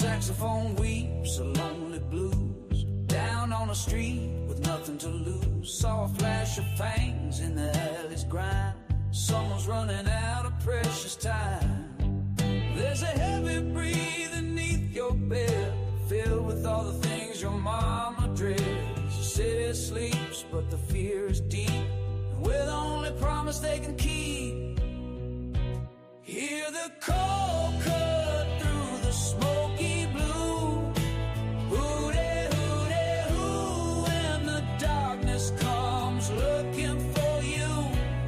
saxophone weeps a lonely blues. Down on the street with nothing to lose. Saw a flash of fangs in the alley's grind. Someone's running out of precious time. There's a heavy breathing beneath your bed, filled with all the things your mama dreads. The city sleeps, but the fear is deep, and we're the only promise they can keep. Hear the call cut through the smoky blue. Hoo-dee-hoo-dee-hoo, and the darkness comes looking for you.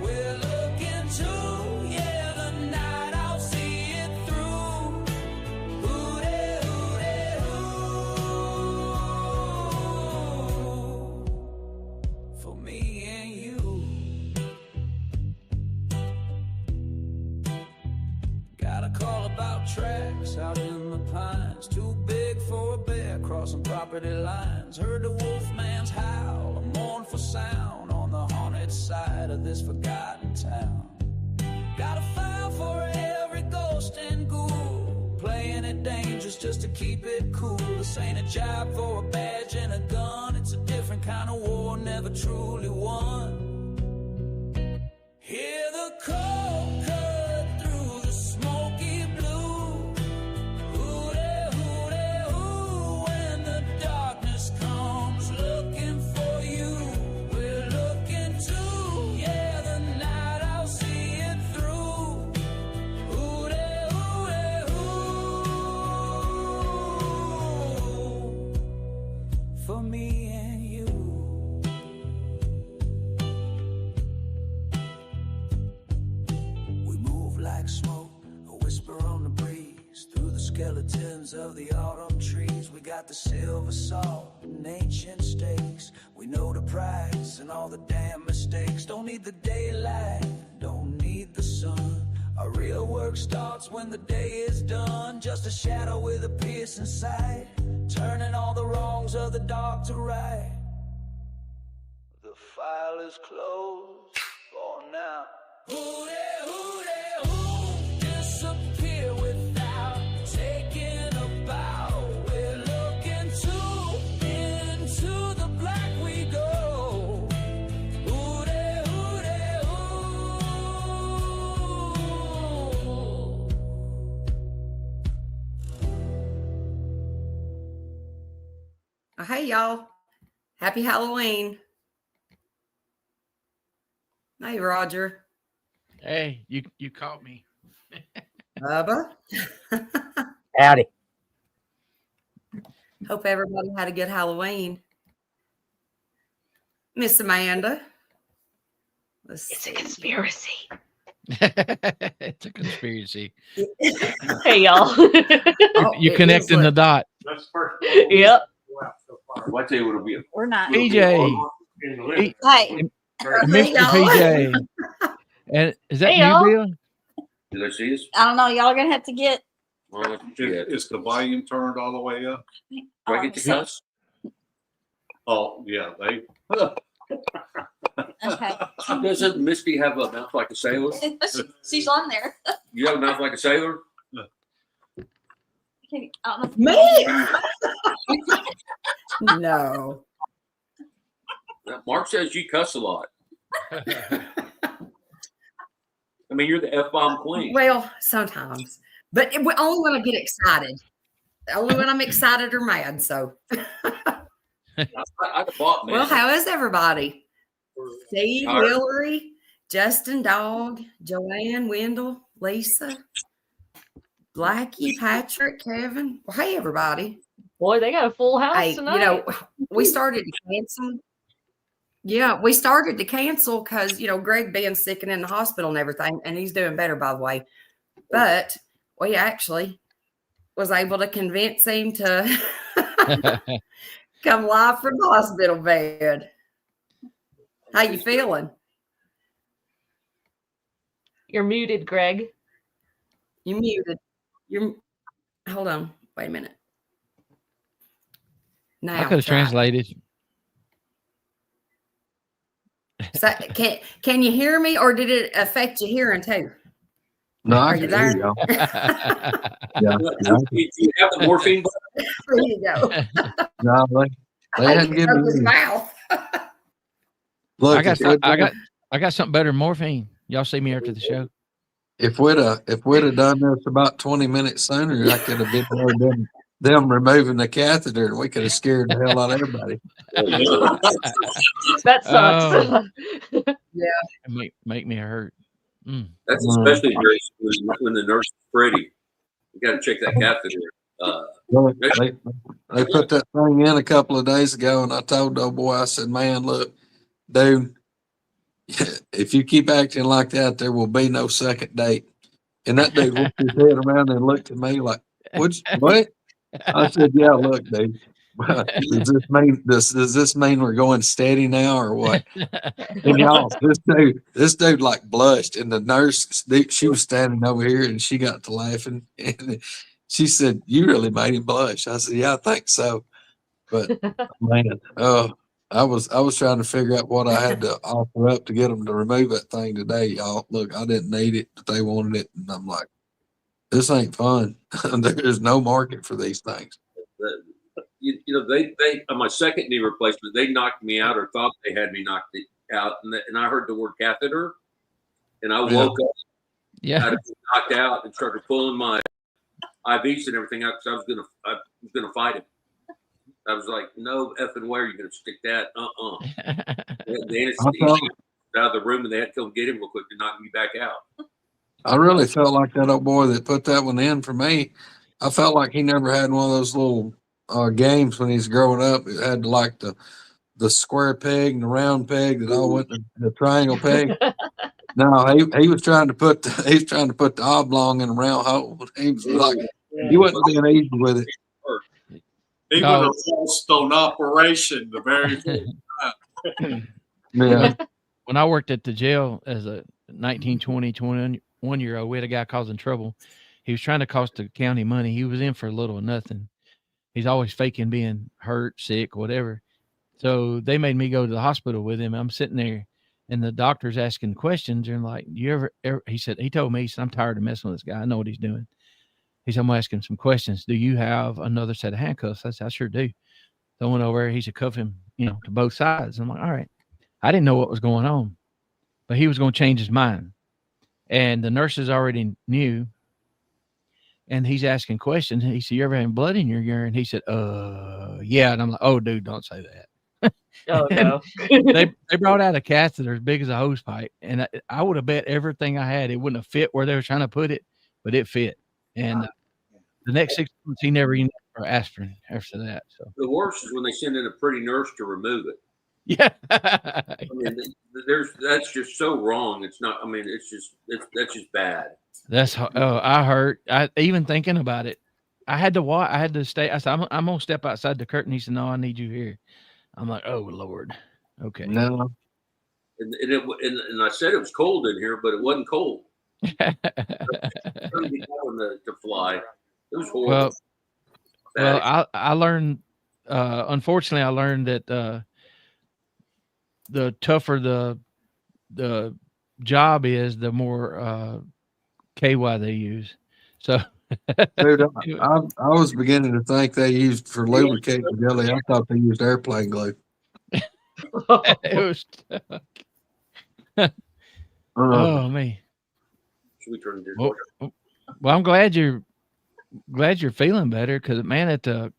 We're looking too, yeah, the night I'll see it through. Hoo-dee-hoo-dee-hoo, for me and you. Got a call about tracks out in the pines, too big for a bear crossing property lines. Heard the wolfman's howl, a mournful sound on the haunted side of this forgotten town. Got a file for every ghost and ghoul, playing it dangerous just to keep it cool. This ain't a job for a badge and a gun, it's a different kind of war, never truly won. Hear the call cut through the smoky blue. Hoo-dee-hoo-dee-hoo, when the darkness comes looking for you. We're looking too, yeah, the night I'll see it through. Hoo-dee-hoo-dee-hoo, for me and you. We move like smoke, a whisper on the breeze, through the skeletons of the autumn trees. We got the silver salt and ancient stakes. We know the price and all the damn mistakes. Don't need the daylight, don't need the sun. Our real work starts when the day is done. Just a shadow with a piercing sight, turning all the wrongs of the dark to right. The file is closed for now. Hoo-dee-hoo-dee-hoo, disappear without taking a bow. We're looking too, into the black we go. Hoo-dee-hoo-dee-hoo. Hey, y'all. Happy Halloween. Hey, Roger. Hey, you caught me. Bubba. Howdy. Hope everybody had a good Halloween. Miss Amanda. It's a conspiracy. It's a conspiracy. Hey, y'all. You're connecting the dot. That's first. Yep. What day would it be? We're not. PJ. Hi. Mr. PJ. And is that Hey, you, y'all. Bill? Did I see us? I don't know. Y'all are going to have to get. Well, Is the volume turned all the way up? do I get to cuss? Oh, yeah, they. Okay. Doesn't Misty have a mouth like a sailor? She's on there. You have a mouth like a sailor? I don't Me? know. No. Mark says you cuss a lot. I mean, you're the F-bomb queen. Well, sometimes. But only when I get excited. Only when I'm excited or mad. So, I bought man. well, how is everybody? Steve, Tired. Hillary, Justin, Dog, Joanne, Wendell, Lisa, Blackie, Patrick, Kevin. Well, hey, everybody. Boy, they got a full house Hey, tonight. we started to cancel. Yeah, we started to cancel because, Greg being sick and in the hospital and everything, and he's doing better, by the way. But we actually was able to convince him to come live from the hospital bed. How you feeling? You're muted, Greg. You muted. Hold on. Wait a minute. Now I could have try. translated. So, can you hear me, or did it affect your hearing too? No, I Are you can hear there? y'all. Do you have the morphine? There you go. No, they hadn't given Open his me. mouth. Look, I got something better than morphine. Y'all see me after the show. if we'd have done this about 20 minutes sooner, I could have been there them removing the catheter, and we could have scared the hell out of everybody. That sucks. Oh. Yeah. Make me hurt. Mm. That's especially when the nurse is pretty. You got to check that catheter. Look, they put that thing in a couple of days ago, and I told the old boy, I said, "Man, look, dude, if you keep acting like that, there will be no second date." And that dude whipped his head around and looked at me like, what? I said, "Yeah, look, dude. Does this mean we're going steady now or what?" And y'all, this dude like blushed, and the nurse, she was standing over here, and she got to laughing, and she said, "You really made him blush." I said, "Yeah, I think so." But man, I was trying to figure out what I had to offer up to get them to remove that thing today, y'all. Look, I didn't need it, but they wanted it, and I'm like, this ain't fun. There's no market for these things. You know, they on my second knee replacement, they knocked me out or thought they had me knocked out, and I heard the word catheter, and I woke up, Yeah, out of knocked out, and started pulling my IVs and everything out because I was gonna fight him. I was like, "No effing way are you gonna stick that?" The anesthesia out of the room, and they had to come get him real quick to knock me back out. I really felt like that old boy that put that one in for me. I felt like he never had one of those little games when he's growing up. It had like the square peg and the round peg that all went in the triangle peg. No, he was trying to put the oblong in a round hole. He was like, he wasn't being easy with it. He would have lost on operation the very first time. Yeah. When I worked at the jail as a 19, 20, 21-year-old, we had a guy causing trouble. He was trying to cost the county money. He was in for little or nothing. He's always faking being hurt, sick, whatever. So they made me go to the hospital with him. I'm sitting there, and the doctor's asking questions. And like, you ever he told me, he said, "I'm tired of messing with this guy. I know what he's doing." He said, "I'm going to ask him some questions. Do you have another set of handcuffs?" I said, "I sure do." So I went over there. He said, "Cuff him, to both sides." I'm like, all right. I didn't know what was going on, but he was going to change his mind. And the nurses already knew. And he's asking questions. He said, "You ever having blood in your urine?" He said, yeah. And I'm like, "Oh, dude, don't say that." Oh, no. they brought out a catheter as big as a hose pipe. And I would have bet everything I had, it wouldn't have fit where they were trying to put it, but it fit. And the next 6 months, he never even for aspirin after that. So the worst is when they send in a pretty nurse to remove it. Yeah. I mean, that's just so wrong. It's not, I mean, that's just bad. That's how, I hurt. Even thinking about it, I had to watch. I had to stay. I said, I'm going to step outside the curtain. He said, "No, I need you here." I'm like, "Oh Lord." Okay. No. And I said it was cold in here, but it wasn't cold. To fly. It was horrible. Well, I learned, unfortunately, I learned that, the tougher the job is, the more KY they use. So, dude, I was beginning to think they used for lubricating jelly. I thought they used airplane glue. It was oh man. Should we turn this? Well, I'm glad you're feeling better, because man, at the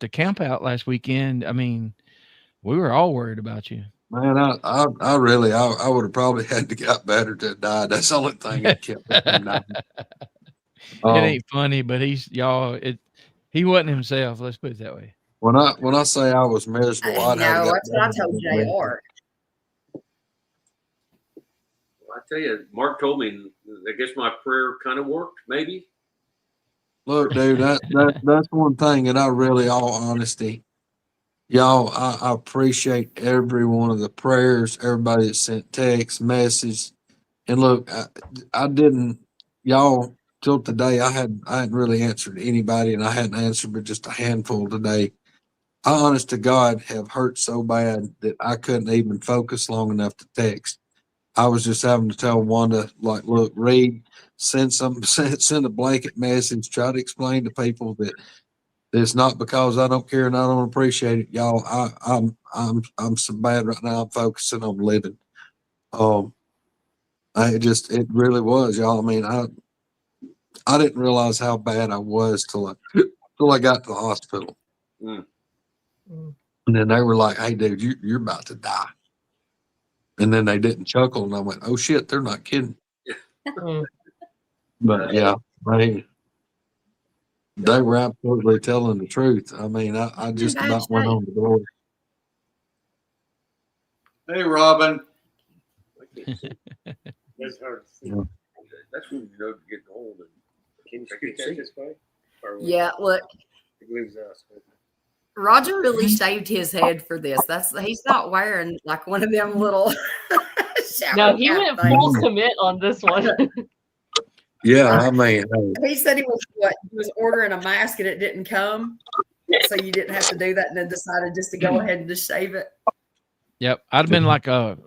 camp out last weekend, I mean, we were all worried about you. Man, I really would have probably had to got better to have died. That's the only thing that kept me from dying. It ain't funny, but he wasn't himself. Let's put it that way. When I say I was miserable, No, that's what I told JR. I tell you, Mark told me, I guess my prayer kind of worked, maybe. Look, dude, that's one thing that I really, all honesty, y'all, I appreciate every one of the prayers, everybody that sent text, message. And look, I didn't, y'all, till today, I hadn't really answered anybody, and I hadn't answered but just a handful today. I, honest to God, have hurt so bad that I couldn't even focus long enough to text. I was just having to tell Wanda, like, look, read send a blanket message, try to explain to people that it's not because I don't care and I don't appreciate it, y'all. I'm so bad right now. I'm focusing on living. It really was, y'all. I mean, I didn't realize how bad I was till I got to the hospital. Mm. Mm. And then they were like, "Hey, dude, you're about to die." And then they didn't chuckle, and I went, "Oh shit, they're not kidding." Mm. But yeah, they were absolutely telling the truth. I mean, I just bad about went shape. on the door. Hey, Robin. That's hard to see. Yeah. That's when you know you're getting old. And Can you I speak can that see. this way? Or Yeah, look, it leaves us. Roger really shaved his head for this. He's not wearing like one of them little shower No, he cap went things. full commit on this one. Yeah, I mean, He said he was ordering a mask and it didn't come, so you didn't have to do that, and then decided just to go ahead and just shave it. Yep. I'd have been like Robbie,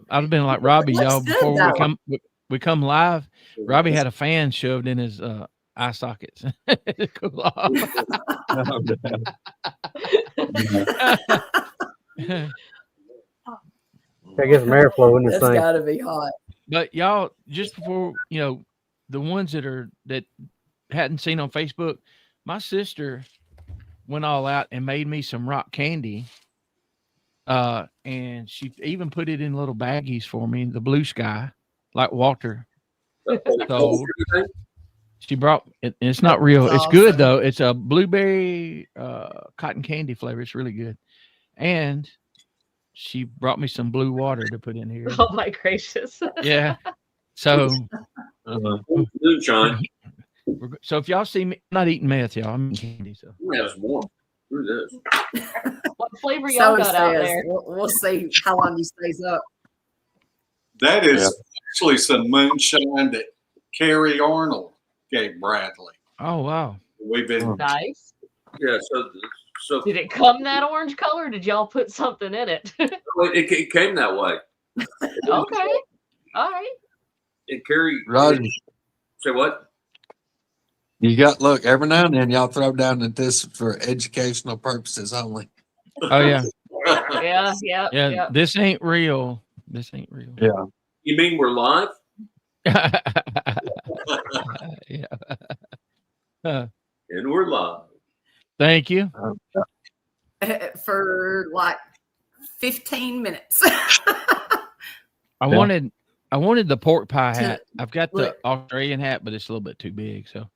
Looks y'all, good, before though. we come live. Robbie had a fan shoved in his eye sockets. Cool off. I guess some airflow in this That's thing. got to be hot. But y'all, just before, the ones that hadn't seen on Facebook, my sister went all out and made me some rock candy. And she even put it in little baggies for me, the blue sky, like Walter told. She brought it. It's not real. That's It's good awesome. though. It's a blueberry cotton candy flavor. It's really good. And she brought me some blue water to put in here. Oh my gracious. Yeah. So Moonshine. so if y'all see me, I'm not eating meth, y'all. I'm eating candy. So I'm gonna have some more. Screw this. What flavor So y'all he got out says. there? We'll see how long he stays up. That is actually some moonshine that Carrie Arnold gave Bradley. oh wow. We've been Nice. Yeah. So Did it come that orange color? Or did y'all put something in it? it came that way. Okay. All right. And Carrie. Roger, Say what? look, every now and then y'all throw down that this is for educational purposes only. Oh yeah. Yeah. This ain't real. This ain't real. Yeah. You mean we're live? Yeah. And we're live. Thank you. For like 15 minutes. I wanted the pork pie To- hat. I've got the look. Australian hat, but it's a little bit too big. So,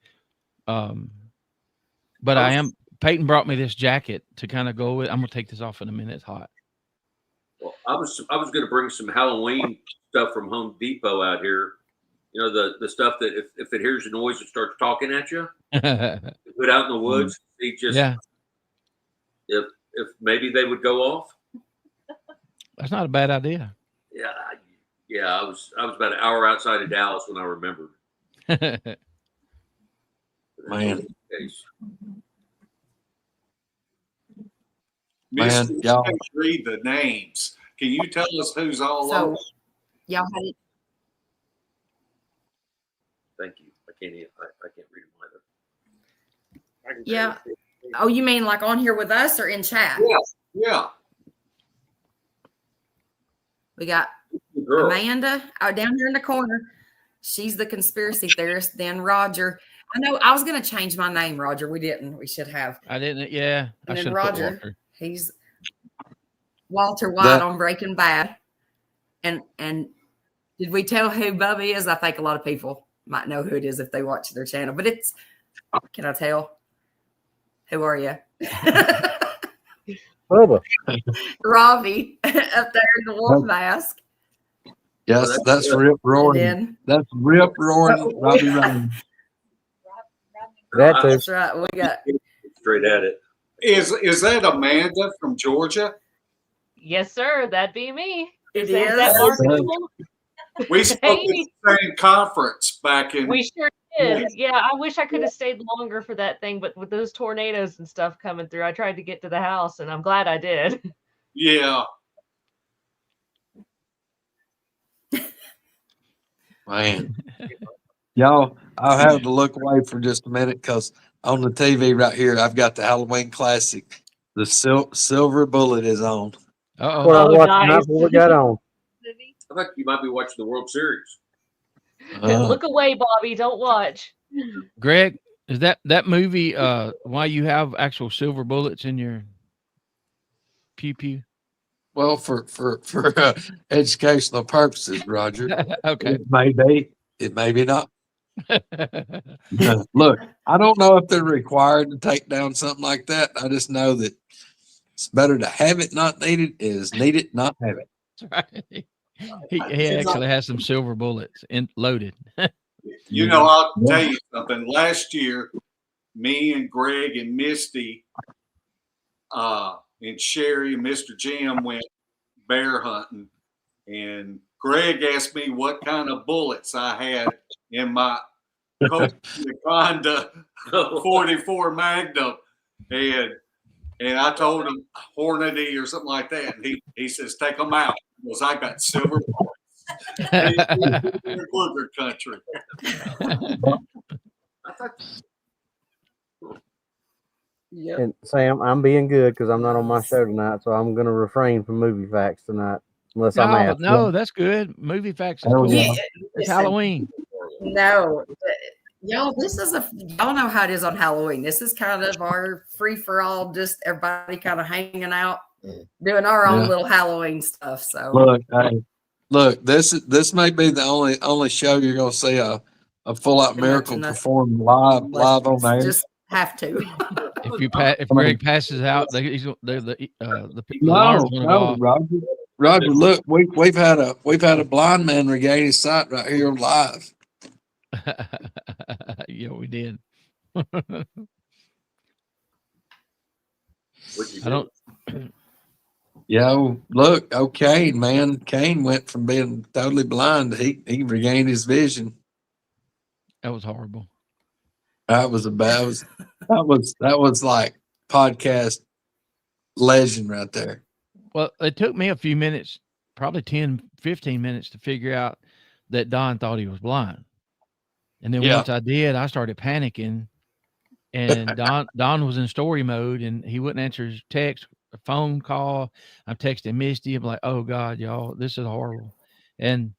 but Peyton brought me this jacket to kind of go with. I'm gonna take this off in a minute. It's hot. Well, I was going to bring some Halloween stuff from Home Depot out here. You know, the stuff that if it hears a noise, it starts talking at you. Put out in the woods. See just Yeah, if maybe they would go off. that's not a bad idea. Yeah. I was about an hour outside of Dallas when I remembered. Man. Miss, Man, y'all. read the names. Can you tell us who's all So, over? y'all had it. Thank you. I can't read them either. I can Yeah. barely see. Oh, you mean like on here with us or in chat? Yeah. We got Good girl. Amanda down here in the corner. She's the conspiracy theorist. Then Roger. I know I was going to change my name, Roger. We didn't. We should have. I didn't. Yeah, I And then should have put Roger. Walter. He's Walter White That- on Breaking Bad. And did we tell who Bubba is? I think a lot of people might know who it is if they watch their channel. But it's, can I tell? Who are you? Bubba. Robbie up there in the wolf mask. Yes, that's Rip And Roaring. then That's Rip Roaring Robbie Ryan. That too. that's right. We got Straight at it. Is that Amanda from Georgia? Yes, sir. That'd be me. it Is is. that possible? We spoke at the same conference back in. We sure did. Yeah, I wish I could have stayed longer for that thing, but with those tornadoes and stuff coming through, I tried to get to the house, and I'm glad I did. Yeah. Man. Y'all, I'll have to look away for just a minute because on the TV right here, I've got the Halloween classic. The Silver Bullet is on. Uh What I Oh, watched tonight nice. before we got on. I think you might be watching the World Series. Look away, Bobby. Don't watch. Greg, is that movie? Why you have actual silver bullets in your pew pew? Well, for educational purposes, Roger. Okay. It may be not. Look, I don't know if they're required to take down something like that. I just know that it's better to have it not needed is need it not have it. That's right. He actually has some silver bullets loaded. You know, I'll tell you something. Last year, me and Greg and Misty and Sherry and Mr. Jim went bear hunting. And Greg asked me what kind of bullets I had in my Colt Honda 44 Magnum. And I told him Hornady or something like that. And he says, take them out. Because I got silver bullets. Booger country. Yep. And Sam, I'm being good because I'm not on my show tonight, so I'm going to refrain from movie facts tonight, unless I'm asked. No, that's good. Movie facts is Oh, cool. yeah. It's Listen, Halloween. No, y'all, y'all know how it is on Halloween. This is kind of our free for all, just everybody kind of hanging out, doing our own Yeah. little Halloween stuff. So Look, this may be the only show you're gonna see a full out miracle performed live on air. just have to. If Greg passes out, the alarm's gonna go off. Roger, look, we've had a blind man regain his sight right here on live. Yeah, we did. What'd you I don't. Yo, look, Kane, man. Kane went from being totally blind to he regained his vision. That was horrible. That was like podcast legend right there. Well, it took me a few minutes, probably 10, 15 minutes to figure out that Don thought he was blind. And then once I did, I started panicking. And Don was in story mode and he wouldn't answer his text, a phone call. I'm texting Misty. I'm like, oh God, y'all, this is horrible. And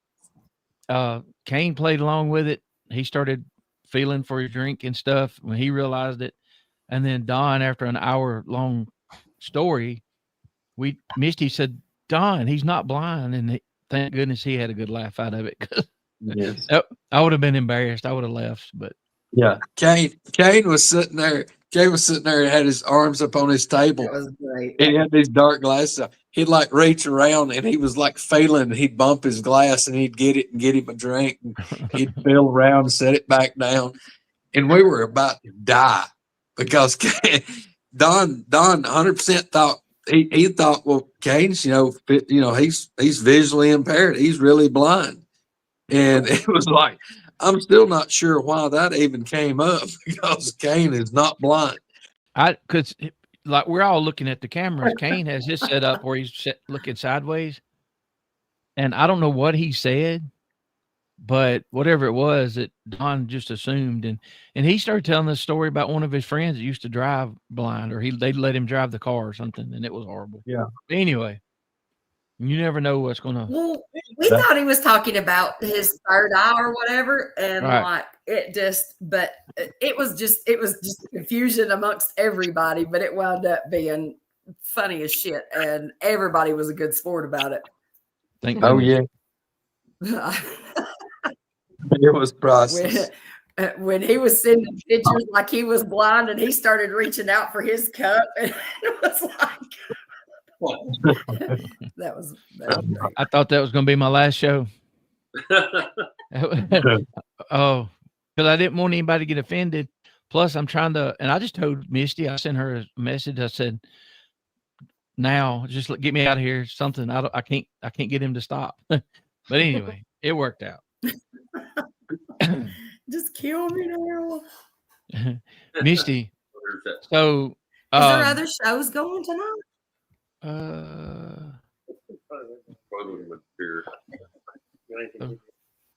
Kane played along with it. He started feeling for his drink and stuff when he realized it. And then Don, after an hour-long story, Misty said, Don, he's not blind. And thank goodness he had a good laugh out of it. Yes. I would have been embarrassed. I would have left, but yeah. Kane was sitting there. Kane was sitting there and had his arms up on his table. That was great. And he had these dark glasses on. He'd like reach around and he was like failing and he'd bump his glass and he'd get it and get him a drink. And he'd feel around and set it back down. And we were about to die because Don 100% thought he thought, well, Kane's, he's visually impaired. He's really blind. And it was like, I'm still not sure why that even came up because Kane is not blind. Because like we're all looking at the cameras. Kane has his set up where he's looking sideways. And I don't know what he said, but whatever it was, that Don just assumed. And he started telling this story about one of his friends that used to drive blind, or they'd let him drive the car or something. And it was horrible. Yeah. Anyway, you never know what's going to. Well, we thought he was talking about his third eye or whatever. And Right. it was just confusion amongst everybody, but it wound up being funny as shit. And everybody was a good sport about it. Thank Oh, goodness. yeah. It was process. When he was sending pictures like he was blind and he started reaching out for his cup, and it was like that was great. I thought that was going to be my last show. Oh, because I didn't want anybody to get offended. Plus, I'm trying to, and I just told Misty, I sent her a message. I said, now just get me out of here. Something I can't get him to stop. But anyway, it worked out. Just kill me now. Misty. So, is there other shows going tonight?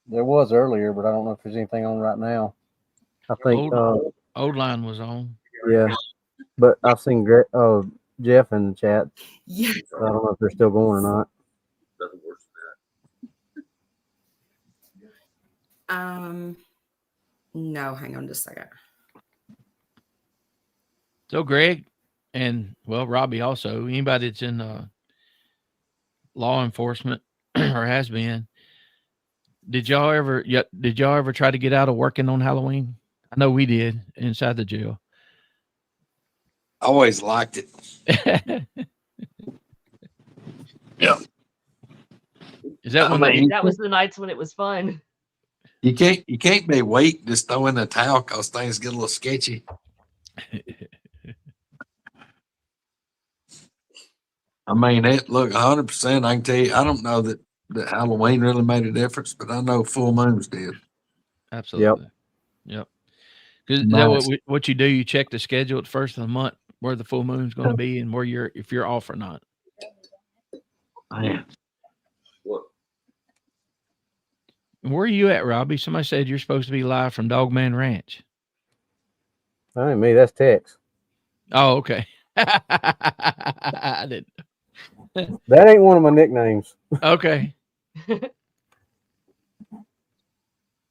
There was earlier, but I don't know if there's anything on right now. I think. Old line was on. Yeah, but I've seen Jeff in the chat. Yeah. So I don't know if they're still going or not. Nothing worse than No, hang on just a second. So Greg and Robbie also, anybody that's in law enforcement or has been, did y'all ever try to get out of working on Halloween? I know we did inside the jail. I always liked it. Yeah. Is that that was the nights when it was fun? You can't be weak, just throw in the towel because things get a little sketchy. I mean, look, 100%. I can tell you, I don't know that Halloween really made a difference, but I know full moons did. Absolutely. Yep. Because Nice. what you do, you check the schedule at the first of the month where the full moon's going to be and if you're off or not. Man. what? Where are you at, Robbie? Somebody said you're supposed to be live from Dogman Ranch. That ain't me. That's Tex. Oh, okay. I didn't. That ain't one of my nicknames. Okay.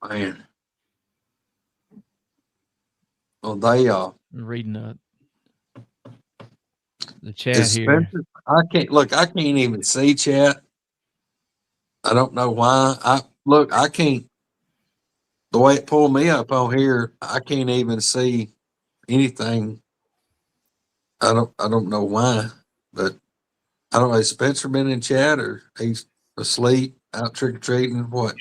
Man. Well, they I'm reading the chat here. I can't even see chat. I don't know why. I can't. The way it pulled me up on here, I can't even see anything. I don't know why, but I don't know. Has Spencer been in chat or he's asleep, out trick or treating? What?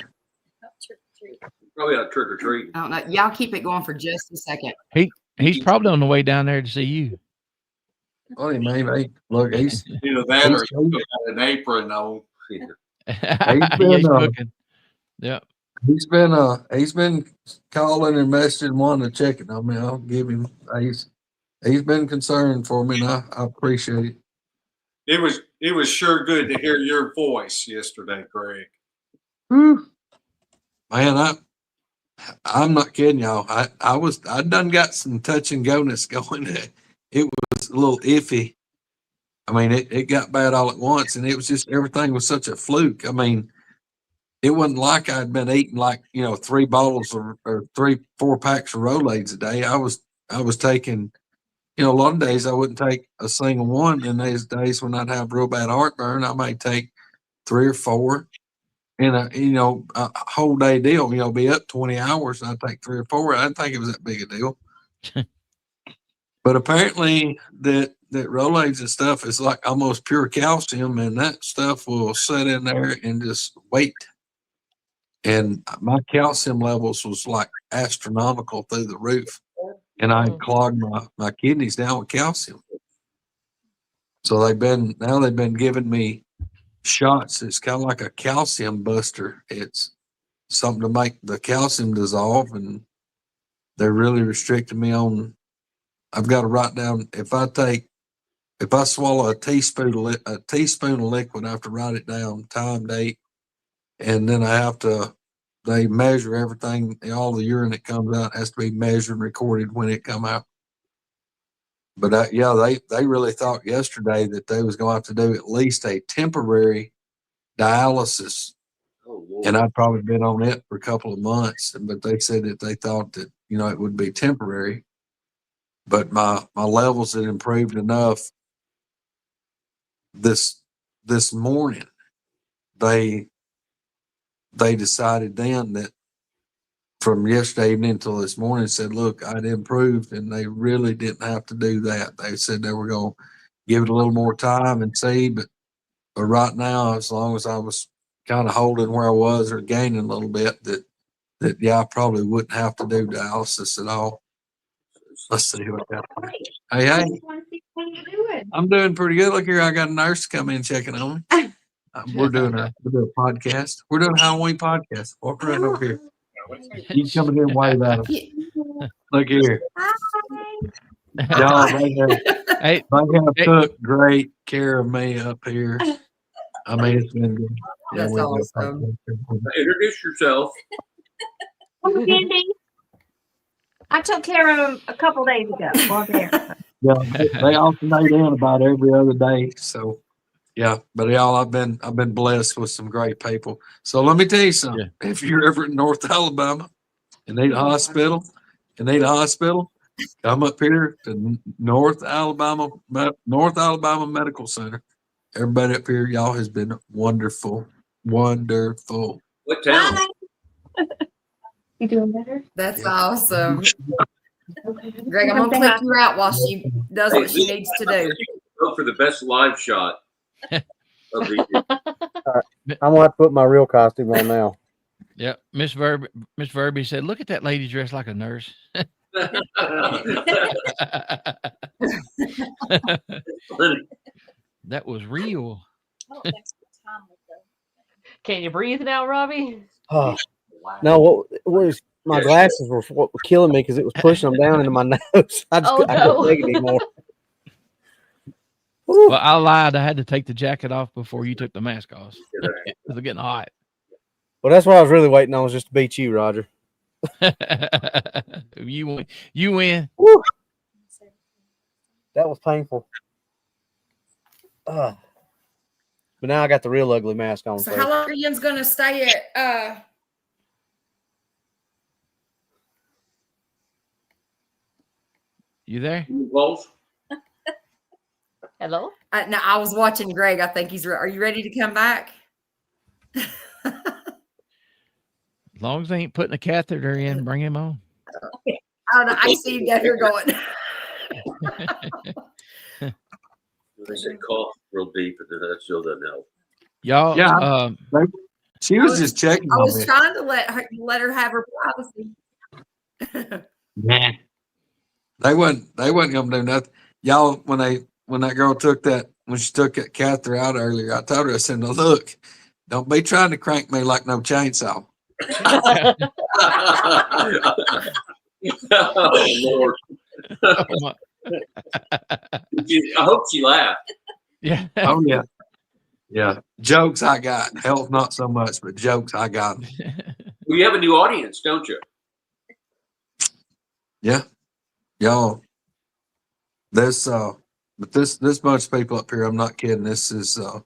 Probably out trick or treating. I don't know. Y'all keep it going for just a second. He's probably on the way down there to see you. Well, he may. Look, he's Either that or he's got an apron on. He's cooking. Yeah. He's been calling and messaging, wanting to check it on me. I'll give him. He's been concerned for me, and I appreciate it. It was sure good to hear your voice yesterday, Greg. Whew. Man, I'm not kidding y'all. I done got some touch and go-ness going. It was a little iffy. I mean, it got bad all at once, and it was just everything was such a fluke. I mean, it wasn't like I'd been eating 3 bottles or 3-4 packs of Rolaids a day. I was taking, a lot of days I wouldn't take a single one. And there's days when I'd have real bad heartburn, I might take 3 or 4 in a whole day deal. Be up 20 hours and I'd take 3 or 4. I didn't think it was that big a deal. But apparently that Rolaids and stuff is like almost pure calcium, and that stuff will sit in there and just wait. And my calcium levels was like astronomical through the roof. And I clogged my kidneys down with calcium. So they've been giving me shots. It's kind of like a calcium buster. It's something to make the calcium dissolve, and they're really restricting me on. I've got to write down if I swallow a teaspoon of liquid, I have to write it down, time, date, and then they measure everything. All the urine that comes out has to be measured and recorded when it come out. But they really thought yesterday that they was going to have to do at least a temporary dialysis. Oh, Lord. And I'd probably been on it for a couple of months, but they said that they thought that, it would be temporary. But my levels had improved enough. This morning, they decided then that from yesterday evening until this morning, said, look, I'd improved, and they really didn't have to do that. They said they were going to give it a little more time and see, but right now, as long as I was kind of holding where I was or gaining a little bit, that I probably wouldn't have to do dialysis at all. Let's see what that. Hey, I'm doing pretty good. Look here, I got a nurse come in checking on me. We're doing a podcast. We're doing a Halloween podcast. Walk around over here. You coming in way better. Look here. Y'all, they have took great care of me up here. I mean, it's been good. That's awesome. Introduce yourself. I took care of them a couple days ago while there. Yeah, they alternate in about every other day. So yeah, but y'all, I've been blessed with some great people. So let me tell you something. If you're ever in North Alabama and need a hospital, come up here to North Alabama Medical Center. Everybody up here, y'all, has been wonderful. Wonderful. What town? You doing better? That's awesome. Greg, I'm gonna clip you out while she does what she needs to do. Go for the best live shot of the year. I'm gonna have to put my real costume on now. Yeah, Miss Verby said, "Look at that lady dressed like a nurse." That was real. Can you breathe now, Robbie? Oh, no, what was my glasses were what were killing me because it was pushing them down into my nose. I couldn't take it anymore. Well, I lied. I had to take the jacket off before you took the mask off. It was getting hot. Well, that's what I was really waiting on, was just to beat you, Roger. You win. You win. Woo. That was painful. But now I got the real ugly mask on. So how long are you going to stay at You there? Hello? No, I was watching Greg. I think he's are you ready to come back? As long as they ain't putting a catheter in, bring him on. Oh, no, I see you down here going. They say cough real deep, and then that still doesn't help. Y'all, yeah. She was just checking. I was trying to let her have her privacy. Nah. They wasn't gonna do nothing. Y'all, when that girl took that, when she took that catheter out earlier, I told her, I said, "No, look, don't be trying to crank me like no chainsaw." Oh, Lord. I hope she laughed. Yeah. Oh yeah. Yeah. Jokes I got. Health not so much, but jokes I got. Well, you have a new audience, don't you? Yeah. Y'all. But this bunch of people up here, I'm not kidding. This is the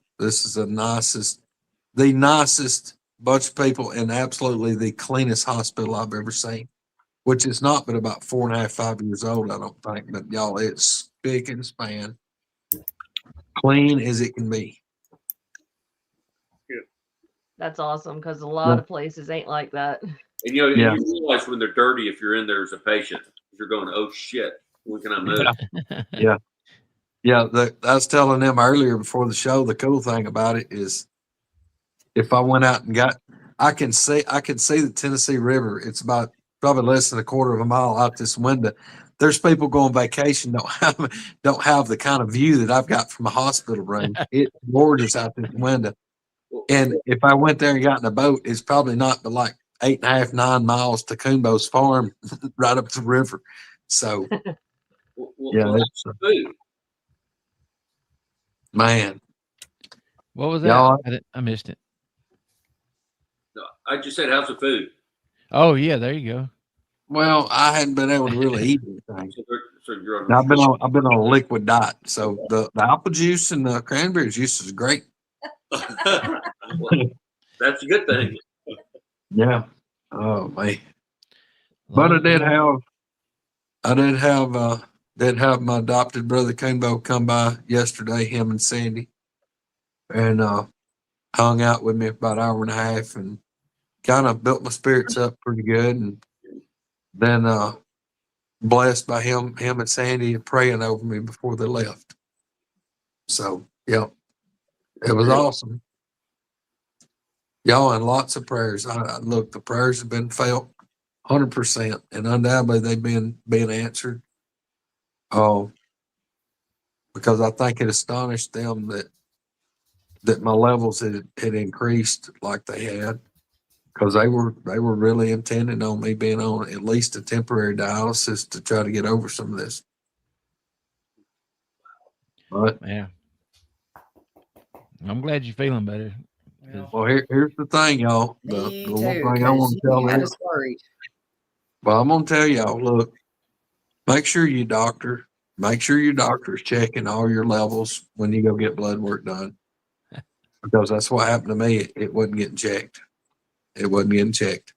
nicest bunch of people and absolutely the cleanest hospital I've ever seen. Which is not but about 4.5, 5 years old, I don't think. But y'all, it's spick and span. Clean as it can be. That's awesome, because a lot of places ain't like that. And you realize when they're dirty if you're in there as a patient. You're going, oh shit, when can I move? Yeah. Yeah. I was telling them earlier before the show, the cool thing about it is if I went out and I can see the Tennessee River. It's about probably less than a quarter of a mile out this window. There's people going vacation don't have the kind of view that I've got from a hospital room. It's gorgeous out this window. And if I went there and got in a boat, it's probably not but like 8.5, 9 miles to Coonbo's farm, right up the river. So, yeah, it's food. Man. What was that? I missed it. No, I just said, how's the food? Oh yeah, there you go. Well, I hadn't been able to really eat anything. So you're I've been on a liquid diet. So the apple juice and the cranberry juice is great. Well, that's a good thing. Yeah. Oh man. But I did have my adopted brother Coonbo come by yesterday, him and Sandy, and hung out with me about an hour and a half and kind of built my spirits up pretty good. And then blessed by him and Sandy praying over me before they left. So yeah, it was awesome. Y'all, and lots of prayers. Look, the prayers have been felt 100%, and undoubtedly they've been answered. Oh, because I think it astonished them that my levels had increased like they had, because they were really intending on me being on at least a temporary dialysis to try to get over some of this. But yeah, I'm glad you're feeling better. Well, here's the thing, y'all. The one thing I want to tell you. Well, I'm gonna tell y'all, look, make sure your doctor's checking all your levels when you go get blood work done. Because that's what happened to me. It wasn't getting checked. It wasn't getting checked.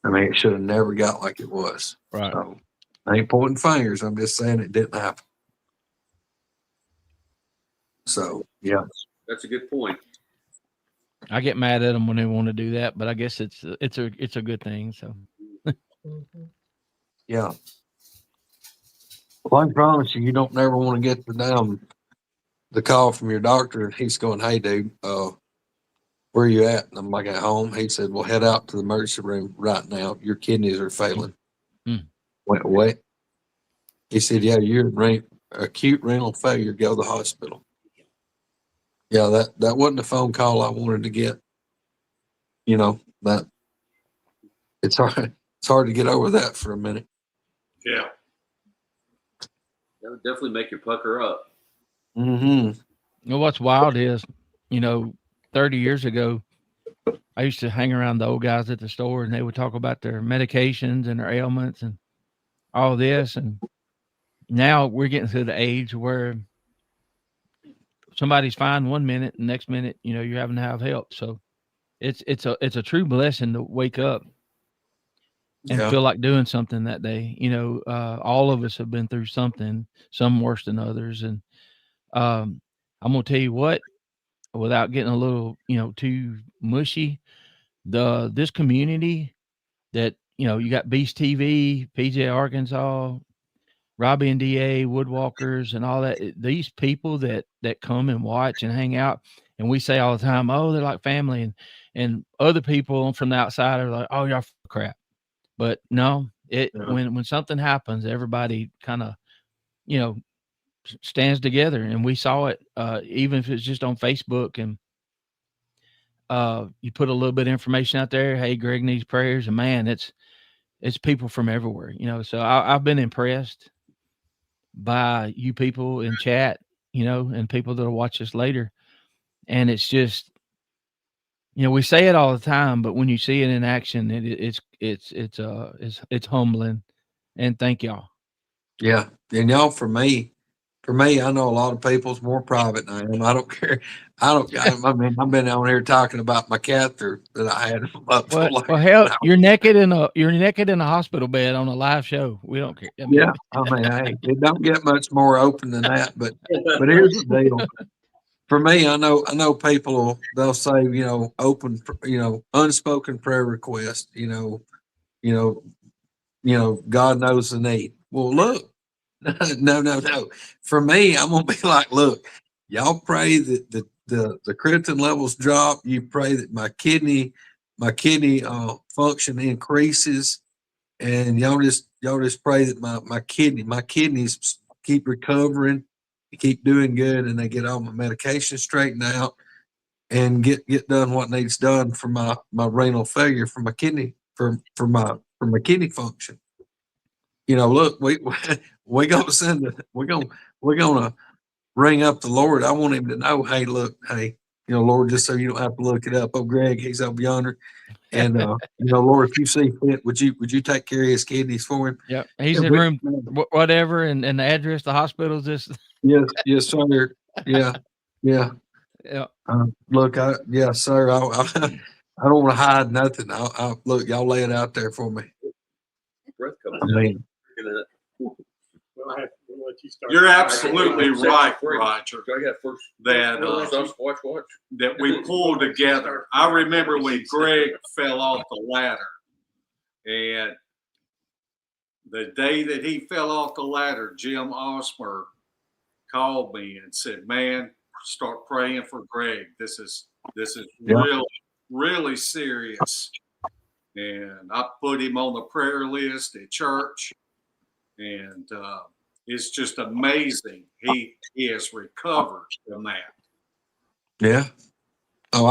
I mean, it should have never got like it was. Right. So I ain't pointing fingers. I'm just saying it didn't happen. So yeah. That's a good point. I get mad at them when they want to do that, but I guess it's a good thing. So Yeah. Well, I promise you, you don't never want to get the call from your doctor and he's going, "Hey, dude, where are you at?" And I'm like, "At home." He said, "Well, head out to the emergency room right now. Your kidneys are failing." Went, "What?" He said, "Yeah, you're in acute renal failure. Go to the hospital." Yeah, that wasn't a phone call I wanted to get. You know, that it's hard to get over that for a minute. Yeah. That would definitely make you pucker up. Mm-hmm. you know what's wild is, 30 years ago, I used to hang around the old guys at the store and they would talk about their medications and their ailments and all this. And now we're getting to the age where somebody's fine one minute and next minute, you're having to have help. So it's a true blessing to wake up and Yeah. feel like doing something that day. All of us have been through something, some worse than others. And I'm going to tell you what, without getting a little, too mushy, this community that, you got Beast TV, PJ Arkansas, Robbie and DA, Woodwalkers, and all that. These people that come and watch and hang out, and we say all the time, "Oh, they're like family," and other people from the outside are like, "Oh, y'all crap." But no, when something happens, everybody kind of, stands together, and we saw it. Even if it's just on Facebook, and you put a little bit of information out there. Hey, Greg needs prayers, and man, it's people from everywhere. So I've been impressed by you people in chat, and people that'll watch us later. And it's just, we say it all the time, but when you see it in action, it's humbling. And thank y'all. Yeah. And y'all, for me, I know a lot of people's more private than I am. I don't care. I mean, I've been on here talking about my catheter that I had up for Well, hell, you're naked in a hospital bed on a live show. We don't care. Yeah. I mean, hey, it don't get much more open than that, but here's the deal. For me, I know people, they'll say, open, unspoken prayer request, God knows the need. Well, look, no. For me, I'm gonna be like, look, y'all pray that the creatine levels drop. You pray that my kidney function increases, and y'all just pray that my kidneys keep recovering, keep doing good, and they get all my medication straightened out, and get done what needs done for my renal failure, for my kidney for my kidney function. Look, we're gonna ring up the Lord. I want him to know, hey, look, Lord, just so you don't have to look it up. Oh, Greg, he's over yonder. And Lord, if you see fit, would you take care of his kidneys for him? Yeah, he's in room whatever, and the address, the hospital, just yes, sir. Yeah. Yeah. Look, sir. I don't want to hide nothing. I look, y'all lay it out there for me. I mean, you're absolutely right, Roger. That that we pulled together. I remember when Greg fell off the ladder, and the day that he fell off the ladder, Jim Osmer called me and said, "Man, start praying for Greg. This is really serious." And I put him on the prayer list at church, and it's just amazing. He has recovered from that. Yeah. Oh,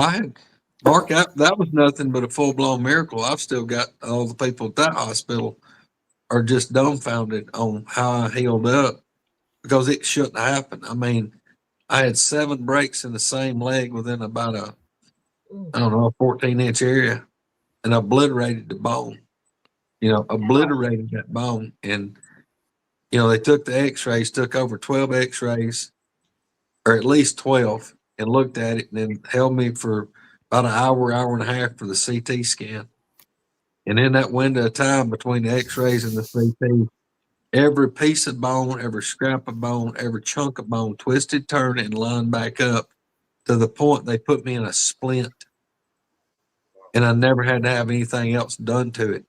Mark, that was nothing but a full-blown miracle. I've still got all the people at that hospital are just dumbfounded on how I healed up, because it shouldn't happen. I mean, I had 7 breaks in the same leg within about a 14-inch area, and obliterated the bone. obliterated that bone. And, they took the x-rays, took over 12 x-rays, or at least 12, and looked at it and then held me for about an hour, hour and a half for the CT scan. And in that window of time between the x-rays and the CT, every piece of bone, every scrap of bone, every chunk of bone twisted, turned, and lined back up to the point they put me in a splint. And I never had to have anything else done to it.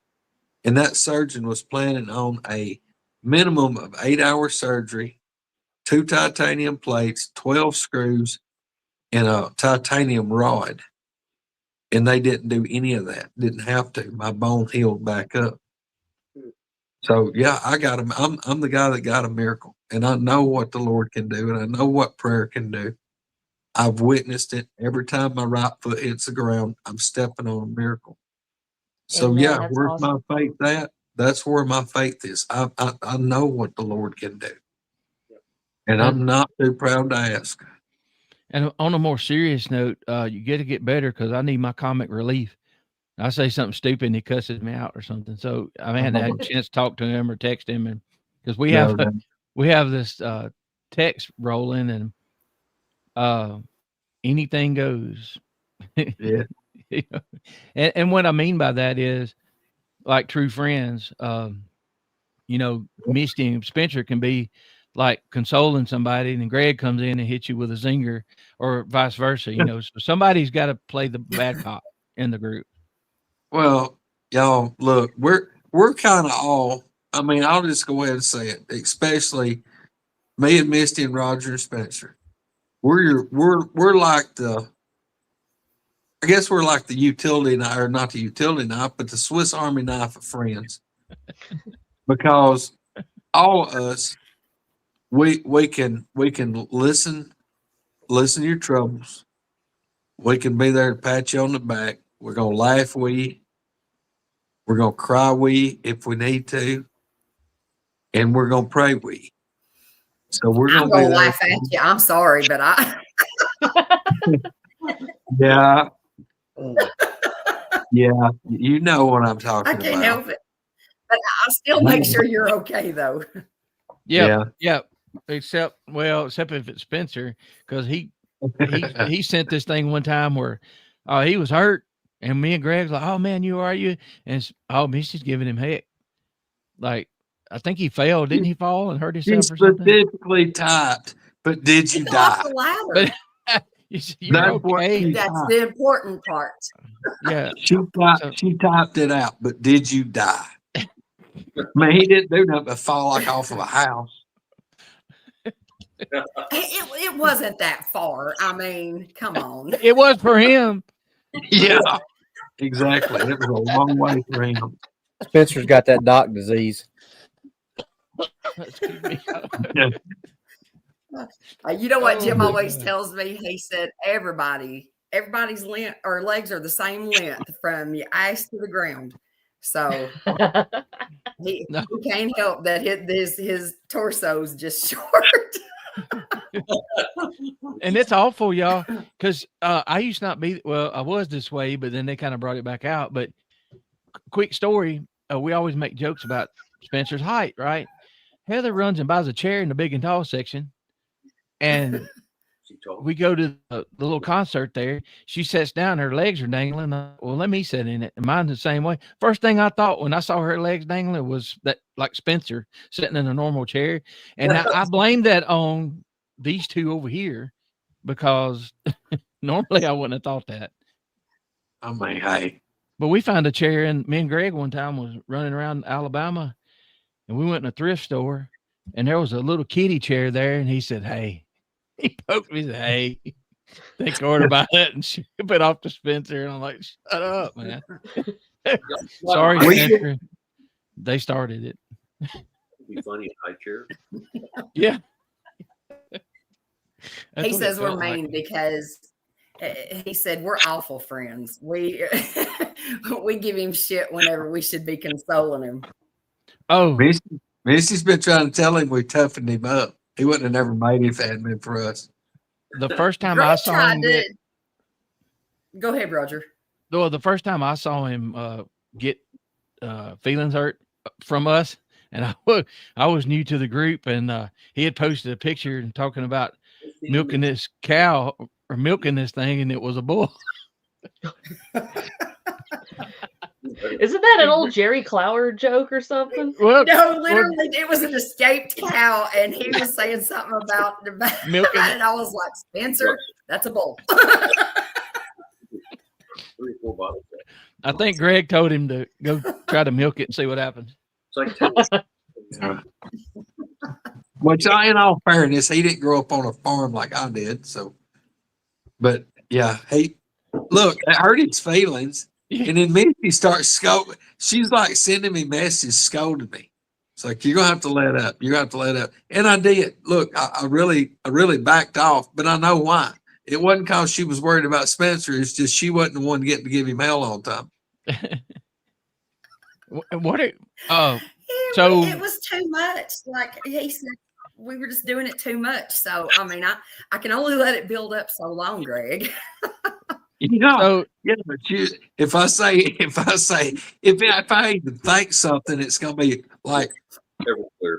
And that surgeon was planning on a minimum of 8-hour surgery, 2 titanium plates, 12 screws, and a titanium rod. And they didn't do any of that. Didn't have to. My bone healed back up. So yeah, I got him. I'm the guy that got a miracle, and I know what the Lord can do, and I know what prayer can do. I've witnessed it every time my right foot hits the ground. I'm stepping on a miracle. So Amen. yeah, That's where's awesome. my faith at? That's where my faith is. I know what the Lord can do, and I'm not too proud to ask. And on a more serious note, you got to get better because I need my comic relief. I say something stupid and he cusses me out or something. So I haven't had a chance to talk to him or text him, and because we have this text rolling, and anything goes. Yeah. And what I mean by that is, like true friends, Misty and Spencer can be like consoling somebody, and then Greg comes in and hits you with a zinger, or vice versa. So somebody's got to play the bad cop in the group. Well, y'all, look, we're kind of all. I mean, I'll just go ahead and say it, especially me and Misty and Roger and Spencer. We're like the. I guess we're like the utility knife, or not the utility knife, but the Swiss Army knife of friends, because all of us, we can listen to your troubles. We can be there to pat you on the back. We're gonna laugh with you. We're gonna cry with you if we need to, and we're gonna pray with you. So we're I'm gonna gonna laugh at you. I'm sorry, but yeah. Yeah, you know what I'm talking I about. can't help it. But I still make sure you're okay, though. Yeah. Except if it's Spencer, because he sent this thing one time where he was hurt, and me and Greg's like, "Oh man, you are you?" And Misty's giving him heck. Like, I think he fell, didn't he? Fall and hurt himself or something. Specifically typed, but did you die? Off the ladder. But you're okay. That's the important part. Yeah, she typed it out, but did you die? Man, he didn't do nothing but fall like off of a house. It wasn't that far. I mean, come on. It was for him. Yeah, exactly. It was a long way for him. Spencer's got that doc disease. You know what Jim always tells me? He said everybody's legs are the same length from your ass to the ground. So he can't help that his torso's just short. And it's awful, y'all, because I used to not be, I was this way, but then they kind of brought it back out. But quick story, we always make jokes about Spencer's height, right? Heather runs and buys a chair in the big and tall section, and we go to the little concert there. She sits down, her legs are dangling. Well, let me sit in it. And mine's the same way. First thing I thought when I saw her legs dangling was that, like Spencer sitting in a normal chair. And I blamed that on these two over here, because normally I wouldn't have thought that. I mean, hey. But we found a chair, and me and Greg one time was running around Alabama, and we went in a thrift store, and there was a little kiddie chair there, and he said, "Hey," he poked me and said, "Hey, think order about that," and ship it off to Spencer. And I'm like, "Shut up, man." Sorry, Spencer. They started it. It'd be funny in high chair. Yeah. He says we're mean because he said we're awful friends. We give him shit whenever we should be consoling him. Oh, Missy's been trying to tell him we toughened him up. He wouldn't have never made it if it hadn't been for us. The first time I saw him go ahead, Roger. The first time I saw him get feelings hurt from us. And I was new to the group, and he had posted a picture and talking about milking this cow or milking this thing, and it was a bull. Isn't that an old Jerry Clower joke or something? Well, No, literally, it was an escaped cow, and he was saying something about milking it, and I was like, Spencer, that's a bull. 3 or 4 bottles. I think Greg told him to go try to milk it and see what happens. It's like Which, in all fairness, he didn't grow up on a farm like I did. So, but yeah, look, it hurt his feelings. And then Missy starts scolding. She's like sending me messages, scolding me. It's like, you're gonna have to let up. You're gonna have to let up. And I did. Look, I really backed off, but I know why. It wasn't because she was worried about Spencer. It's just she wasn't the one getting to give him hell all the time. So it was too much. Like he said, we were just doing it too much. So I mean, I can only let it build up so long, Greg. Yeah, but if I even think something, it's gonna be like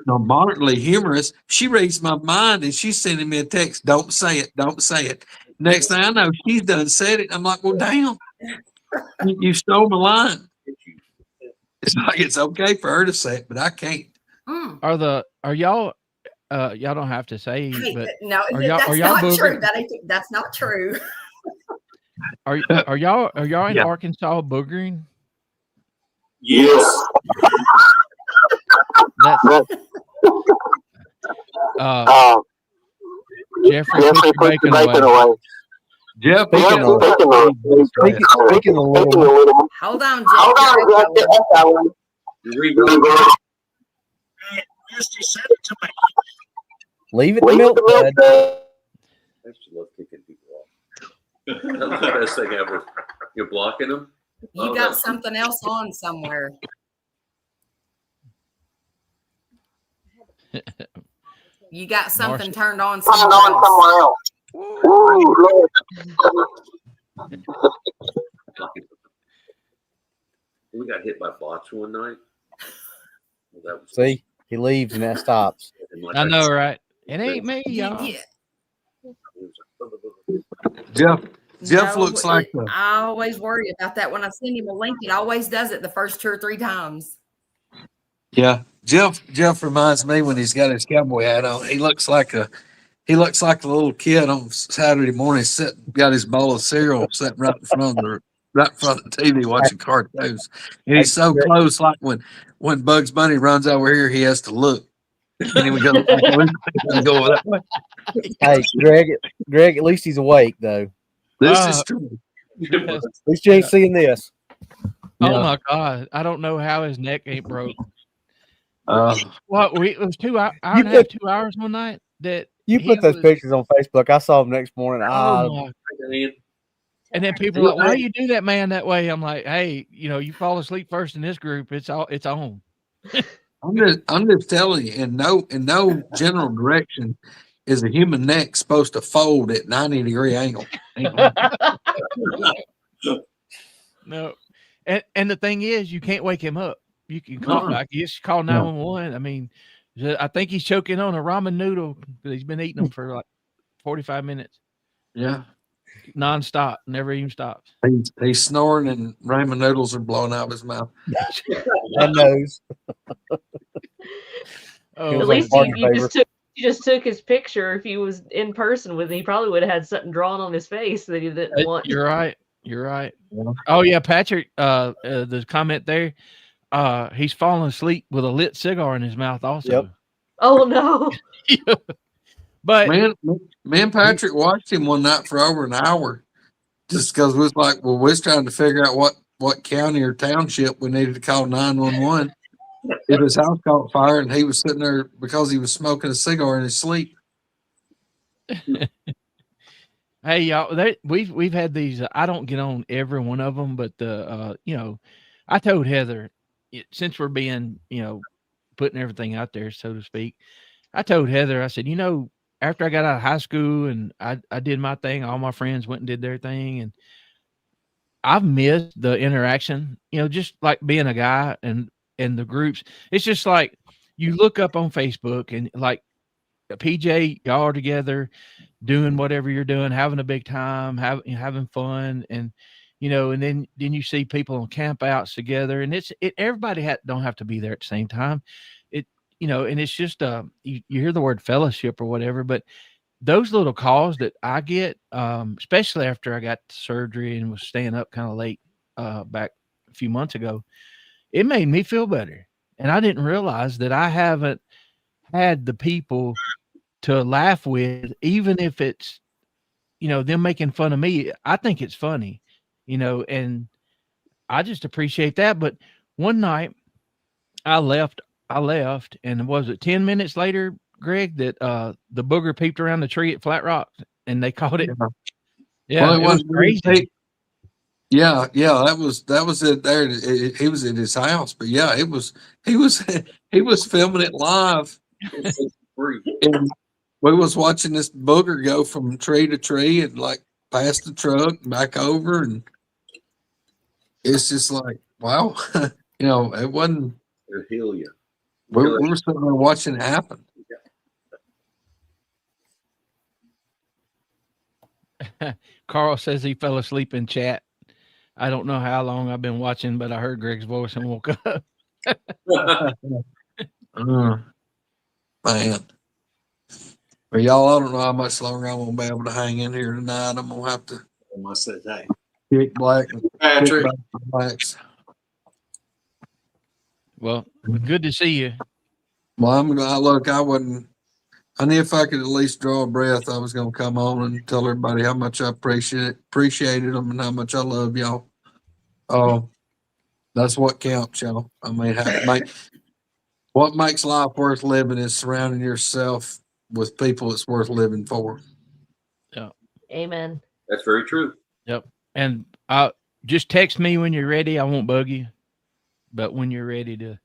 moderately humorous. She reads my mind and she's sending me a text. Don't say it. Don't say it. Next thing I know, she's done said it. I'm like, well, damn, you stole my line. It's like it's okay for her to say it, but I can't. Are y'all? Y'all don't have to say, but no, that's not true. That's not true. Are y'all in Arkansas boogering? Yes. Jeffrey put your bacon away. Jeff, speaking of hold on, Jeff. Leave it to milk. I used to love kicking people off. That's the best thing ever. You're blocking them. You got something else on somewhere. You got something turned on somewhere else. We got hit by bots one night. Well, see, he leaves and that stops. I know, right? It ain't me, y'all. Jeff looks like I always worry about that when I send him a link. It always does it the first 2 or 3 times. Yeah, Jeff reminds me when he's got his cowboy hat on. He looks like a little kid on Saturday morning, got his bowl of cereal sitting right in front of the TV watching cartoons. And he's so close, like when Bugs Bunny runs over here, he has to look. And he would go that way. Hey, Greg, at least he's awake though. This is true. At least you ain't seeing this. Oh my God. I don't know how his neck ain't broke. It was 2 hours one night that you put those pictures on Facebook. I saw them next morning. And then people are like, why do you do that man that way? I'm like, hey, you fall asleep first in this group. It's on. I'm just telling you, in no general direction is a human neck supposed to fold at 90-degree angle. No. And the thing is, you can't wake him up. You can call call 911. I mean, I think he's choking on a ramen noodle because he's been eating them for like 45 minutes. Yeah. Nonstop. Never even stops. He's snoring and ramen noodles are blowing out of his mouth. That nose. At least you just took his picture. If he was in person with him, he probably would have had something drawn on his face that he didn't want. You're right. Yeah. Oh yeah, Patrick, the comment there, he's falling asleep with a lit cigar in his mouth also. Yep. Oh no. But me and Patrick watched him one night for over an hour just because we was like, well, we was trying to figure out what county or township we needed to call 911 if his house caught fire, and he was sitting there because he was smoking a cigar in his sleep. Hey y'all, we've had these. I don't get on every one of them, but I told Heather, since we're being putting everything out there, so to speak, I told Heather, I said, after I got out of high school and I did my thing, all my friends went and did their thing, and I've missed the interaction, just like being a guy and the groups. It's just like you look up on Facebook and like PJ, y'all are together doing whatever you're doing, having a big time, having fun, and and then you see people on camp outs together, and everybody don't have to be there at the same time. It and it's just you hear the word fellowship or whatever, but those little calls that I get, especially after I got surgery and was staying up kind of late back a few months ago, it made me feel better. And I didn't realize that I haven't had the people to laugh with, even if it's, them making fun of me. I think it's funny, and I just appreciate that. But one night I left, and was it 10 minutes later, Greg, that the booger peeped around the tree at Flat Rock and they caught it. Yeah, Well, it was crazy. Yeah, that was it. There, he was at his house, but yeah, he was he was filming it live, and we was watching this booger go from tree to tree and like past the truck, back over, and it's just like wow, it wasn't. It'll heal you. We were sitting there watching it happen. Carl says he fell asleep in chat. I don't know how long I've been watching, but I heard Greg's voice and woke up. Man. But y'all, I don't know how much longer I'm gonna be able to hang in here tonight. I'm gonna have to kick black and Patrick. kick back the blacks. Well, good to see you. Well, I knew if I could at least draw a breath, I was gonna come on and tell everybody how much I appreciated them and how much I love y'all. That's what counts, y'all. I mean, what makes life worth living is surrounding yourself with people it's worth living for. Yeah. Amen. That's very true. Yep. And just text me when you're ready. I won't bug you, but when you're ready to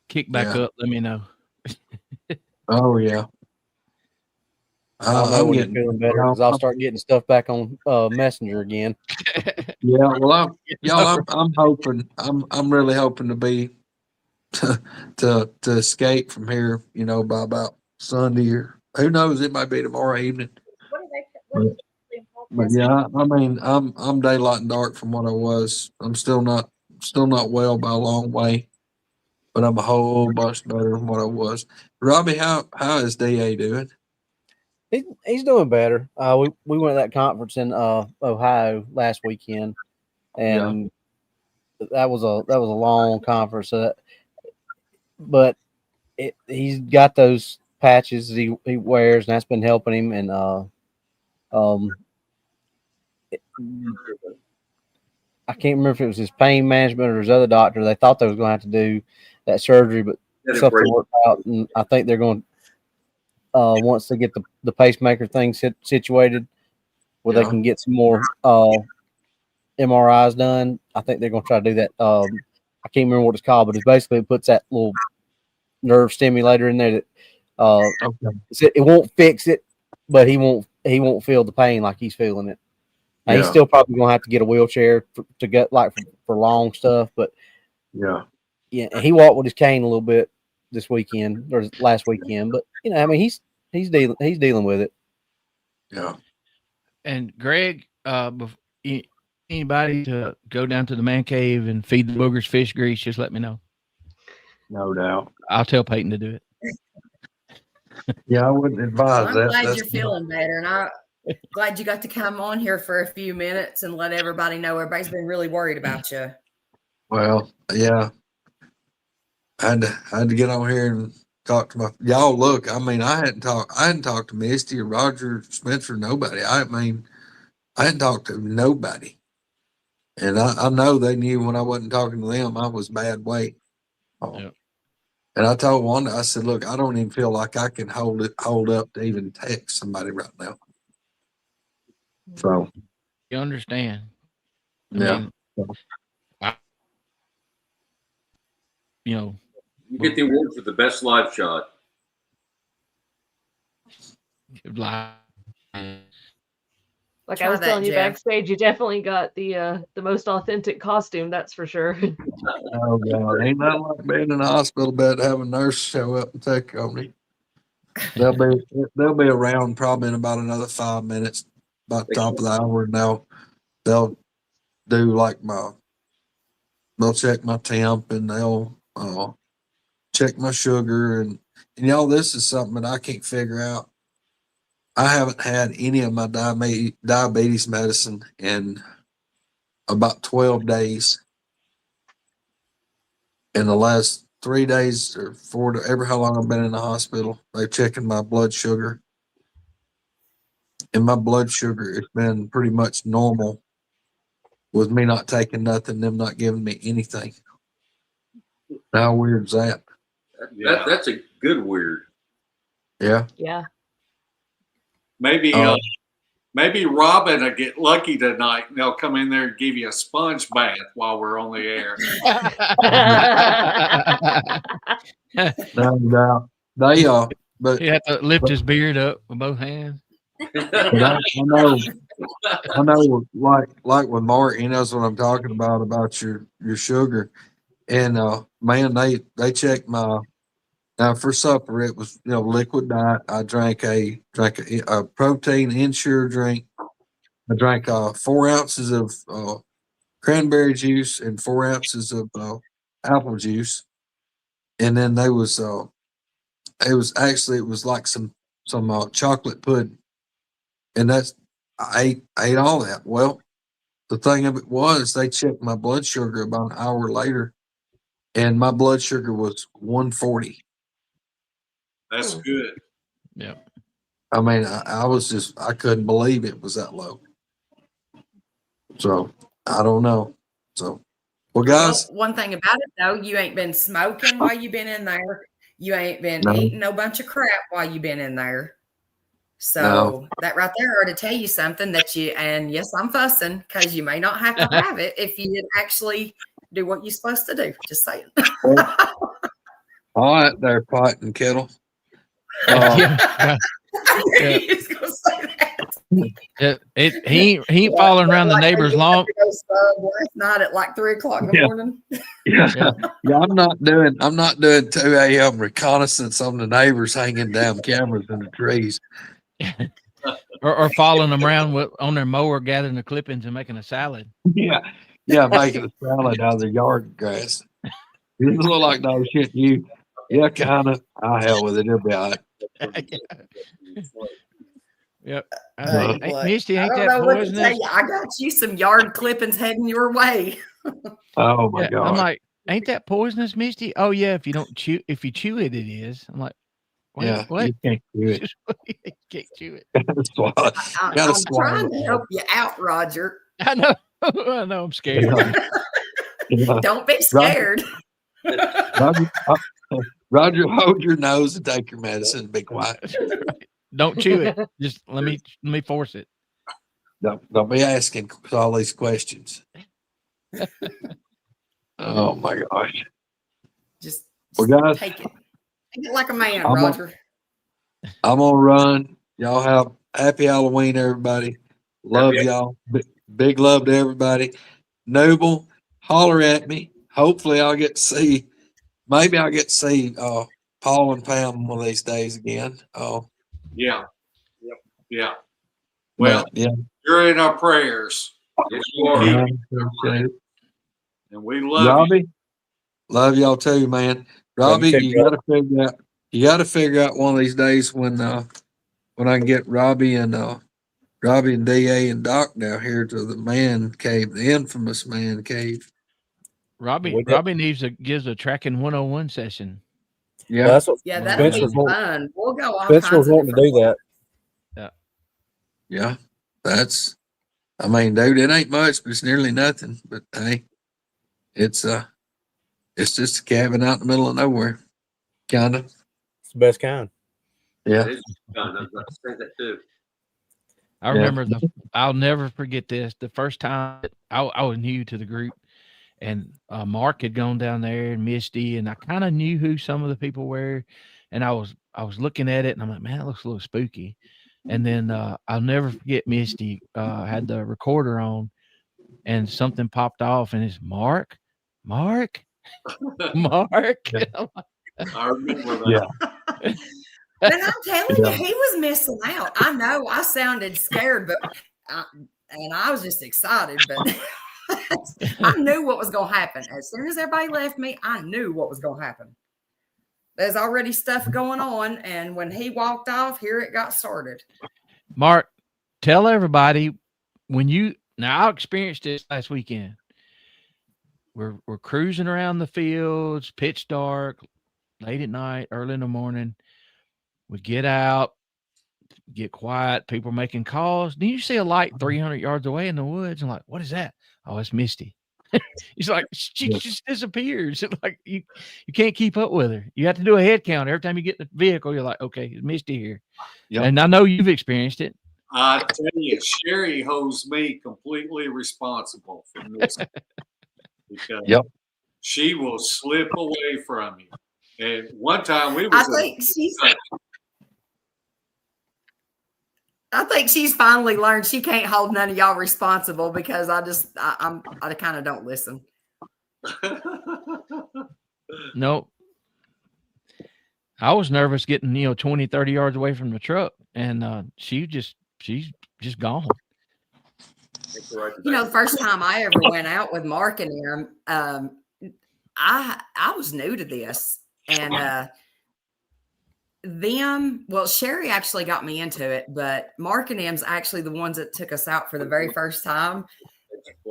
kick back up, let me know. Oh yeah. I'll know when you're feeling better because I'll start getting stuff back on Messenger again. Yeah, well, I'm hoping, I'm really hoping to be to escape from here, by about Sunday, or who knows, it might be tomorrow evening. But yeah, I mean, I'm daylight and dark from what I was. I'm still not well by a long way, but I'm a whole bunch better than what I was. Robbie, how is DA doing? He's doing better. We went to that conference in Ohio last weekend, and that was a long conference. But he's got those patches he wears, and that's been helping him. And I can't remember if it was his pain management or his other doctor. They thought they was going to have to do that surgery, but something worked out, and I think they're going. Once they get the pacemaker thing situated, where they can get some more MRIs done, I think they're going to try to do that. I can't remember what it's called, but it's basically it puts that little nerve stimulator in there that it won't fix it, but he won't feel the pain like he's feeling it. Now, he's still probably going to have to get a wheelchair to get like for long stuff, but yeah, and he walked with his cane a little bit this weekend or last weekend, but I mean he's dealing with it. Yeah. And Greg, anybody to go down to the man cave and feed the boogers fish grease, just let me know. No doubt. I'll tell Peyton to do it. Yeah, I wouldn't advise that. I'm glad you're feeling better, and I'm glad you got to come on here for a few minutes and let everybody know. Everybody's been really worried about you. Well, yeah. I had to get on here and talk to y'all. Look, I mean, I hadn't talked to Misty or Roger, Spencer, nobody. I mean, I hadn't talked to nobody. And I know they knew when I wasn't talking to them, I was bad weight. Yep. And I told Wanda, I said, look, I don't even feel like I can hold up to even text somebody right now. So you understand. Yeah. You get the award for the best live shot. Like Try I was that, telling you Jeff. backstage, you definitely got the most authentic costume, that's for sure. Oh God, ain't nothing like being in the hospital bed, having a nurse show up and take on me. They'll be around probably in about another 5 minutes, about the top of the hour. And they'll do like they'll check my temp and they'll check my sugar and y'all, this is something that I can't figure out. I haven't had any of my diabetes medicine in about 12 days. In the last 3 days or 4, ever how long I've been in the hospital, they're checking my blood sugar. And my blood sugar has been pretty much normal with me not taking nothing, them not giving me anything. How weird is that? That's a good weird. Yeah. Yeah. Maybe Robin will get lucky tonight and they'll come in there and give you a sponge bath while we're on the air. No doubt. They but He had to lift his beard up with both hands. I know like with Mark, he knows what I'm talking about your sugar. And man, they checked my now for supper it was liquid diet. I drank a protein Ensure drink. I drank 4 ounces of cranberry juice and 4 ounces of apple juice. And then it was like some chocolate pudding. And I ate all that. Well, the thing of it was they checked my blood sugar about an hour later and my blood sugar was 140. That's good. Yeah. I mean, I couldn't believe it was that low. So I don't know. So, well, guys. Well, one thing about it though, you ain't been smoking while you've been in there. You ain't been eating no bunch of crap while you've been in there. So that right there ought to tell you something and yes, I'm fussing because you may not have to have it if you did actually do what you're supposed to do. Just saying. All right, there, pot and kettle. Yeah. He's gonna say that. He ain't following around the neighbor's lawn. Last night at like 3:00 in the morning. Yeah. I'm not doing 2 a.m. reconnaissance on the neighbors hanging down cameras in the trees. or following them around on their mower, gathering the clippings and making a salad. Yeah, making a salad out of their yard grass. It doesn't look like no shit. You, yeah, kind of. Hell with it. It'll be all right. Yep. Misty, ain't I don't that know what to poisonous? tell you. I got you some yard clippings heading your way. Oh my God! I'm like, ain't that poisonous, Misty? Oh yeah, if you chew it, it is. I'm like, wait, yeah, what? you can't chew it. You can't chew it. I'm trying to help you out, Roger. I know. I know. I'm scared. Yeah. Don't be scared. Roger, hold your nose and take your medicine and be quiet. Don't chew it. Just let me force it. Don't be asking all these questions. Oh my gosh. Just guys, take it. Take it like a man, Roger. I'm gonna run. Y'all have happy Halloween, everybody. Love y'all. Big love to everybody. Noble, holler at me. Hopefully I'll get to see Paul and Pam one of these days again. Yeah. Well, you're in our prayers. Yes, you are. And we love Robbie, you. love y'all too, man. Robbie, you gotta figure out one of these days when I can get Robbie and DA and Doc down here to the man cave, the infamous man cave. Robbie gives a tracking 101 session. Yeah, well, that's what that'll be fun. We'll go all Spencer was kinds of wanting to do that. Yeah, dude, it ain't much, but it's nearly nothing. But hey, it's just a cabin out in the middle of nowhere, kind of. It's the best kind. Yeah, It is fun. I was about to say that too. I remember I'll never forget this. The first time I was new to the group, and Mark had gone down there and Misty, and I kind of knew who some of the people were, and I was looking at it, and I'm like, man, that looks a little spooky. And then I'll never forget Misty had the recorder on, and something popped off, and it's Mark. I remember that. Yeah. But I'm telling you, Yeah. he was missing out. I know I sounded scared, but I was just excited. But I knew what was going to happen. As soon as everybody left me, I knew what was going to happen. There's already stuff going on, and when he walked off, here it got started. Mark, tell everybody now I experienced this last weekend. We're cruising around the fields, pitch dark, late at night, early in the morning. We get out, get quiet, people making calls. Then you see a light 300 yards away in the woods. I'm like, what is that? Oh, it's Misty. He's like, she just disappears. Like you can't keep up with her. You have to do a head count every time you get in the vehicle. You're like, okay, it's Misty here. Yep. And I know you've experienced it. I tell you, Sherry holds me completely responsible for this because she will slip away from you. And one time I think she's finally learned she can't hold none of y'all responsible because I kind of don't listen. No. I was nervous getting, 20, 30 yards away from the truck, and she's just gone. The first time I ever went out with Mark and him, I was new to this, and Sherry actually got me into it, but Mark and him's actually the ones that took us out for the very first time.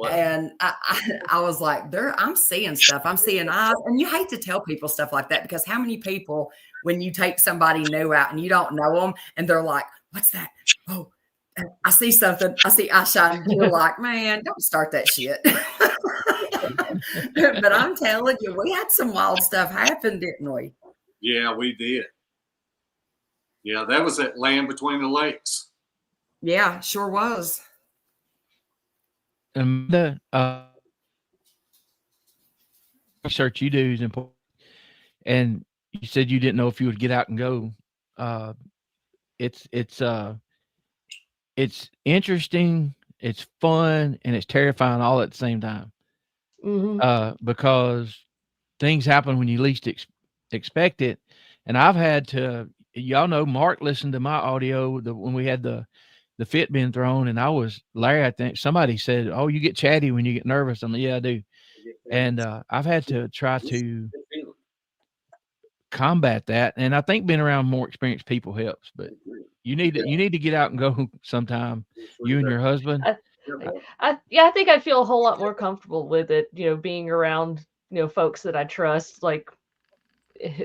And I was like, I'm seeing stuff. I'm seeing eyes. And you hate to tell people stuff like that because how many people, when you take somebody new out and you don't know them and they're like, what's that? Oh, I see something. I see eye shine. You're like, man, don't start that shit. But I'm telling you, we had some wild stuff happen, didn't we? Yeah, we did. Yeah, that was at Land Between the Lakes. Yeah, sure was. And the research you do is important. And you said you didn't know if you would get out and go. It's interesting, it's fun, and it's terrifying all at the same time. Mm-hmm. Because things happen when you least expect it. And I've had to, y'all know, Mark listened to my audio when we had the fit being thrown, and Larry, I think somebody said, oh, you get chatty when you get nervous. I'm like, yeah, I do. And I've had to try to combat that. And I think being around more experienced people helps, but you need to get out and go sometime, you and your husband. I think I'd feel a whole lot more comfortable with it, being around, folks that I trust, like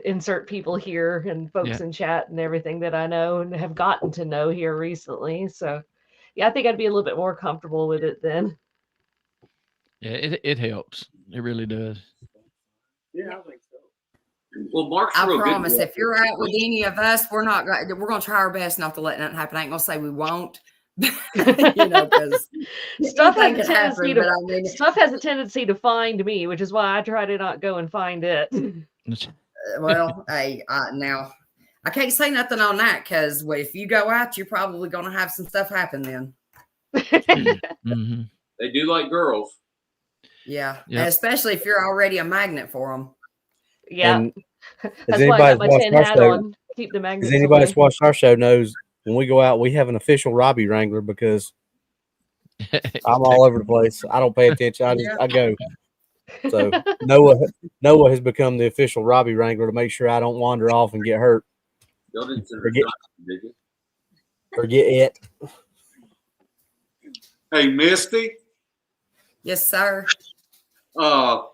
insert people here and folks in chat and everything that I know and have gotten to know here recently. So yeah, I think I'd be a little bit more comfortable with it then. Yeah, it helps. It really does. Yeah, I think so. Well, Mark's I real promise good. if you're out with any of us, we're going to try our best not to let nothing happen. I ain't going to say we won't, because stuff has a tendency to find me, which is why I try to not go and find it. Well, hey, now I can't say nothing on that because if you go out, you're probably going to have some stuff happen then. Mm-hmm. They do like girls. Yeah, yep. Especially if you're already a magnet for them. Yeah, that's why I got my tin hat on. Keep the magnets. Anybody that's watched our show knows when we go out, we have an official Robbie Wrangler because I'm all over the place. I don't pay attention. I go. So Noah has become the official Robbie Wrangler to make sure I don't wander off and get hurt. Forget it. Hey, Misty. Yes, sir. I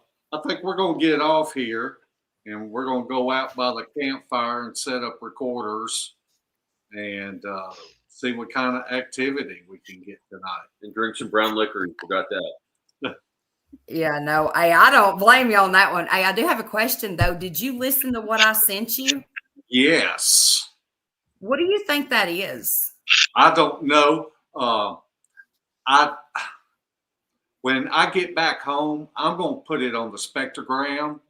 think we're going to get off here and we're going to go out by the campfire and set up recorders and see what kind of activity we can get tonight. And drink some brown liquor. You forgot that. Yeah, no, I don't blame you on that one. I do have a question though. Did you listen to what I sent you? Yes. What do you think that is? I don't know. When I get back home, I'm going to put it on the spectrogram.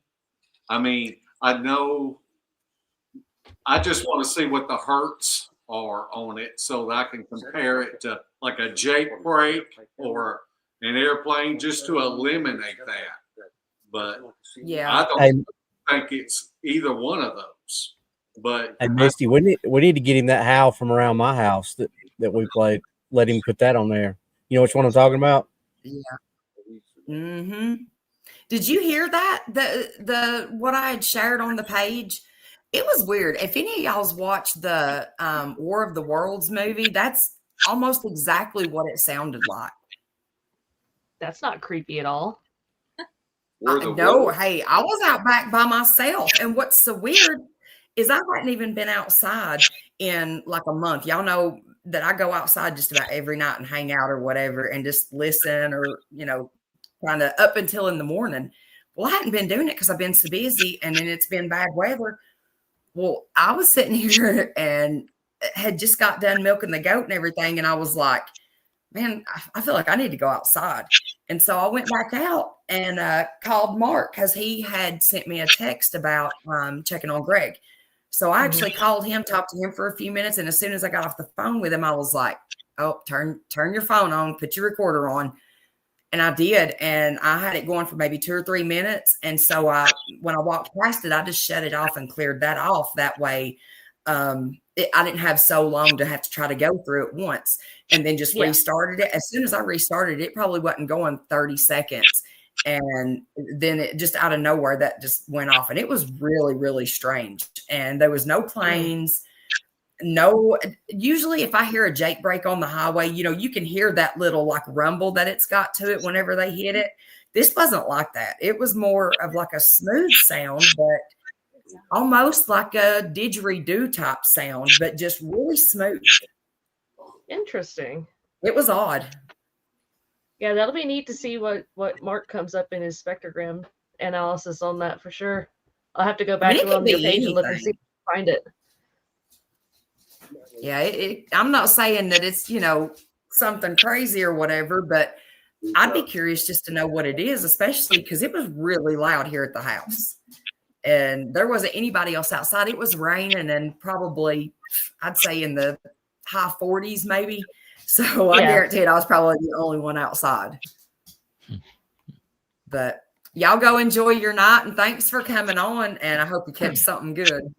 I mean, I know. I just want to see what the hertz are on it so that I can compare it to like a Jake brake or an airplane just to eliminate that. But Yeah. I don't Hey, think it's either one of those. But hey Misty, we need to get him that howl from around my house that we played. Let him put that on there. You know which one I'm talking about? Yeah. Mm-hmm. Did you hear that? The what I had shared on the page? It was weird. If any of y'all's watched the War of the Worlds movie, that's almost exactly what it sounded like. That's not creepy at all. No, hey, I was out back by myself. And what's so weird is I hadn't even been outside in like a month. Y'all know that I go outside just about every night and hang out or whatever and just listen or, kind of up until in the morning. Well, I hadn't been doing it because I've been so busy and then it's been bad weather. Well, I was sitting here and had just got done milking the goat and everything. And I was like, man, I feel like I need to go outside. And so I went back out and called Mark because he had sent me a text about checking on Greg. So I actually called him, talked to him for a few minutes. And as soon as I got off the phone with him, I was like, oh, turn your phone on, put your recorder on. And I did. And I had it going for maybe 2 or 3 minutes. And so when I walked past it, I just shut it off and cleared that off. That way, I didn't have so long to have to try to go through it once and then just restarted it. As soon as I restarted it, probably wasn't going 30 seconds. And then it just out of nowhere, that just went off. And it was really, really strange. And there was no planes. No, usually if I hear a Jake brake on the highway, you can hear that little like rumble that it's got to it whenever they hit it. This wasn't like that. It was more of like a smooth sound, but almost like a didgeridoo type sound, but just really smooth. Interesting. It was odd. Yeah, that'll be neat to see what Mark comes up in his spectrogram analysis on that for sure. I'll have to go back on your page and look and see if I can find it. Yeah, I'm not saying that it's, something crazy or whatever, but I'd be curious just to know what it is, especially because it was really loud here at the house. And there wasn't anybody else outside. It was raining and probably, I'd say in the high 40s maybe. So I guarantee I was probably the only one outside. But y'all go enjoy your night and thanks for coming on. And I hope you kept something good.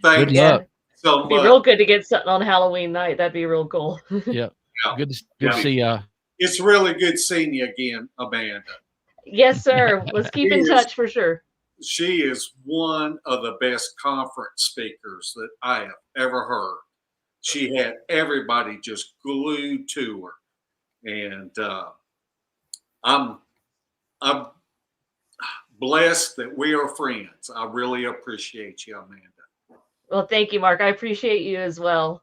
Thank Good luck. So It'd be real good to get something on Halloween night. That'd be real cool. Yep. Good to see you. It's really good seeing you again, Amanda. Yes, sir. Let's keep in touch for sure. She is one of the best conference speakers that I have ever heard. She had everybody just glued to her. And I'm blessed that we are friends. I really appreciate you, Amanda. Well, thank you, Mark. I appreciate you as well.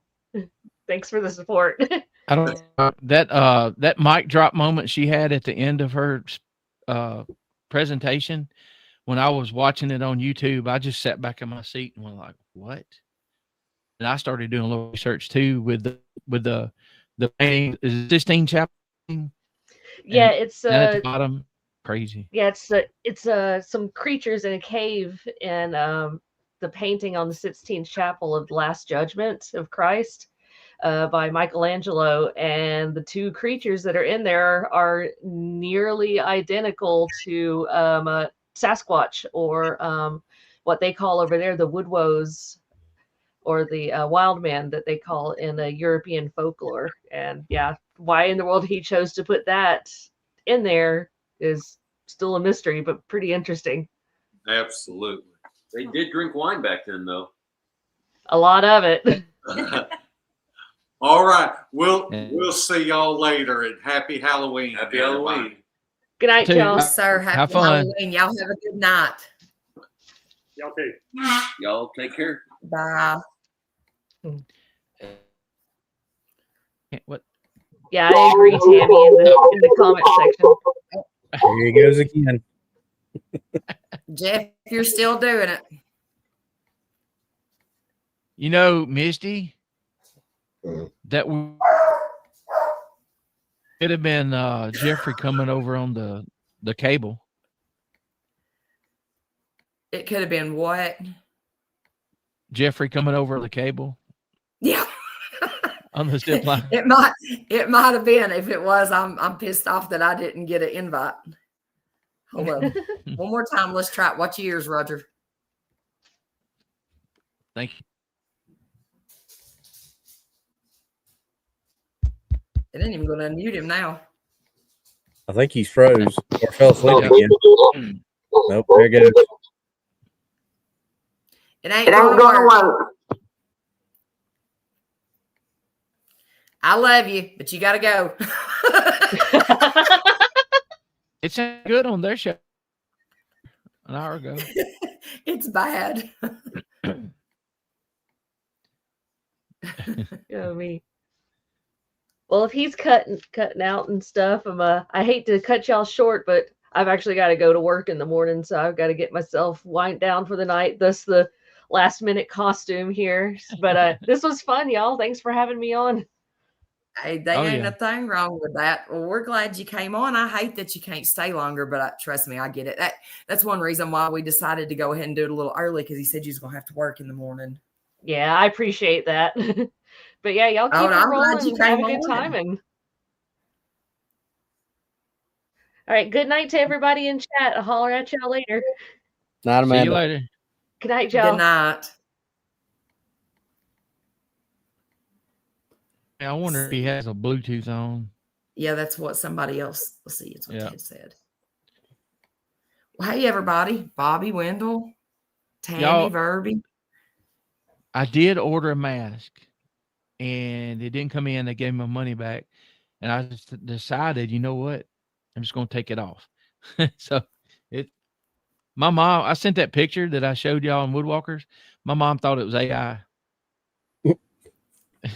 Thanks for the support. I don't that mic drop moment she had at the end of her presentation. When I was watching it on YouTube, I just sat back in my seat and went like, "What?" And I started doing a little research too with the painting. Is it Sistine Chapel? Yeah, it's at the bottom. Crazy. Yeah, it's some creatures in a cave and the painting on the Sistine Chapel of the Last Judgment of Christ by Michelangelo, and the two creatures that are in there are nearly identical to Sasquatch, or what they call over there the woodwows, or the wild man that they call in European folklore. And yeah, why in the world he chose to put that in there is still a mystery, but pretty interesting. Absolutely. They did drink wine back then, though. A lot of it. All right. We'll see y'all later, and happy Halloween. Happy Halloween. Good night, y'all. Yes, sir. Have Happy fun. Halloween. Y'all have a good night. Y'all too. Y'all take care. Bye. What? Yeah, I agree, Tammy, in the comment section. There he goes again. Jeff, you're still doing it. Misty, that could have been Jeffrey coming over on the cable. It could have been what? Jeffrey coming over the cable. Yeah. on the zip line. It might have been. If it was, I'm pissed off that I didn't get an invite. Hold on. One more time. Let's try it. Watch your ears, Roger. Thank you. It ain't even going to unmute him now. I think he's froze or fell asleep again. Nope, there it goes. It ain't going to work. I love you, but you got to go. It's good on their show an hour ago. It's bad. Me. Well, if he's cutting out and stuff, I hate to cut y'all short, but I've actually got to go to work in the morning, so I've got to get myself wind down for the night. Thus the last minute costume here. But this was fun, y'all. Thanks for having me on. Hey, there ain't a thing wrong with that. Well, we're glad you came on. I hate that you can't stay longer, but trust me, I get it. That's one reason why we decided to go ahead and do it a little early, because he said you was gonna have to work in the morning. Yeah, I appreciate that. But yeah, y'all keep it rolling. Have a good time. All right, good night to everybody in chat. I'll holler at y'all later. Night, Amanda. See you later. Good night, y'all. Good night. I wonder if he has a Bluetooth on. Yeah, that's what somebody else. Let's see. It's what Ted said. Well, hey, everybody. Bobby, Wendell, Tammy, Verby. I did order a mask, and it didn't come in. They gave me my money back, and I just decided, you know what? I'm just going to take it off. So my mom, I sent that picture that I showed y'all on Woodwalkers. My mom thought it was AI.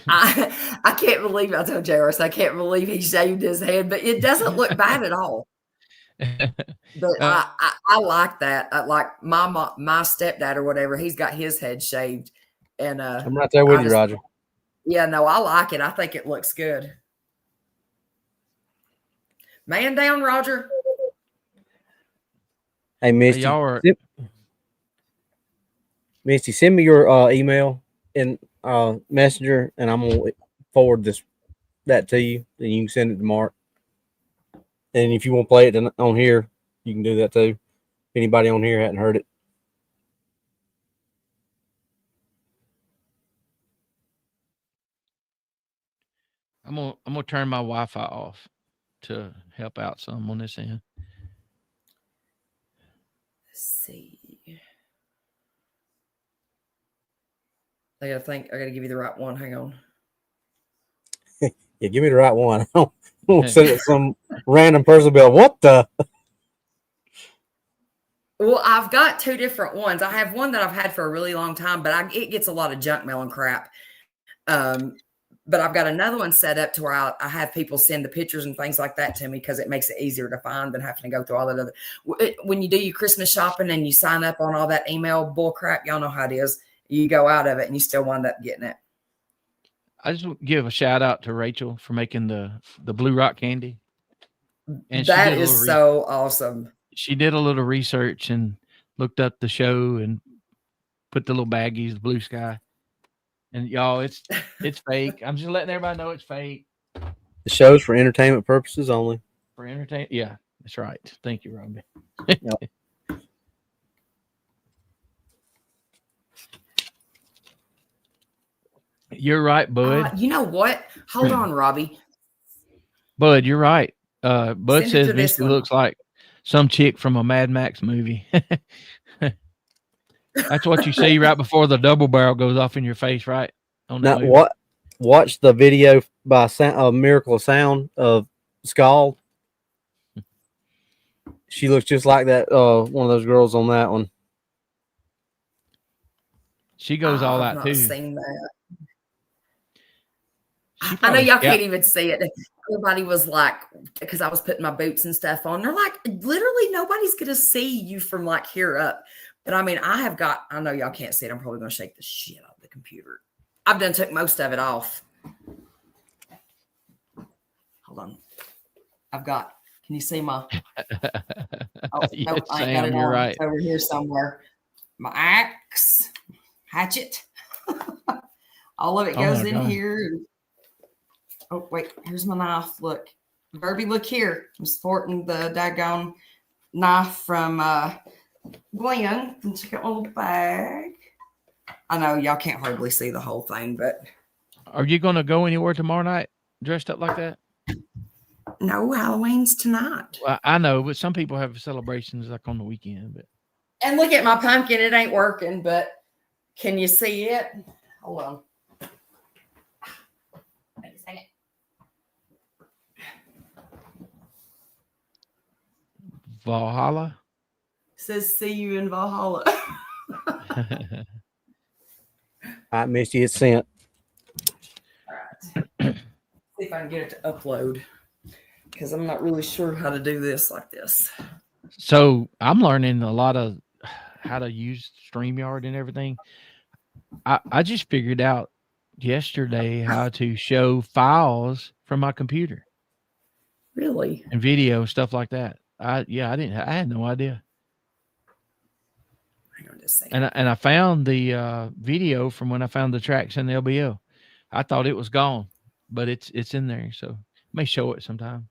I can't believe I told JRS. I can't believe he shaved his head, but it doesn't look bad at all. But I like that. I like my stepdad or whatever. He's got his head shaved, and I'm right there with you, Roger. Yeah, no, I like it. I think it looks good. Man down, Roger. Hey, Misty. Misty, send me your email in Messenger, and I'm gonna forward that to you. Then you can send it to Mark. And if you want to play it on here, you can do that too. If anybody on here hadn't heard it. I'm gonna turn my Wi-Fi off to help out some on this end. Let's see. I gotta give you the right one. Hang on. Yeah, give me the right one. I don't send it some random person bill. What the? Well, I've got two different ones. I have one that I've had for a really long time, but it gets a lot of junk mail and crap. But I've got another one set up to where I have people send the pictures and things like that to me, because it makes it easier to find than having to go through all that other. When you do your Christmas shopping and you sign up on all that email bull crap, y'all know how it is. You go out of it and you still wind up getting it. I just want to give a shout out to Rachel for making the Blue Rock candy. And that is so awesome. She did a little research and looked up the show and put the little baggies, the blue sky. And y'all, it's fake. I'm just letting everybody know it's fake. The show's for entertainment purposes only. For entertainment, yeah, that's right. Thank you, Robbie. Yep. You're right, Bud. You know what? Hold on, Robbie. Bud, you're right. Bud Send says Misty looks like some chick from a Mad Max movie. That's what you see right before the double barrel goes off in your face, right? On that movie. Watch the video by Miracle of Sound of Scald. She looks just like that. One of those girls on that one. She goes all out too. I've not seen that. I know y'all can't even see it. Everybody was like, because I was putting my boots and stuff on. They're like, literally nobody's gonna see you from like here up. But I mean, I know y'all can't see it. I'm probably gonna shake the shit out of the computer. I've done took most of it off. Hold on. Can you see my yes, nope, I ain't got it on. Right. It's over here somewhere. My axe, hatchet. All of it goes in here. Oh, wait, here's my knife. Look. Verby, look here. I'm sporting the daggone knife from Glenn. And check out my little bag. I know y'all can't hardly see the whole thing, but. Are you going to go anywhere tomorrow night dressed up like that? No, Halloween's tonight. Well, I know, but some people have celebrations like on the weekend. But And look at my pumpkin. It ain't working, but can you see it? Hold on. Wait a second. Valhalla. Says see you in Valhalla. I missed you. It's sent. All right. See if I can get it to upload. Because I'm not really sure how to do this like this. So I'm learning a lot of how to use StreamYard and everything. I just figured out yesterday how to show files from my computer. Really? And video, stuff like that. I had no idea. Hang on just a second. And I found the video from when I found the tracks in the LBO. I thought it was gone, but it's in there. So I may show it sometime.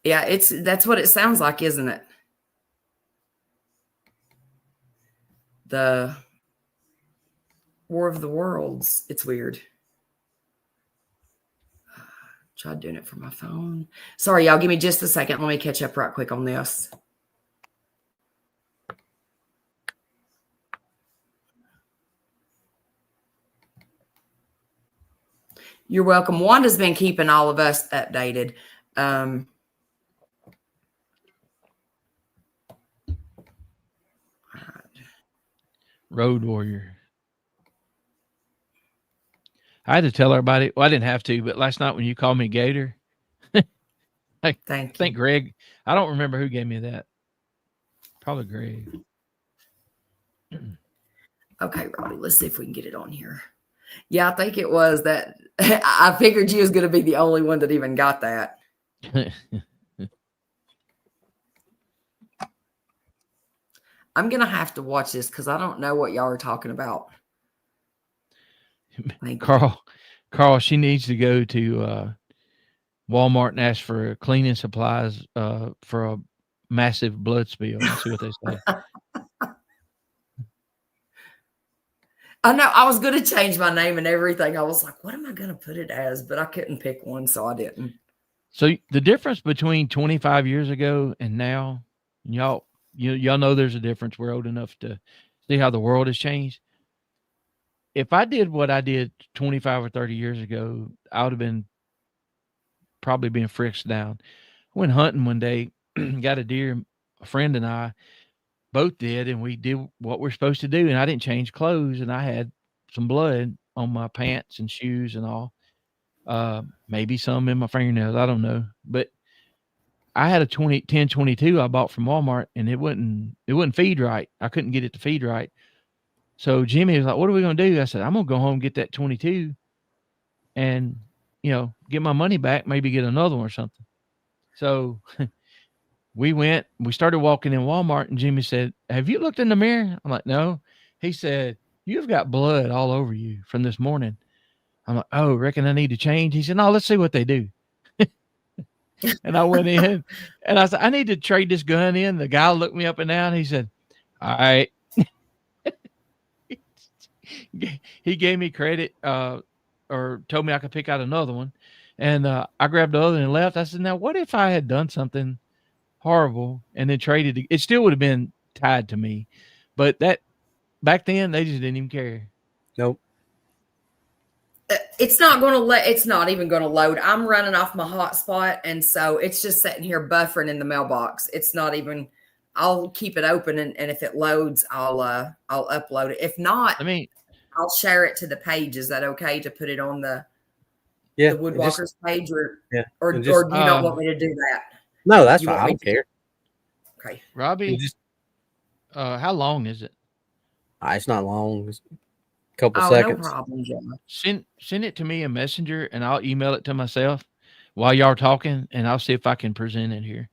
Yeah, that's what it sounds like, isn't it? The War of the Worlds. It's weird. Tried doing it from my phone. Sorry, y'all. Give me just a second. Let me catch up right quick on this. You're welcome. Wanda's been keeping all of us updated. Road Warrior. I had to tell everybody. Well, I didn't have to, but last night when you called me Gator, I think Greg. I don't remember who gave me that. Probably Greg. Okay, Robbie. Let's see if we can get it on here. Yeah, I think it was that. I figured you was going to be the only one that even got that. I'm going to have to watch this because I don't know what y'all are talking about. Carl, she needs to go to Walmart and ask for cleaning supplies for a massive blood spill and see what they say. I know. I was going to change my name and everything. I was like, what am I going to put it as? But I couldn't pick one, so I didn't. So the difference between 25 years ago and now, y'all know there's a difference. We're old enough to see how the world has changed. If I did what I did 25 or 30 years ago, I would have probably been frisked down. I went hunting one day, got a deer, a friend and I both did, and we did what we're supposed to do. And I didn't change clothes, and I had some blood on my pants and shoes and all. Maybe some in my fingernails. I don't know. But I had a 1022 I bought from Walmart, and it wouldn't feed right. I couldn't get it to feed right. So Jimmy was like, what are we going to do? I said, I'm going to go home and get that 22 and, get my money back, maybe get another one or something. So we started walking in Walmart, and Jimmy said, have you looked in the mirror? I'm like, no. He said, you've got blood all over you from this morning. I'm like, oh, reckon I need to change? He said, no, let's see what they do. And I went in and I said, I need to trade this gun in. The guy looked me up and down. He said, all right. He gave me credit or told me I could pick out another one. And I grabbed the other and left. I said, now, what if I had done something horrible and then traded? It still would have been tied to me. But that back then, they just didn't even care. Nope. It's not even going to load. I'm running off my hotspot. And so it's just sitting here buffering in the mailbox. It's not even, I'll keep it open. And if it loads, I'll upload it. If not, I'll share it to the page. Is that okay to put it on the Woodwalkers page or you don't want me to do that? No, that's fine. I don't care. Okay. Robbie, how long is it? It's not long. It's a couple seconds. No problem, John. Send it to me in Messenger and I'll email it to myself while y'all are talking, and I'll see if I can present it here.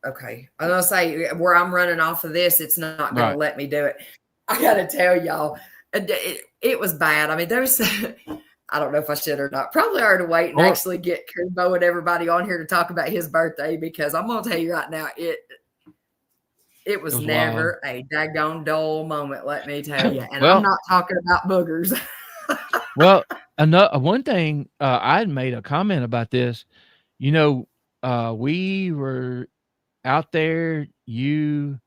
Okay. I was going to say, where I'm running off of this, it's not going to let me do it. I got to tell y'all, It was bad. I mean, there was, I don't know if I should or not. Probably ought to wait and actually get Kubo and everybody on here to talk about his birthday, because I'm going to tell you right now, it was never a daggone dull moment, let me tell you. And I'm not talking about boogers. Well, one thing, I had made a comment about this. You know, we were out there, and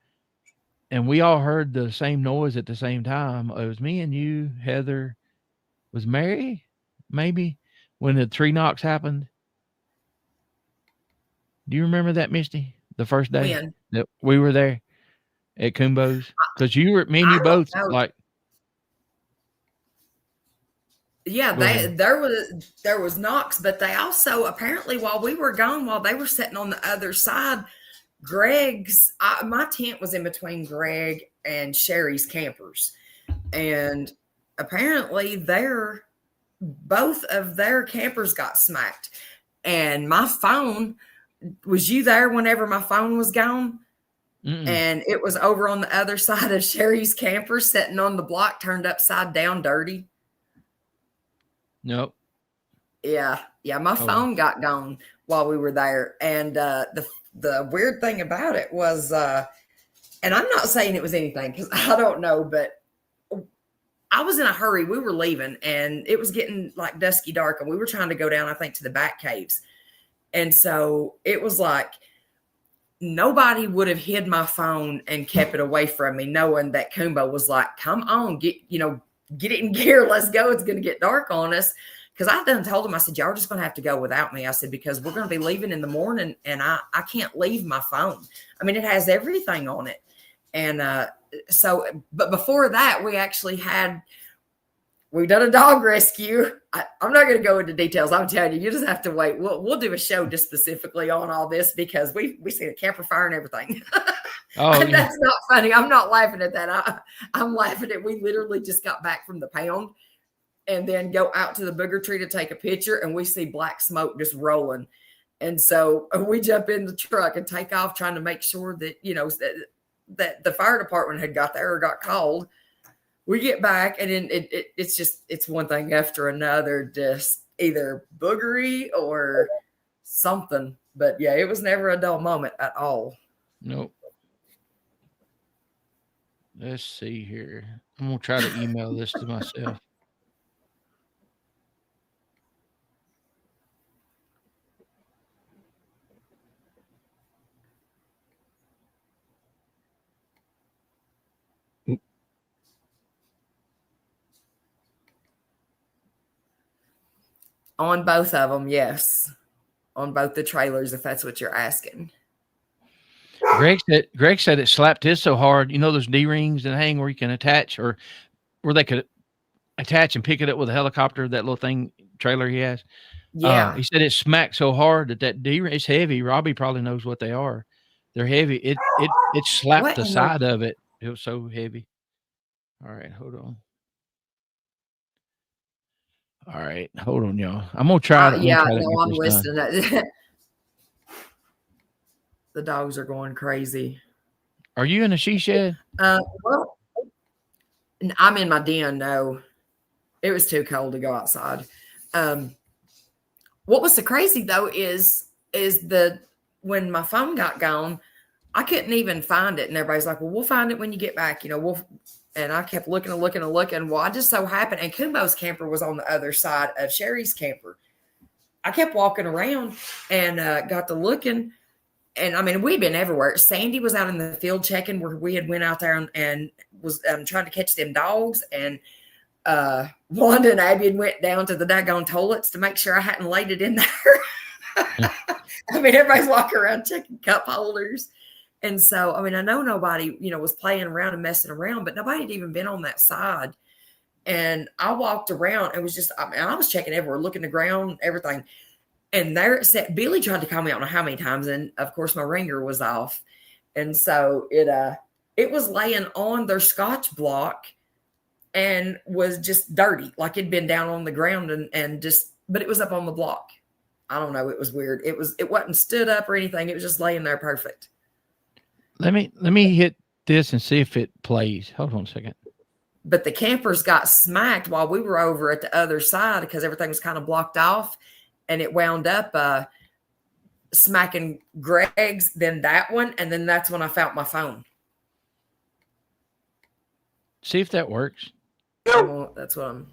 we all heard the same noise at the same time. It was me and you, Heather. Was Mary, maybe, when the tree knocks happened? Do you remember that, Misty? The first day that we were there at Kumbo's? Because me and you both like. Yeah, there was knocks, but they also apparently, while we were gone, while they were sitting on the other side, my tent was in between Greg and Sherry's campers, and apparently both of their campers got smacked. And my phone, was you there whenever my phone was gone? Mm-mm. And it was over on the other side of Sherry's camper, sitting on the block, turned upside down, dirty. Nope. Yeah. My phone got gone while we were there. And the weird thing about it was, and I'm not saying it was anything because I don't know, but I was in a hurry. We were leaving and it was getting like dusky dark, and we were trying to go down, I think, to the back caves. And so it was like nobody would have hid my phone and kept it away from me, knowing that Kumbo was like, come on, get it in gear. Let's go. It's going to get dark on us. Because I done told him, I said, y'all are just going to have to go without me. I said, because we're going to be leaving in the morning and I can't leave my phone. I mean, it has everything on it. And but before that, we done a dog rescue. I'm not going to go into details. I'm telling you, you just have to wait. We'll do a show just specifically on all this, because we see a camper fire and everything. And that's not funny. I'm not laughing at that. I'm laughing at, we literally just got back from the pound and then go out to the booger tree to take a picture, and we see black smoke just rolling. And so we jump in the truck and take off, trying to make sure that, that the fire department had got there or got called. We get back, and then it's one thing after another, just either boogery or something. But yeah, it was never a dull moment at all. Nope. Let's see here. I'm going to try to email this to myself. On both of them, yes. On both the trailers, if that's what you're asking. Greg said it slapped his so hard. You know those D-rings that hang where you can attach, or where they could attach and pick it up with a helicopter, that little thing trailer he has? Yeah. He said it smacked so hard that D-ring, it's heavy. Robbie probably knows what they are. They're heavy. It slapped the side of it. It was so heavy. All right, hold on. All right, hold on, y'all. I'm gonna try to. I'm listening. The dogs are going crazy. Are you in a she shed? Well, I'm in my den. No, it was too cold to go outside. What was so crazy though is when my phone got gone, I couldn't even find it, and everybody's like, "Well, we'll find it when you get back." And I kept looking and looking and looking. Well, I just so happened, and Kumbo's camper was on the other side of Sherry's camper. I kept walking around and got to looking. And I mean, we'd been everywhere. Sandy was out in the field checking where we had went out there and was trying to catch them dogs. And Wanda and Abby went down to the daggone toilets to make sure I hadn't laid it in there. I mean, everybody's walking around checking cup holders. And so, I mean, I know nobody, was playing around and messing around, but nobody had even been on that side. And I walked around and was just, I was checking everywhere, looking the ground, everything. And there it said, Billy tried to call me, I don't know how many times. And of course my ringer was off. And so it was laying on their Scotch block and was just dirty. Like it'd been down on the ground but it was up on the block. I don't know. It was weird. It wasn't stood up or anything. It was just laying there perfect. Let me hit this and see if it plays. Hold on a second. but the campers got smacked while we were over at the other side because everything was kind of blocked off, and it wound up smacking Greg's, then that one, and then that's when I found my phone. See if that works. Well, that's what I'm.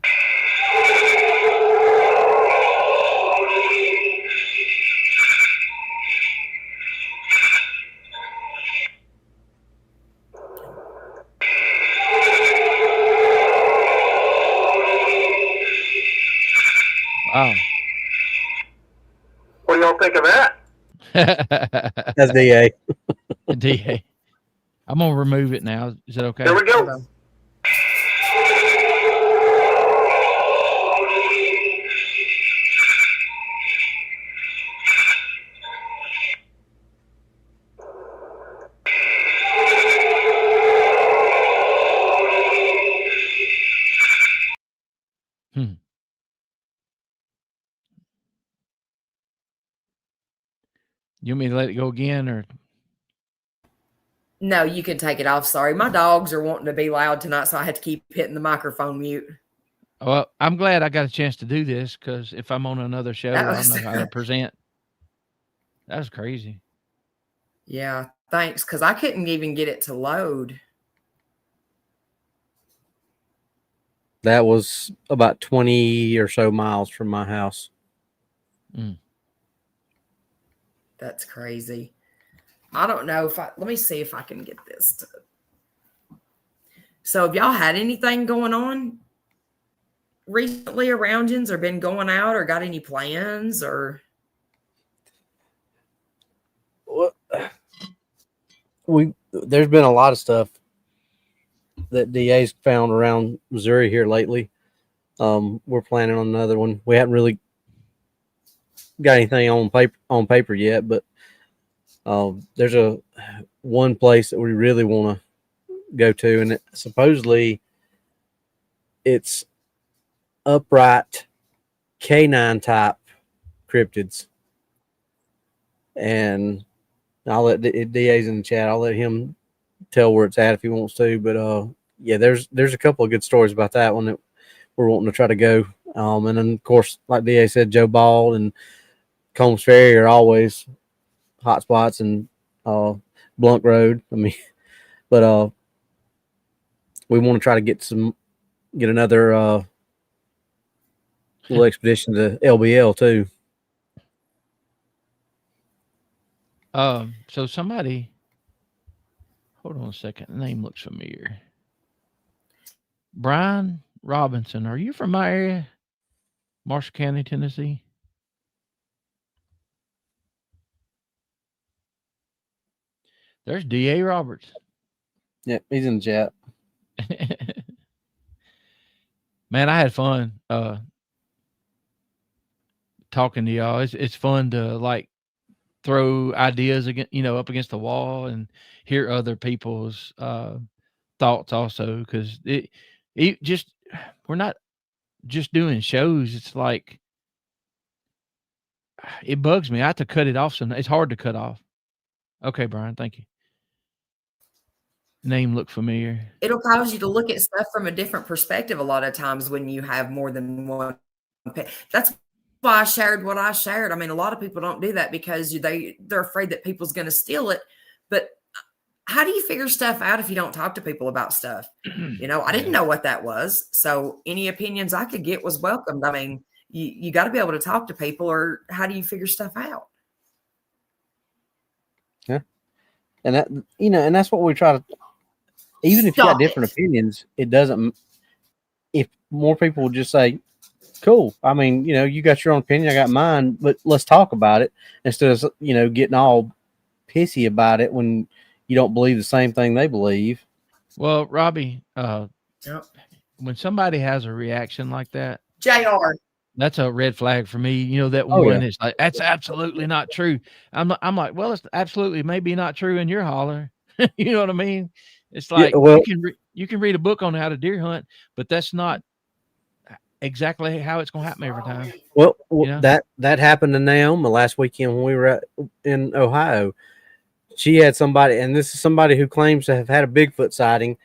Wow. What do y'all think of that? That's DA. DA. I'm gonna remove it now. Is that okay? There we go. You want me to let it go again, or? No, you can take it off. Sorry. My dogs are wanting to be loud tonight, so I had to keep hitting the microphone mute. Well, I'm glad I got a chance to do this, because if I'm on another show, I don't know how to present. That was crazy. Yeah, thanks, because I couldn't even get it to load. That was about 20 or so miles from my house. That's crazy. I don't know if let me see if I can get this to. So have y'all had anything going on recently around yous, or been going out, or got any plans, or? Well, there's been a lot of stuff that DA's found around Missouri here lately. We're planning on another one. We haven't really got anything on paper yet, but there's one place that we really want to go to, and supposedly it's upright canine type cryptids. And I'll let DA's in the chat. I'll let him tell where it's at if he wants to. But yeah, there's a couple of good stories about that one that we're wanting to try to go. And then of course, like DA said, Joe Ball and Combs Ferry are always hot spots, and Blunt Road. I mean, but we want to try to get another little expedition to LBL too. So somebody, hold on a second. The name looks familiar. Brian Robinson. Are you from my area? Marshall County, Tennessee? There's D.A. Roberts. Yeah, he's in the chat. Man, I had fun talking to y'all. It's fun to like throw ideas up against the wall and hear other people's thoughts also, because we're not just doing shows. It's like it bugs me. I have to cut it off sometimes. It's hard to cut off. Okay, Brian, thank you. Name look familiar. It'll cause you to look at stuff from a different perspective a lot of times when you have more than one. That's why I shared what I shared. I mean, a lot of people don't do that because they're afraid that people's going to steal it. But how do you figure stuff out if you don't talk to people about stuff? I didn't know what that was. So any opinions I could get was welcomed. I mean, you got to be able to talk to people, or how do you figure stuff out? Yeah. And that, and that's what we try to, even if you got different opinions, it doesn't, if more people would just say, cool. I mean, you got your own opinion, I got mine, but let's talk about it instead of, getting all pissy about it when you don't believe the same thing they believe. Well, Robbie, when somebody has a reaction like that, JR, that's a red flag for me. That one is like, that's absolutely not true. I'm like, well, it's absolutely maybe not true in your holler. You know what I mean? It's like, you can read a book on how to deer hunt, but that's not exactly how it's going to happen every time. Well, that happened to Naomi last weekend when we were in Ohio. She had somebody, and this is somebody who claims to have had a Bigfoot sighting,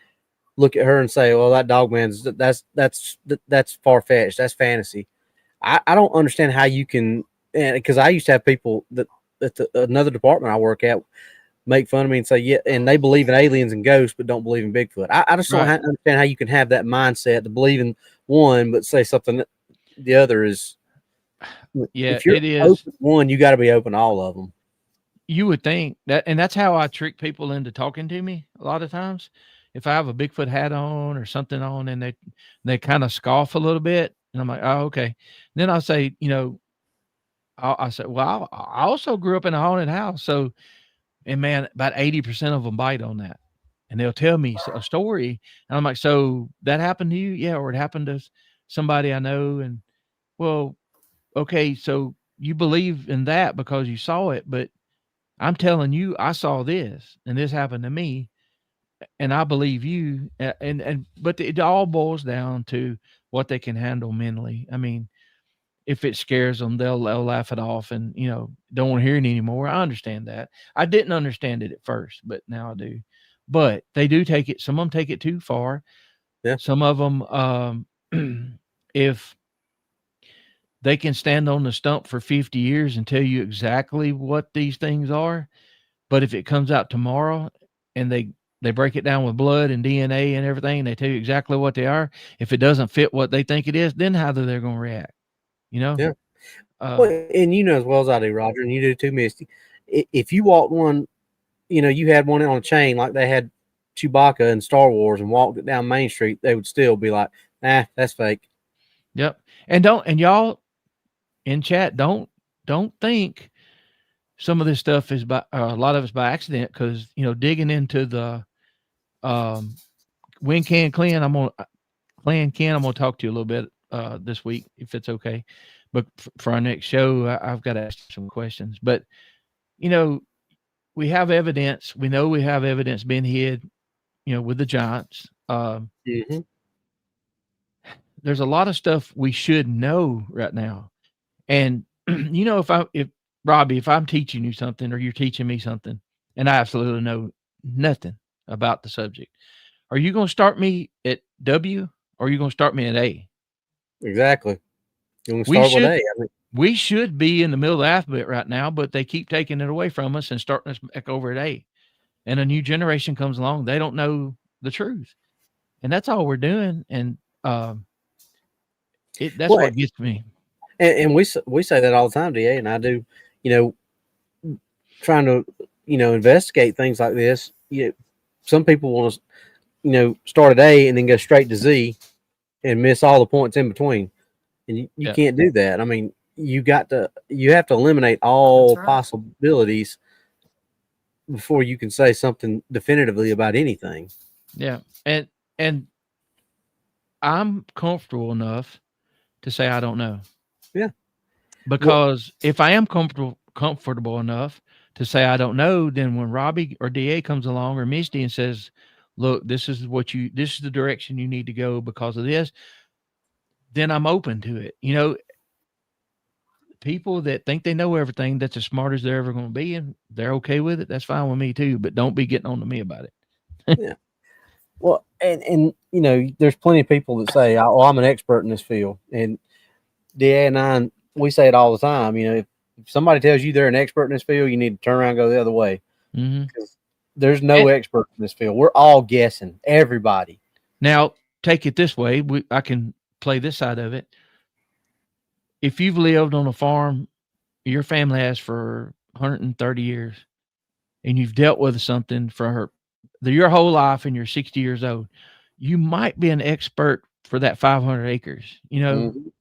look at her and say, "Well, that dog man's that's far fetched. That's fantasy." I don't understand how you can, because I used to have people that at another department I work at make fun of me and say, yeah, and they believe in aliens and ghosts, but don't believe in Bigfoot. I just don't understand how you can have that mindset to believe in one, but say something that the other is. Yeah, if you're it is. open to one, you got to be open to all of them. You would think that, and that's how I trick people into talking to me a lot of times. If I have a Bigfoot hat on or something on, and they kind of scoff a little bit, and I'm like, oh, okay. Then I'll say, I say, well, I also grew up in a haunted house, so, and man, about 80% of them bite on that, and they'll tell me a story, and I'm like, so that happened to you? Yeah, or it happened to somebody I know, and well, okay, so you believe in that because you saw it, but I'm telling you, I saw this and this happened to me, and I believe you. But it all boils down to what they can handle mentally. I mean, if it scares them, they'll laugh it off and, don't want to hear it anymore. I understand that. I didn't understand it at first, but now I do. But they do take it. Some of them take it too far. Yeah. Some of them, if they can stand on the stump for 50 years and tell you exactly what these things are. But if it comes out tomorrow and they break it down with blood and DNA and everything, and they tell you exactly what they are, if it doesn't fit what they think it is, then how they're going to react, Yeah. Well, and you know as well as I do, Roger, and you do too, Misty. If you walked one, you had one on a chain like they had Chewbacca in Star Wars and walked it down Main Street, they would still be like, "Nah, that's fake." Yep. And y'all in chat, don't think some of this stuff is by a lot of it's by accident, because digging into the when can Ken, I'm gonna talk to you a little bit this week if it's okay, but for our next show I've got to ask you some questions. But we have evidence. We know we have evidence being hid, with the giants. There's a lot of stuff we should know right now, and if Robbie, if I'm teaching you something or you're teaching me something and I absolutely know nothing about the subject, are you going to start me at W or are you going to start me at A? Exactly. You want to start with A. We should be in the middle of the alphabet right now, but they keep taking it away from us and starting us back over at A. And a new generation comes along. They don't know the truth. And that's all we're doing. And that's what gets me. And we say that all the time, DA, and I do, trying to, investigate things like this. Some people want to, start at A and then go straight to Z and miss all the points in between. And you can't do that. I mean, you have to eliminate all possibilities before you can say something definitively about anything. Yeah. And I'm comfortable enough to say I don't know. Yeah. Because if I am comfortable enough to say I don't know, then when Robbie or DA comes along or Misty and says, look, this is the direction you need to go because of this, then I'm open to it. People that think they know everything, that's as smart as they're ever going to be, and they're okay with it. That's fine with me too, but don't be getting on to me about it. Yeah. Well, and there's plenty of people that say, "Oh, I'm an expert in this field," and DA and I, we say it all the time. If somebody tells you they're an expert in this field, you need to turn around and go the other way. Because there's no expert in this field. We're all guessing. Everybody. Now, take it this way. I can play this side of it. If you've lived on a farm, your family has for 130 years, and you've dealt with something for your whole life and you're 60 years old, you might be an expert for that 500 acres, and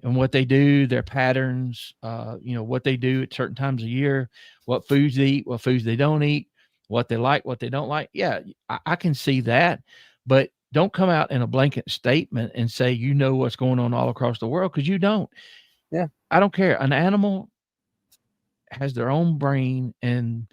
what they do, their patterns, what they do at certain times of year, what foods they eat, what foods they don't eat, what they like, what they don't like. Yeah, I can see that, but don't come out in a blanket statement and say, what's going on all across the world, because you don't. Yeah. I don't care. An animal has their own brain, and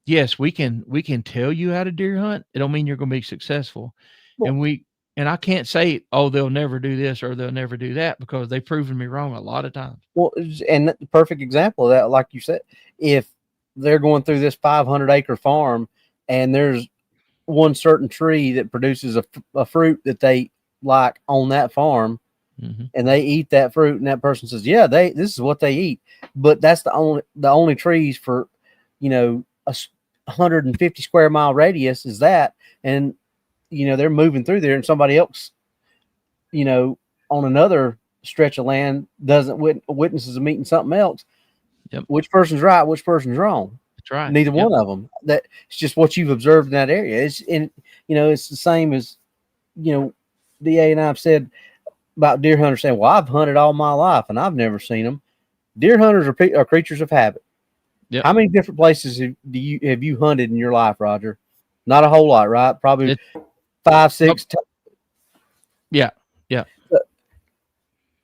yes, we can tell you how to deer hunt. It don't mean you're going to be successful. Well, and I can't say, oh, they'll never do this or they'll never do that, because they've proven me wrong a lot of times. Well, and the perfect example of that, like you said, if they're going through this 500-acre farm and there's one certain tree that produces a fruit that they like on that farm, and they eat that fruit, and that person says, yeah, this is what they eat, but that's the only trees for, you know, a 150 square mile radius is that, and you know they're moving through there, and somebody else, you know, on another stretch of land doesn't witnesses them eating something else. Yep. Which person's right? Which person's wrong? That's right. Neither one of them. That it's just what you've observed in that area. It's in, you know, it's the same as, you know, DA and I've said about deer hunters saying, well, I've hunted all my life and I've never seen them. Deer hunters are creatures of habit. Yep. How many different places have you hunted in your life, Roger? Not a whole lot, right? Probably 5, 6. Yeah.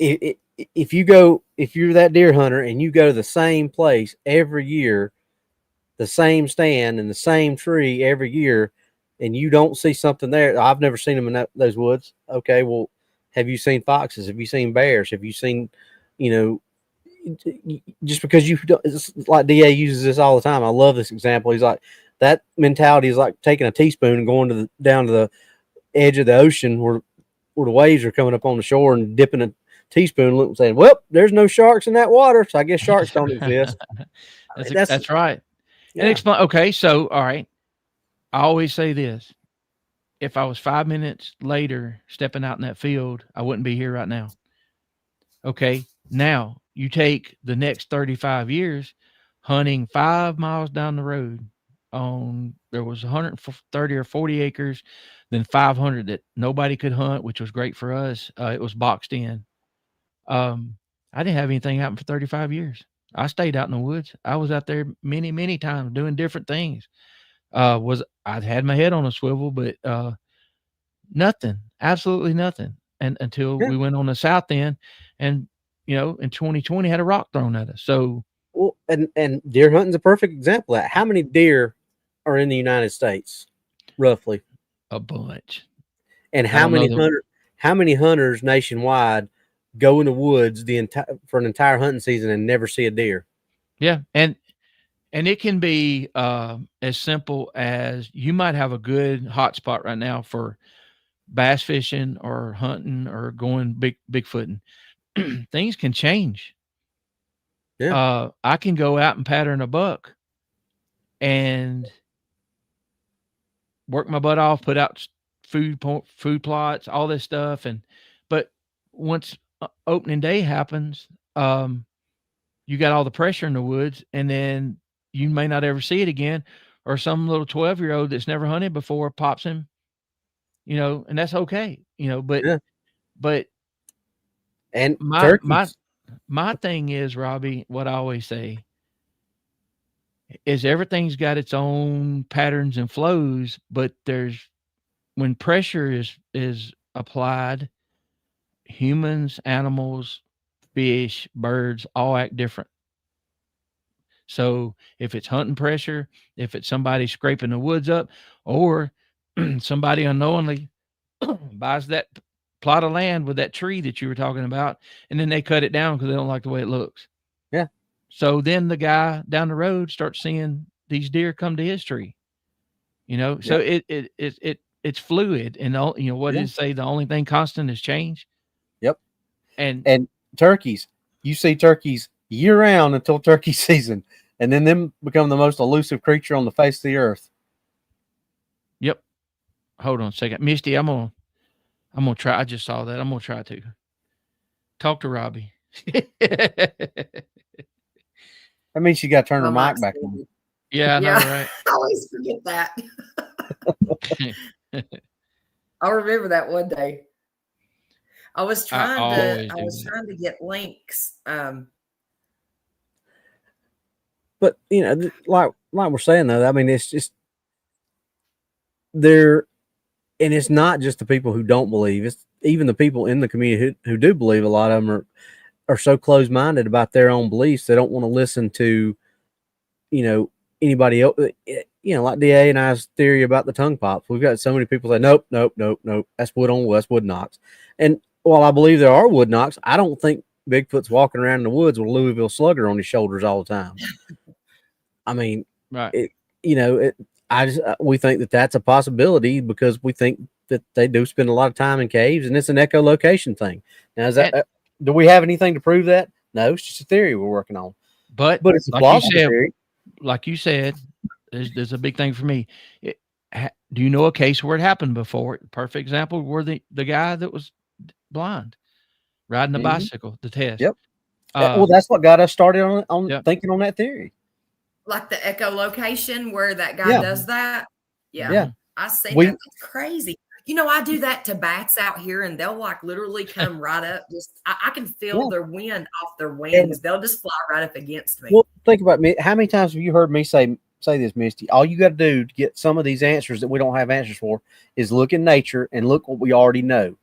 If you're that deer hunter and you go to the same place every year, the same stand and the same tree every year, and you don't see something there, I've never seen them in those woods. Okay, well, have you seen foxes? Have you seen bears? Have you seen, you know, just because you don't, it's like DA uses this all the time. I love this example. He's like, that mentality is like taking a teaspoon and going down to the edge of the ocean where the waves are coming up on the shore and dipping a teaspoon and saying, well, there's no sharks in that water, so I guess sharks don't exist. That's right. Yeah. And explain. Okay, so all right, I always say this: if I was 5 minutes later stepping out in that field, I wouldn't be here right now. Okay, now you take the next 35 years hunting 5 miles down the road there was 130 or 40 acres, then 500 that nobody could hunt, which was great for us. It was boxed in. I didn't have anything happen for 35 years. I stayed out in the woods. I was out there many, many times doing different things. I'd had my head on a swivel, but nothing, absolutely nothing. And until we went on the south end, and you know, in 2020 had a rock thrown at us. So, well, and deer hunting's a perfect example of that. How many deer are in the United States, roughly? A bunch. And how many hunters nationwide go in the woods for an entire hunting season and never see a deer? Yeah, and it can be as simple as you might have a good hot spot right now for bass fishing or hunting or going bigfooting. Things can change. Yeah. I can go out and pattern a buck and work my butt off, put out food plots, all this stuff, but once opening day happens, you got all the pressure in the woods, and then you may not ever see it again, or some little 12-year-old that's never hunted before pops him, you know, and that's okay, you know, but and my thing is, Robbie, what I always say is everything's got its own patterns and flows, but when pressure is applied, humans, animals, fish, birds all act different. So if it's hunting pressure, if it's somebody scraping the woods up, or somebody unknowingly buys that plot of land with that tree that you were talking about, and then they cut it down because they don't like the way it looks. Yeah. So then the guy down the road starts seeing these deer come to his tree. You know, so it's fluid, and you know what did it say? The only thing constant is change. Yep. And turkeys, you see turkeys year round until turkey season, and then them become the most elusive creature on the face of the earth. Yep. Hold on a second, Misty. I'm gonna try. I just saw that. I'm gonna try to talk to Robbie. That means she got to turn her mic back on. Yeah, I know, right? I always forget that. I'll remember that one day. I was trying to get links. But you know, like we're saying though, I mean, it's just there, and it's not just the people who don't believe. It's even the people in the community who do believe. A lot of them are so closed-minded about their own beliefs, they don't want to listen to, you know, anybody else. You know, like DA and I's theory about the tongue pops. We've got so many people say, nope, that's wood on wood, that's wood knocks. And while I believe there are wood knocks, I don't think Bigfoot's walking around in the woods with a Louisville Slugger on his shoulders all the time. I mean, right? we think that that's a possibility because we think that they do spend a lot of time in caves, and it's an echolocation thing. Now, is that do we have anything to prove that? No, it's just a theory we're working on. But it's a plausible theory. Like you said, there's a big thing for me. Do you know a case where it happened before? Perfect example where the guy that was blind riding a bicycle, the test. Yep. Well, that's what got us started on thinking on that theory. Like the echolocation where that guy does that. Yeah. I see that. That's crazy. You know, I do that to bats out here, and they'll like literally come right up. Just I can feel their wind off their wings. They'll just fly right up against me. Well, think about me. How many times have you heard me say this, Misty? All you got to do to get some of these answers that we don't have answers for is look in nature and look what we already know.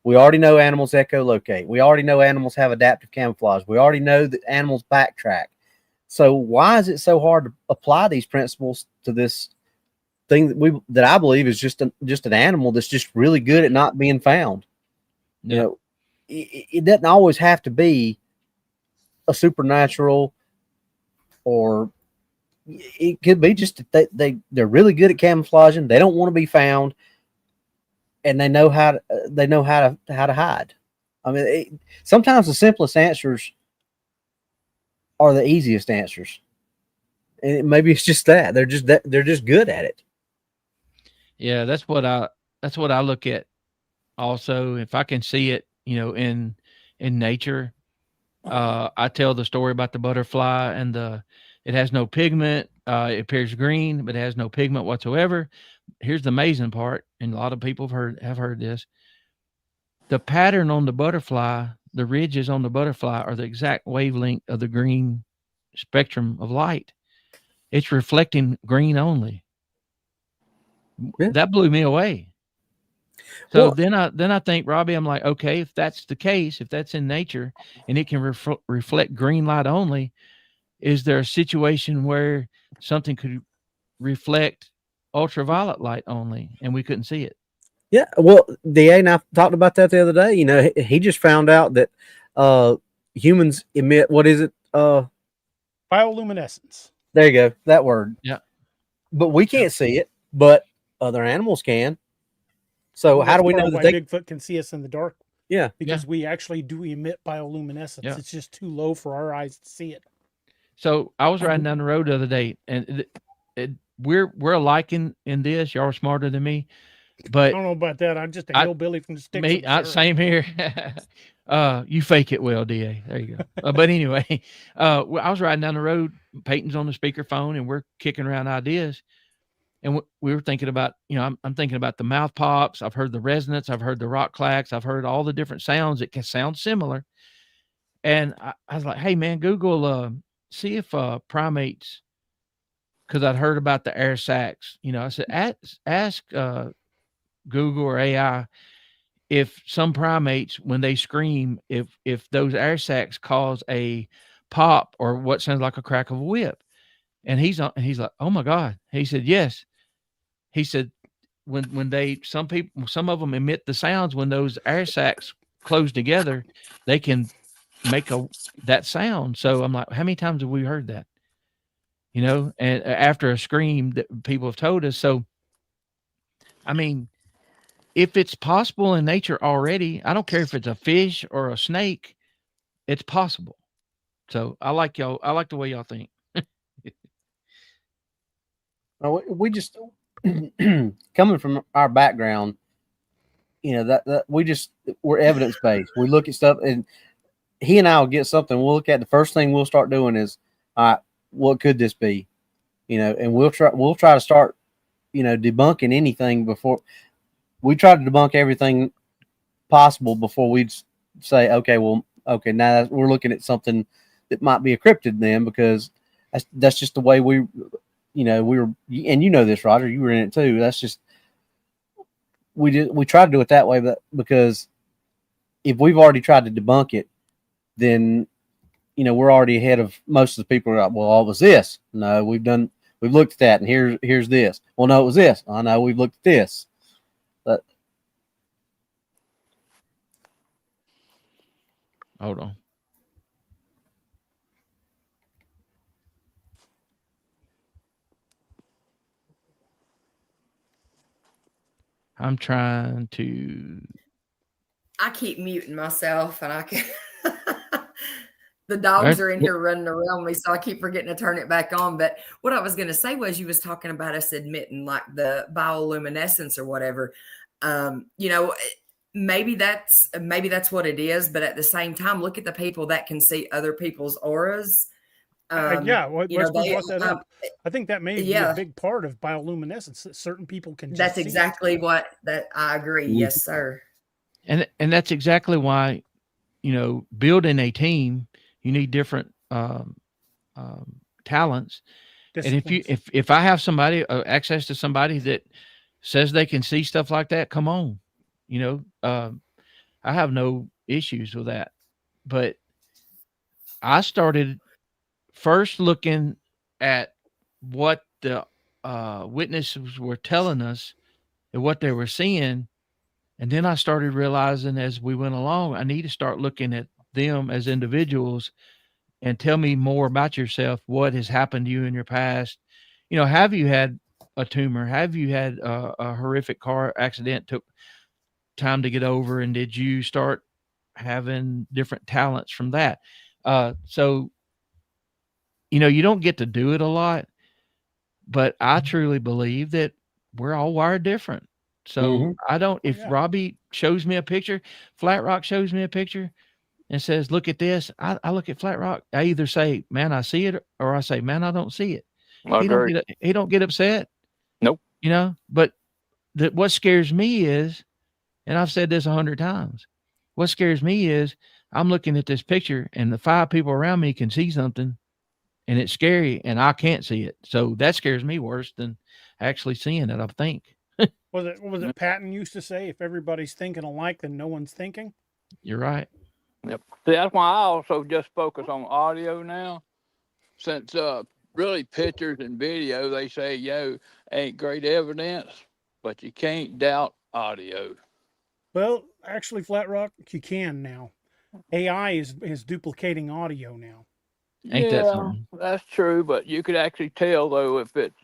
We already know animals echolocate. We already know animals have adaptive camouflage. We already know that animals backtrack. So why is it so hard to apply these principles to this thing that I believe is just an animal that's just really good at not being found? You know, it doesn't always have to be a supernatural, or it could be just that they're really good at camouflaging. They don't want to be found, and they know how to hide. I mean, sometimes the simplest answers are the easiest answers, and maybe it's just that they're just good at it. Yeah, that's what I look at. Also, if I can see it, you know, in nature, I tell the story about the butterfly and it has no pigment. It appears green, but it has no pigment whatsoever. Here's the amazing part, and a lot of people have heard this. The pattern on the butterfly, the ridges on the butterfly are the exact wavelength of the green spectrum of light. It's reflecting green only. Yeah. That blew me away. So then I think, Robbie, I'm like, okay, if that's the case, if that's in nature and it can reflect green light only, is there a situation where something could reflect ultraviolet light only and we couldn't see it? Yeah, well, DA and I talked about that the other day. You know, he just found out that humans emit, what is it? Bioluminescence. There you go, that word. Yeah. But we can't see it, but other animals can. So how do we know that Bigfoot can see us in the dark? Yeah. Because we actually do emit bioluminescence. Yeah. It's just too low for our eyes to see it. So I was riding down the road the other day, and we're alike in this. Y'all are smarter than me. But I don't know about that. I'm just a hillbilly from the sticks. Same here. You fake it well, DA. There you go. But anyway, I was riding down the road. Peyton's on the speakerphone, and we're kicking around ideas. And we were thinking about, you know, I'm thinking about the mouth pops. I've heard the resonance. I've heard the rock clacks. I've heard all the different sounds that can sound similar. And I was like, hey, man, Google, see if primates, because I'd heard about the air sacs. You know, I said, ask Google or AI if some primates, when they scream, if those air sacs cause a pop or what sounds like a crack of a whip. And he's like, oh my God. He said, yes. He said, when some of them emit the sounds when those air sacs close together, they can make that sound. So I'm like, how many times have we heard that? You know, and after a scream that people have told us. So, I mean, if it's possible in nature already, I don't care if it's a fish or a snake, it's possible. So I like y'all. I like the way y'all think. We just coming from our background, you know, that we're evidence based. We look at stuff, and he and I will get something. We'll look at the first thing we'll start doing is, all right, what could this be? You know, and we'll try to start, you know, debunking anything before we try to debunk everything possible before we'd say, okay, now we're looking at something that might be a cryptid then, because that's just the way we. You know, we were, and you know this, Roger, you were in it too. That's just, we try to do it that way, but because if we've already tried to debunk it, then, you know, we're already ahead of most of the people who are like, well, all was this. No, we've looked at that, and here's this. Well, no, it was this. I know we've looked at this. But hold on. I'm trying to. I keep muting myself, and I can. The dogs are in here running around me, so I keep forgetting to turn it back on. But what I was going to say was, you was talking about us admitting like the bioluminescence or whatever. You know, maybe that's what it is. But at the same time, look at the people that can see other people's auras. Yeah, well, You know, we brought that up. I think that may be a yeah, big part of bioluminescence that certain people can just that's see. exactly what that I agree. Yes, sir. And that's exactly why, you know, building a team, you need different talents. And if I have somebody access to somebody that says they can see stuff like that, come on, you know, I have no issues with that. But I started first looking at what the witnesses were telling us and what they were seeing. And then I started realizing as we went along, I need to start looking at them as individuals and tell me more about yourself. What has happened to you in your past? You know, have you had a tumor? Have you had a horrific car accident took time to get over? And did you start having different talents from that? So, you know, you don't get to do it a lot, but I truly believe that we're all wired different. So I don't, if Robbie shows me a picture, Flat Rock shows me a picture and says, look at this. I look at Flat Rock. I either say, man, I see it, or I say, man, I don't see it. He don't get upset. Nope. You know, but what scares me is, and I've said this 100 times, what scares me is I'm looking at this picture and the 5 people around me can see something and it's scary and I can't see it. So that scares me worse than actually seeing it, I think. Was it Patton used to say, if everybody's thinking alike, then no one's thinking? You're right. Yep. See, that's why I also just focus on audio now, since really pictures and video, they say, ain't great evidence, but you can't doubt audio. Well, actually, Flat Rock, you can now. AI is duplicating audio now. Ain't that something? That's true, but you could actually tell, though, if it's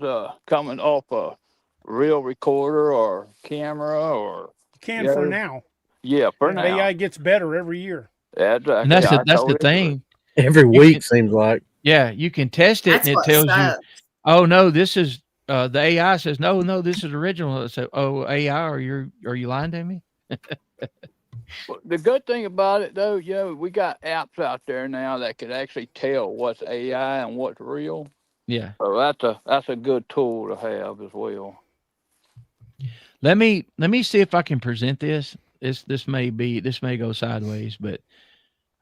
coming off a real recorder or camera or... You can for now. Yeah, for now. AI gets better every year. Exactly. And that's the thing. Every week seems like. Yeah, you can test it, That's and it what tells sucks. you, oh no, this is the AI says no, this is original. So, oh, AI, are you lying to me? The good thing about it, though, we got apps out there now that could actually tell what's AI and what's real. Yeah. So that's a good tool to have as well. Let me see if I can present this. This may go sideways, but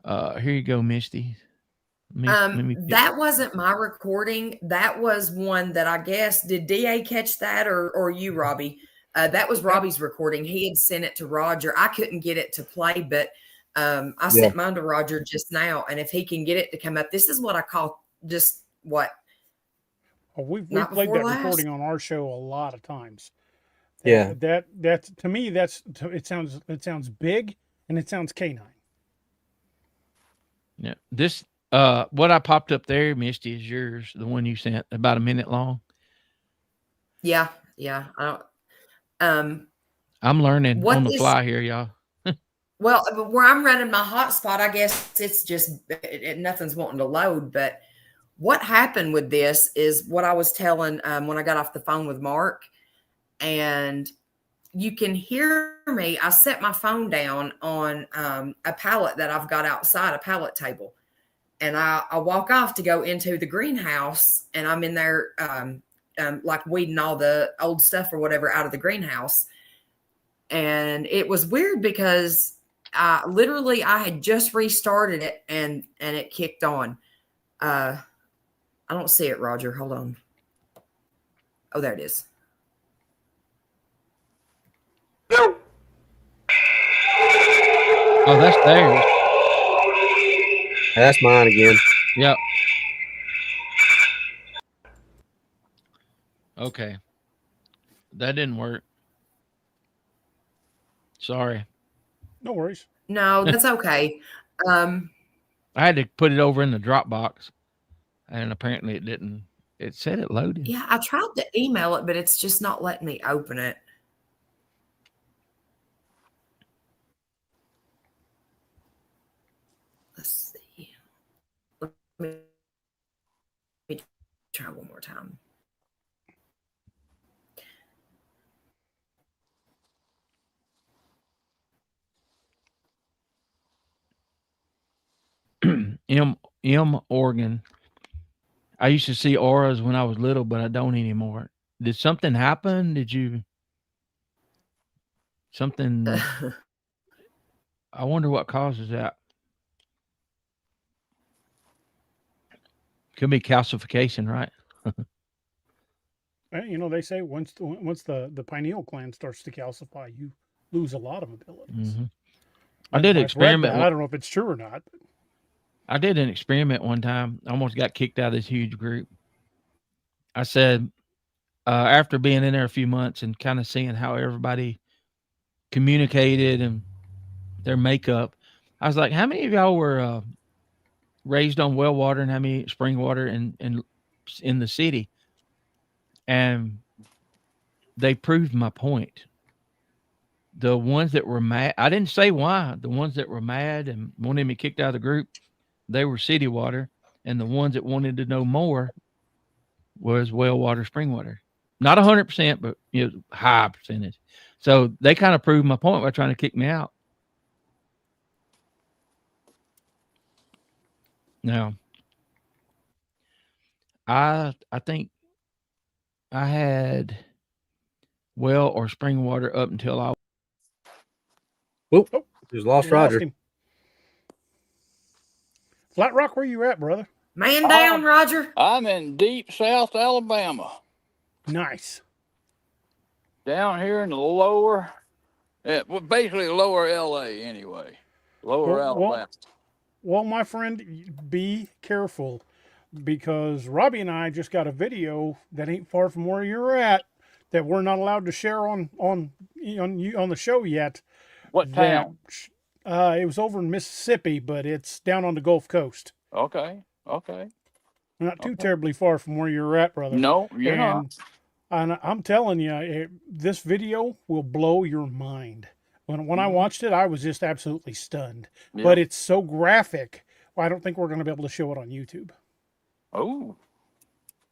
here you go, Misty. That wasn't my recording. That was one that I guess, did DA catch that or you, Robbie? That was Robbie's recording. He had sent it to Roger. I couldn't get it to play, but I sent mine to Roger just now. And if he can get it to come up, this is what I call just what? Oh, we played that recording on our show a lot of times. That's to me, it sounds big and it sounds canine. Yeah. This what I popped up there, Misty, is yours, the one you sent, about a minute long. Yeah. I don't I'm learning on the fly here, y'all. Well, where I'm running my hotspot, I guess it's just nothing's wanting to load. But what happened with this is what I was telling when I got off the phone with Mark, and you can hear me. I set my phone down on a pallet that I've got outside, a pallet table, and I walk off to go into the greenhouse, and I'm in there like weeding all the old stuff or whatever out of the greenhouse. And it was weird because literally I had just restarted it and it kicked on. I don't see it, Roger. Hold on. Oh, there it is. Oh, that's theirs. That's mine again. Yep. Okay. That didn't work. Sorry. No worries. No, that's okay. I had to put it over in the Dropbox, and apparently it didn't. It said it loaded. Yeah, I tried to email it, but it's just not letting me open it. me try one more time. M Oregon. I used to see auras when I was little, but I don't anymore. Did something happen? Did you something? I wonder what causes that. Could be calcification, right? You know, they say once the pineal gland starts to calcify, you lose a lot of abilities. Mm-hmm. I did an experiment. I don't know if it's true or not. I did an experiment one time. I almost got kicked out of this huge group. I said, after being in there a few months and kind of seeing how everybody communicated and their makeup, I was like, how many of y'all were raised on well water and how many spring water in the city? And they proved my point. The ones that were mad, I didn't say why. The ones that were mad and wanted me kicked out of the group, they were city water. And the ones that wanted to know more was well water, spring water. Not 100%, but high percentage. So they kind of proved my point by trying to kick me out. Now, I think I had well or spring water up until I. Whoop! Just lost Roger. Flat Rock, where you at, brother? Man down, Roger. I'm in deep South Alabama. Nice. Down here in the lower, well, basically lower LA anyway. Lower Alabama. Well, my friend, be careful because Robbie and I just got a video that ain't far from where you're at that we're not allowed to share on the show yet. What town? It was over in Mississippi, but it's down on the Gulf Coast. Okay. Not too terribly far from where you're at, brother. No, you're not. And I'm telling you, this video will blow your mind. When I watched it, I was just absolutely stunned. Yeah. But it's so graphic, I don't think we're going to be able to show it on YouTube. Oh.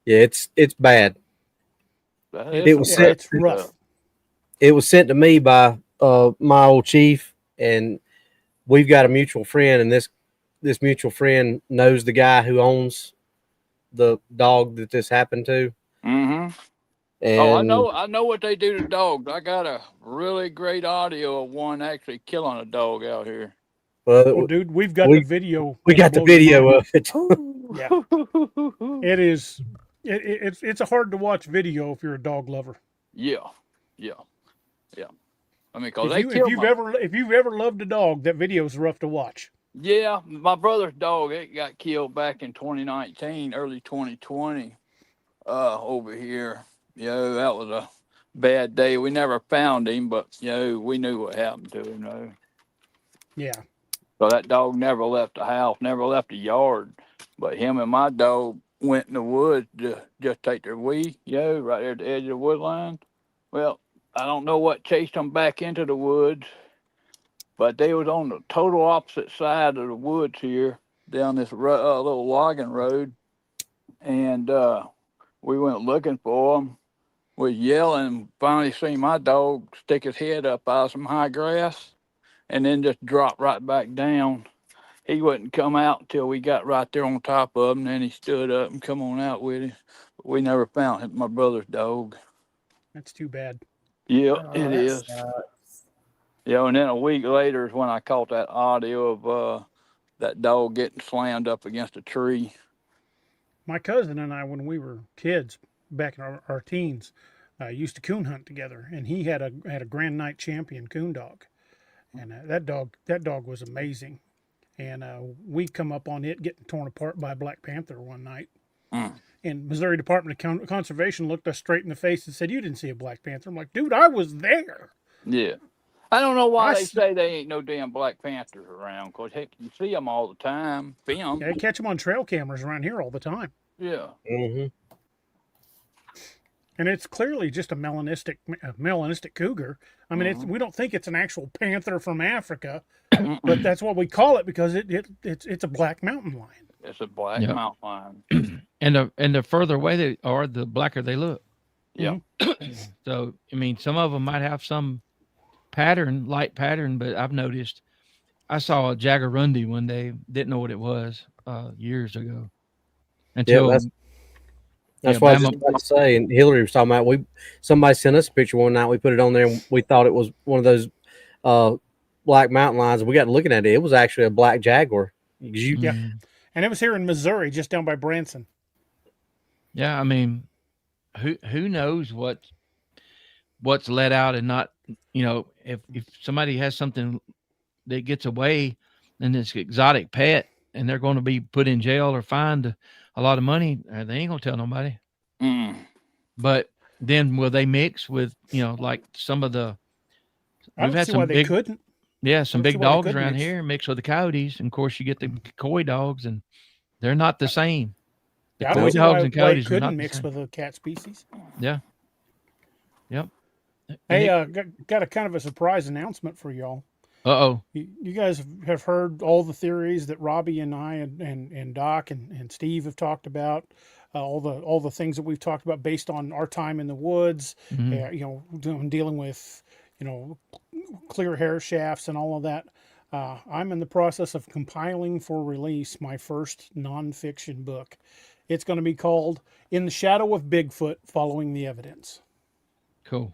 Yeah, it's bad. It's rough. It was sent to me by my old chief, and we've got a mutual friend, and this mutual friend knows the guy who owns the dog that this happened to. Mm-hmm. And I know what they do to dogs. I got a really great audio of one actually killing a dog out here. Well, dude, we've got the video. We got the video of it. Yeah. It is. It's a hard to watch video if you're a dog lover. Yeah. I mean, if you've ever loved a dog, that video's rough to watch. Yeah, my brother's dog, it got killed back in 2019, early 2020, over here. That was a bad day. We never found him, but we knew what happened to him. Yeah. So that dog never left the house, never left the yard. But him and my dog went in the woods to just take their wee, right there at the edge of the wood line. Well, I don't know what chased them back into the woods, but they was on the total opposite side of the woods here, down this little logging road. And we went looking for them. Was yelling, finally seen my dog stick his head up out of some high grass and then just drop right back down. He wouldn't come out until we got right there on top of him. Then he stood up and come on out with him. But we never found him, my brother's dog. That's too bad. Yeah, it is. And then a week later is when I caught that audio of that dog getting slammed up against a tree. My cousin and I, when we were kids, back in our teens, used to coon hunt together, and he had a Grand Night champion coon dog, and that dog was amazing. And we come up on it getting torn apart by a black panther one night. And Missouri Department of Conservation looked us straight in the face and said, "You didn't see a black panther." I'm like, "Dude, I was there." Yeah. I don't know why they say they ain't no damn black panthers around, because heck, you see them all the time, filmed. Yeah, they catch them on trail cameras around here all the time. Yeah. Mm-hmm. And it's clearly just a melanistic cougar. I mean, we don't think it's an actual panther from Africa, but that's what we call it because it's a black mountain lion. It's a black Yep. mountain lion. And the further away they are, the blacker they look. Yeah. So I mean, some of them might have some light pattern, but I've noticed. I saw a jaguarundi one day. Didn't know what it was years ago. Until That's what I was just about to say. And Hillary was talking about somebody sent us a picture one night. We put it on there and we thought it was one of those black mountain lions. We got looking at it. It was actually a black jaguar. Yeah. And it was here in Missouri, just down by Branson. Yeah, I mean, who knows what's let out and not, if somebody has something that gets away and it's exotic pet and they're going to be put in jail or fined a lot of money, they ain't gonna tell nobody. But then will they mix with, like some of the, we've had some big, couldn't. Yeah, some big dogs around here mix with the coyotes. And of course you get the coy dogs and they're not the same. The coy dogs and coyotes couldn't mix with a cat species. Yeah. Yep. Hey, got a kind of a surprise announcement for y'all. Uh-oh. You guys have heard all the theories that Robbie and I and Doc and Steve have talked about, all the things that we've talked about based on our time in the woods, dealing with, clear hair shafts and all of that. I'm in the process of compiling for release my first nonfiction book. It's going to be called In the Shadow of Bigfoot, Following the Evidence. Cool.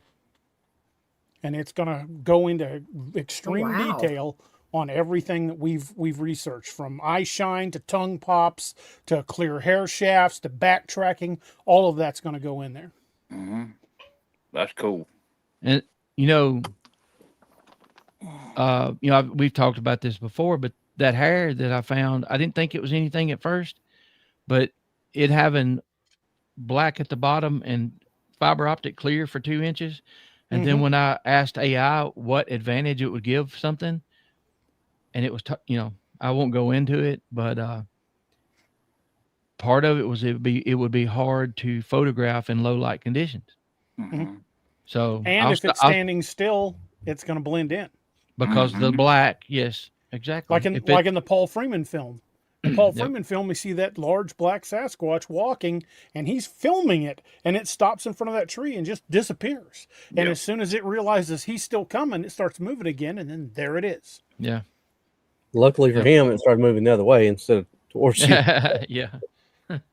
And it's going to go into extreme detail on everything that we've researched, from eye shine to tongue pops to clear hair shafts to backtracking. All of that's going to go in there. That's cool. And we've talked about this before, but that hair that I found, I didn't think it was anything at first, but it having black at the bottom and fiber optic clear for 2 inches. And then when I asked AI what advantage it would give something, and it was, I won't go into it, but part of it was it would be hard to photograph in low light conditions. So, and if it's standing still, it's going to blend in because the black, yes, exactly. Like in the Paul Freeman film. The Paul Freeman film, we see that large black Sasquatch walking, and he's filming it, and it stops in front of that tree and just disappears. And as soon as it realizes he's still coming, it starts moving again, and then there it is. Yeah. Luckily for him, it started moving the other way instead of towards you. Yeah.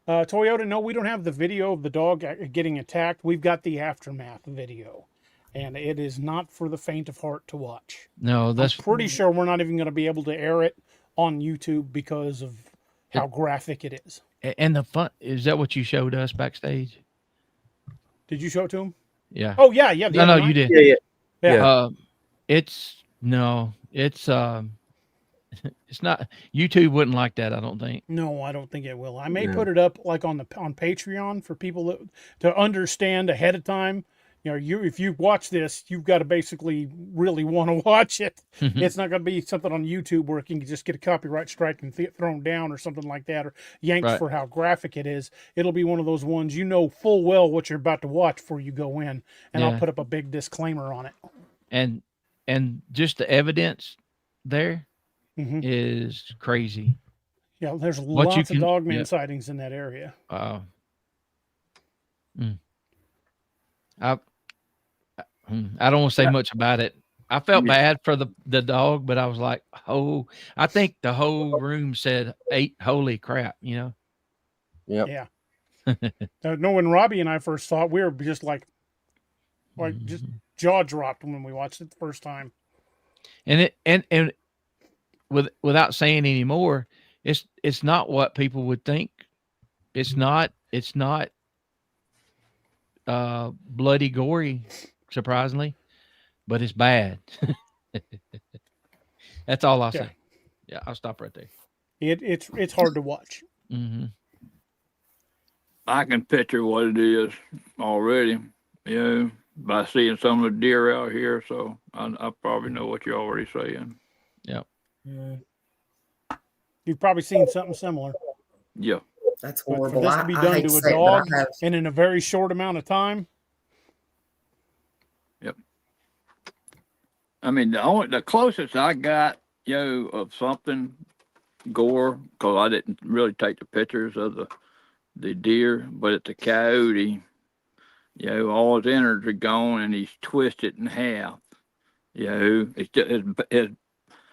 Toyota, no, we don't have the video of the dog getting attacked. We've got the aftermath video, and it is not for the faint of heart to watch. No, I'm pretty sure we're not even going to be able to air it on YouTube because of how graphic it is. And the fun, is that what you showed us backstage? Did you show it to him? Yeah. Oh yeah. No, you did. Yeah. It's not, YouTube wouldn't like that, I don't think. No, I don't think it will. I may put it up like on Patreon for people to understand ahead of time. If you watch this, you've got to basically really want to watch it. It's not going to be something on YouTube where you can just get a copyright strike and thrown down or something like that, or yanked for how graphic it is. It'll be one of those ones full well what you're about to watch before you go in, and I'll put up a big disclaimer on it. And just the evidence there is crazy. Yeah, there's lots of dogman sightings in that area. I don't want to say much about it. I felt bad for the dog, but I was like, I think the whole room said, holy crap, Yeah. No, when Robbie and I first saw it, we were just like just jaw dropped when we watched it the first time. And without saying any more, it's not what people would think. It's not bloody gory, surprisingly, but it's bad. That's all I'll say. Yeah, I'll stop right there. It's hard to watch. I can picture what it is already, by seeing some of the deer out here. So I probably know what you're already saying. Yep. You've probably seen something similar. Yeah. That's horrible. For this to be done to a dog and in a very short amount of time. Yep. I mean, the closest I got, of something gore because I didn't really take the pictures of the deer, but it's a coyote. All his innards are gone and he's twisted in half. It's just,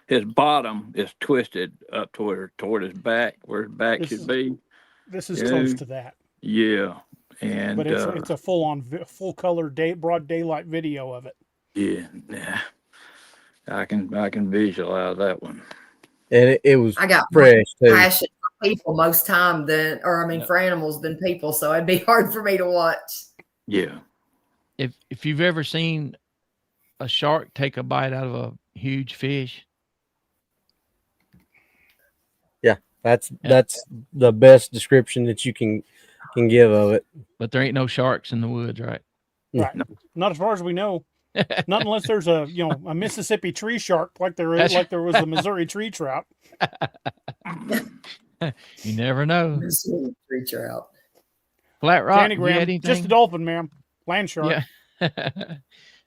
his bottom is twisted up toward his back, where his back should be. This is close to that. Yeah, and but it's a full color broad daylight video of it. Yeah, I can visualize that one. And it was I got fresh too. passion for people most time for animals than people, so it'd be hard for me to watch. Yeah. If you've ever seen a shark take a bite out of a huge fish. Yeah, that's the best description that you can give of it. But there ain't no sharks in the woods, right? Right. No. Not as far as we know. Not unless there's a Mississippi tree shark like there was a Missouri tree trout. You never know. Missouri tree trout. Flat Rock, you had anything? Just a dolphin, ma'am. Land shark. Yeah.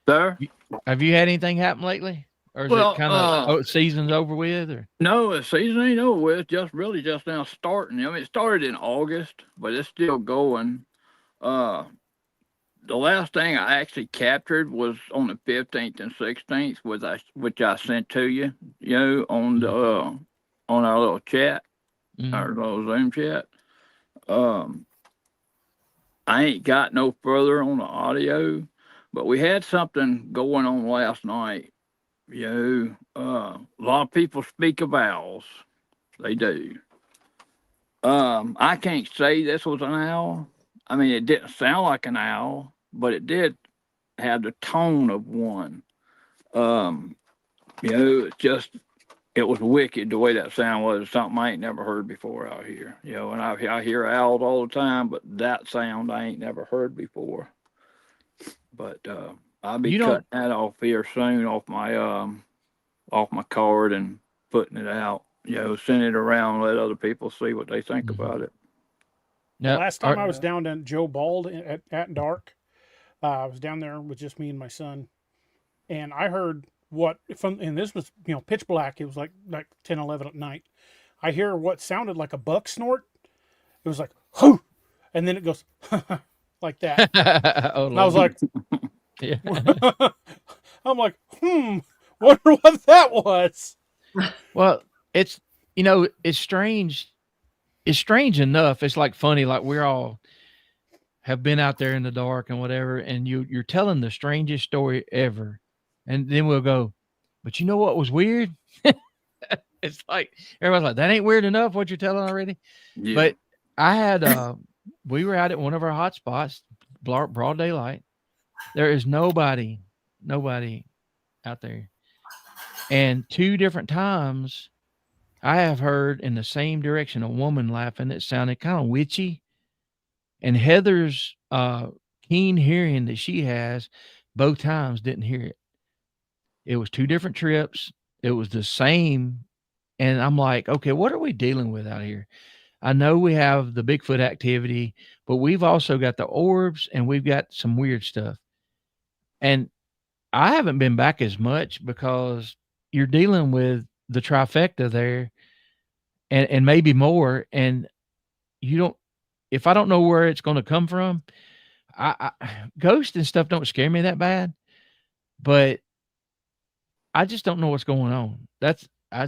Sir? Have you had anything happen lately? Or is it kind of season's over with? Or no, the season ain't over with. Just now starting. I mean, it started in August, but it's still going. The last thing I actually captured was on the 15th and 16th, which I sent to you, on our little chat, our little Zoom chat. I ain't got no further on the audio, but we had something going on last night. A lot of people speak of owls. They do. I can't say this was an owl. I mean, it didn't sound like an owl, but it did have the tone of one. It was wicked the way that sound was. Something I ain't never heard before out here. And I hear owls all the time, but that sound I ain't never heard before. But I'll be cutting that off here soon off my card and putting it out. Send it around, let other people see what they think about it. Now, last time I was down at Joe Bald at dark, I was down there with just me and my son, and I heard and this was pitch black. It was like 10, 11 at night. I hear what sounded like a buck snort. It was like hoo, and then it goes like that. And I was like, yeah. I'm like, wonder what that was. Well, it's strange. It's strange enough. It's like funny, like we're all have been out there in the dark and whatever, and you're telling the strangest story ever. And then we'll go, but you know what was weird? It's like, everybody's like, that ain't weird enough what you're telling already. Yeah. But I had, we were out at one of our hot spots, broad daylight. There is nobody out there. And 2 different times I have heard in the same direction, a woman laughing that sounded kind of witchy. And Heather's keen hearing that she has both times didn't hear it. It was 2 different trips. It was the same. And I'm like, okay, what are we dealing with out here? I know we have the Bigfoot activity, but we've also got the orbs and we've got some weird stuff. And I haven't been back as much because you're dealing with the trifecta there and maybe more. And if I don't know where it's going to come from, ghosts and stuff don't scare me that bad, but I just don't know what's going on. I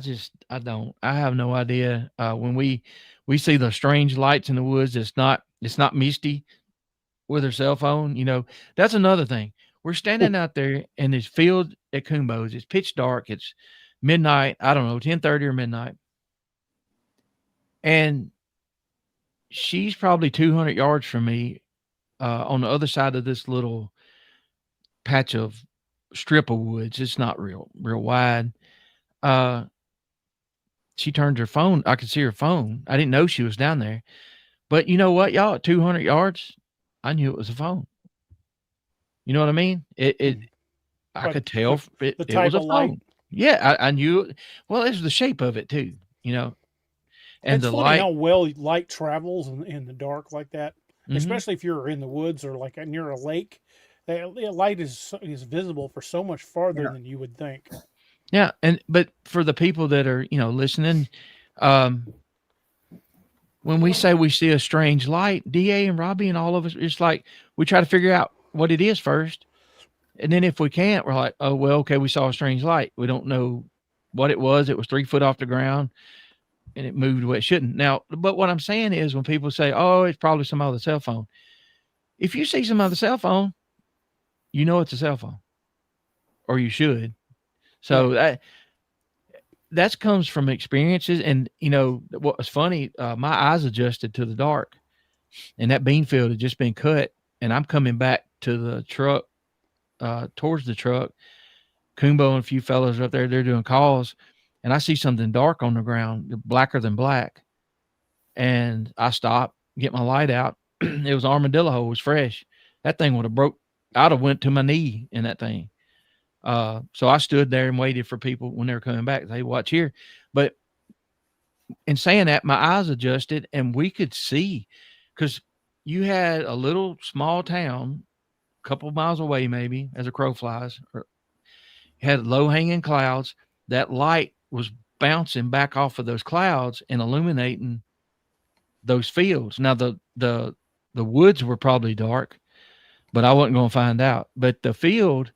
have no idea. When we see the strange lights in the woods, it's not Misty with her cell phone. That's another thing. We're standing out there in this field at Coombo's. It's pitch dark. It's midnight. I don't know, 10:30 or midnight. And she's probably 200 yards from me, on the other side of this little patch of strip of woods. It's not real wide. She turned her phone. I could see her phone. I didn't know she was down there, but you know what, y'all, at 200 yards, I knew it was a phone. You know what I mean? I could tell it was a phone. Light. Yeah. I knew. Well, it was the shape of it too, and it's the funny light. how well light travels in the dark like that, especially if you're in the woods or like near a lake. The light is visible for so much farther than you would think. Yeah, but for the people that are listening, When we say we see a strange light, DA and Robbie and all of us, it's like we try to figure out what it is first. And then if we can't, we're like, oh, well, okay, we saw a strange light. We don't know what it was. It was 3 foot off the ground and it moved where it shouldn't. Now, but what I'm saying is when people say, oh, it's probably some other cell phone. If you see some other cell phone, you know it's a cell phone, or you should. So that comes from experiences. And, you know, what was funny, my eyes adjusted to the dark and that bean field had just been cut. And I'm coming back to the truck, towards the truck. Kumbo and a few fellows up there, they're doing calls. And I see something dark on the ground, blacker than black. And I stop, get my light out. It was armadillo hole. It was fresh. That thing would have broke. I'd have went to my knee in that thing. So I stood there and waited for people when they were coming back. They watch here. But in saying that, my eyes adjusted and we could see, because you had a little small town, a couple of miles away, maybe as a crow flies, or had low hanging clouds. That light was bouncing back off of those clouds and illuminating those fields. Now the woods were probably dark, but I wasn't going to find out. But the field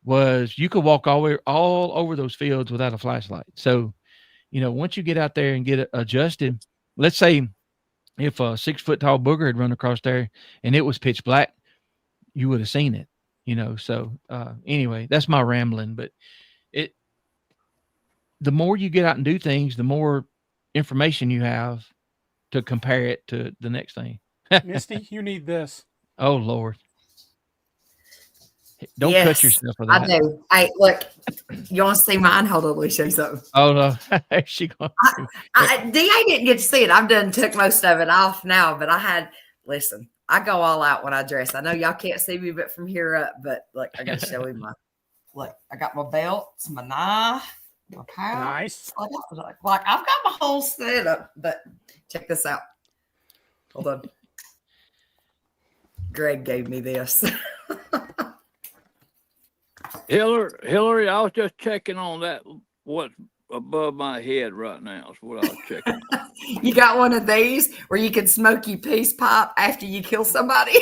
was, you could walk all over those fields without a flashlight. So, you know, once you get out there and get it adjusted, let's say if a 6 foot tall booger had run across there and it was pitch black, you would have seen it, you know? So, anyway, that's my rambling, but the more you get out and do things, the more information you have to compare it to the next thing. Misty, you need this. Oh Lord. Don't Yes, cut yourself for that. I do. Hey, look, you want to see mine? Hold on, let me show you something. Oh no. She going DA didn't get to see it. I've took most of it off now, but listen, I go all out when I dress. I know y'all can't see me but from here up, but look, I gotta show you look, I got my belts, my knife, my pouch. Nice. Like I've got my whole setup, but check this out. Hold on. Greg gave me this. Hillary, I was just checking on that. What's above my head right now is what I was checking on. You got one of these where you can smoke your peace pipe after you kill somebody?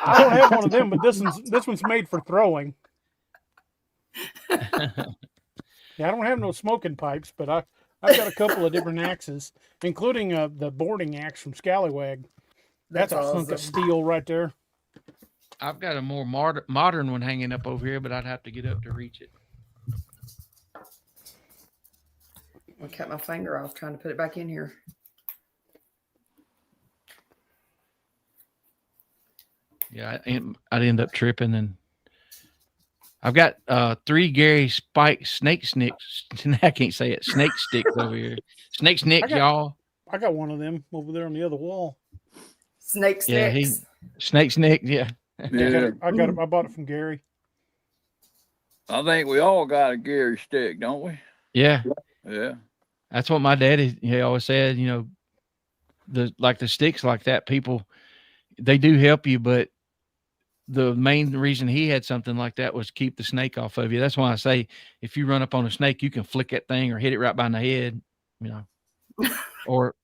I don't have one of them, but this one's made for throwing. Yeah, I don't have no smoking pipes, but I've got a couple of different axes, including the boarding axe from Scallywag. That's a hunk of steel right there. I've got a more modern one hanging up over here, but I'd have to get up to reach it. I cut my finger off trying to put it back in here. Yeah, I'd end up tripping, and I've got 3 Gary Spike snake sticks. I can't say it. Snake sticks over here. Snake sticks, y'all. I got one of them over there on the other wall. Snake sticks. Yeah, snake sticks. Yeah. Yeah. I bought it from Gary. I think we all got a Gary stick, don't we? Yeah. Yeah. That's what my daddy, he always said, you know, the sticks like that, people, they do help you, but the main reason he had something like that was keep the snake off of you. That's why I say, if you run up on a snake, you can flick that thing or hit it right behind the head, you know, or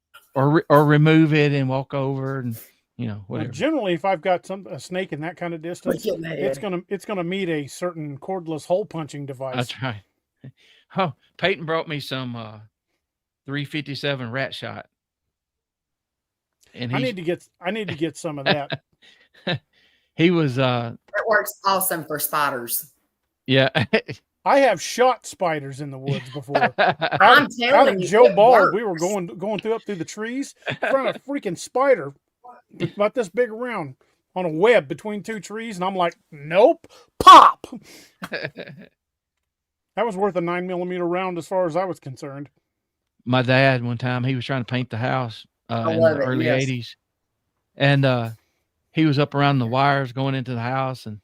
remove it and walk over and, you know, whatever. Well, generally, if I've got a snake in that kind of distance, it's gonna meet a certain cordless hole punching device. That's right. Oh, Peyton brought me some 357 rat shot, and I need to get some of that. He was it works awesome for spiders. Yeah. I have shot spiders in the woods before. I'm telling you, Joe Ball, we were going up through the trees, found a freaking spider about this big around on a web between 2 trees, and I'm like, nope, pop. That was worth a 9mm round as far as I was concerned. My dad, one time, he was trying to paint the house in the early 80s. And he was up around the wires going into the house. And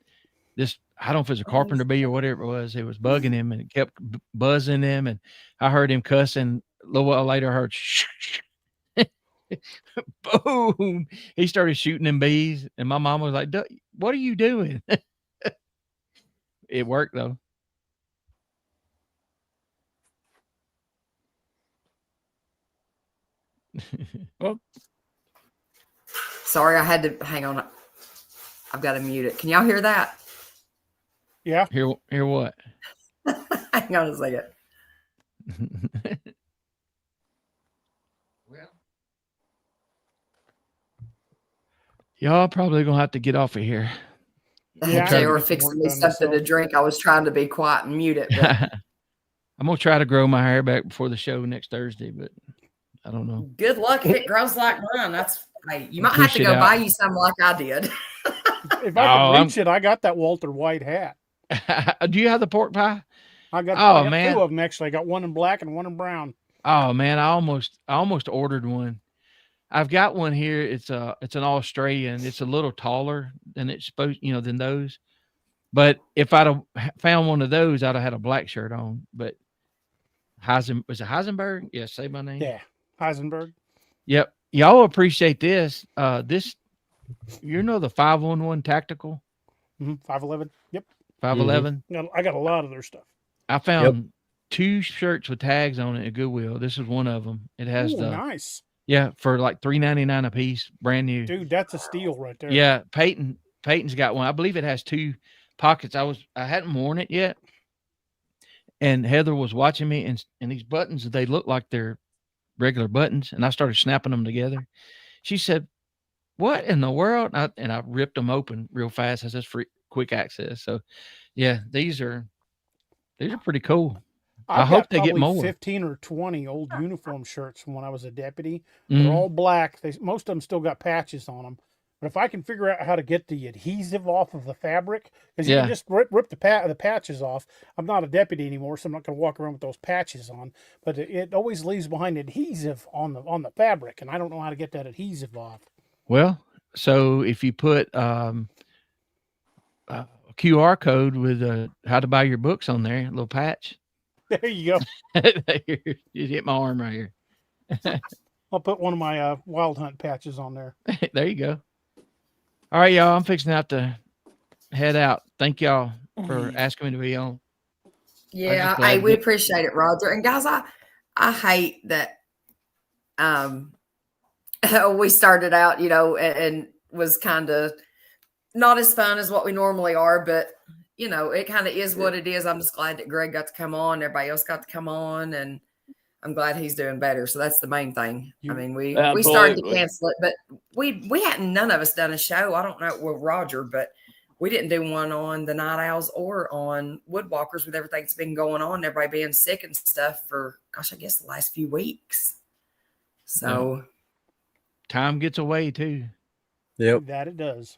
this, I don't know if it was a carpenter bee or whatever it was bugging him, and it kept buzzing him. And I heard him cussing. A little while later, I heard, shh. Boom. He started shooting them bees. And my mom was like, what are you doing? It worked, though. Well, Sorry, I had to hang on. I've got to mute it. Can y'all hear that? Yeah. Hear what? Hang on a second. Well, y'all probably gonna have to get off of here. Yeah, They I were need to get some fixing work me done something to myself. drink. I was trying to be quiet and mute it. But I'm gonna try to grow my hair back before the show next Thursday, but I don't know. good luck if it grows like mine. That's hey, you might have Push to it go out. buy you some like I did. If I Oh, could reach it, I got that Walter White hat. Do you have the pork pie? I got Oh, two man. of them actually. I got one in black and one in brown. Oh man, I almost ordered one. I've got one here. It's an Australian. It's a little taller than it's supposed, than those. But if I'd have found one of those, I'd have had a black shirt on. But was it Heisenberg? Yeah, say my name. Yeah, Heisenberg. Yep. Y'all appreciate this. This, the 511 tactical. 511. Yep. 511. I got a lot of their stuff. I found 2 shirts with tags on it at Goodwill. This is one of them. It has nice. Yeah, for like $3.99 a piece, brand new. Dude, that's a steal right there. Yeah, Peyton's got one. I believe it has 2 pockets. I hadn't worn it yet, and Heather was watching me, and these buttons, they look like they're regular buttons, and I started snapping them together. She said, "What in the world?" And I ripped them open real fast. It says free quick access. So, yeah, these are pretty cool. I hope they get more. 15 or 20 old uniform shirts from when I was a deputy. Mhm. They're all black. Most of them still got patches on them. But if I can figure out how to get the adhesive off of the fabric, because you can just rip the patches off. I'm not a deputy anymore, so I'm not going to walk around with those patches on. But it always leaves behind adhesive on the fabric, and I don't know how to get that adhesive off. Well, so if you put a QR code with how to buy your books on there, a little patch. There you go. You hit my arm right here. I'll put one of my Wild Hunt patches on there. There you go. All right, y'all. I'm fixing to have to head out. Thank y'all for asking me to be on. Yeah, we appreciate it, Roger. And guys, I hate that we started out, and was kind of not as fun as what we normally are, but it kind of is what it is. I'm just glad that Greg got to come on. Everybody else got to come on, and I'm glad he's doing better. So that's the main thing. I mean, we started to cancel it, but we hadn't, none of us done a show. I don't know with Roger, but we didn't do one on the Night Owls or on Woodwalkers with everything that's been going on, everybody being sick and stuff for, gosh, I guess the last few weeks. So time gets away too. Yep. That it does.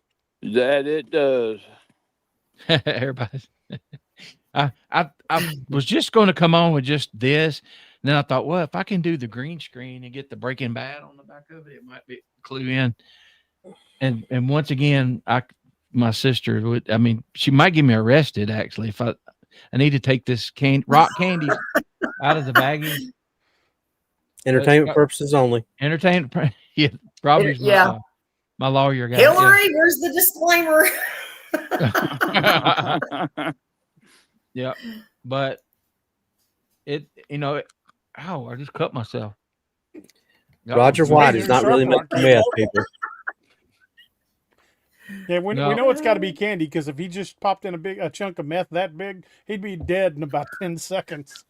Everybody's. I was just going to come on with just this. And then I thought, well, if I can do the green screen and get the Breaking Bad on the back of it, it might be a clue in. And once again, my sister would, she might get me arrested actually if I need to take this rock candy out of the baggie. Entertainment purposes only. Entertainment. Yeah, Robbie's my lawyer guy. Hillary, where's the disclaimer? Yeah, but I just cut myself. Roger White is not really making meth, people. Yeah, we know it's got to be candy, because if he just popped in a chunk of meth that big, he'd be dead in about 10 seconds.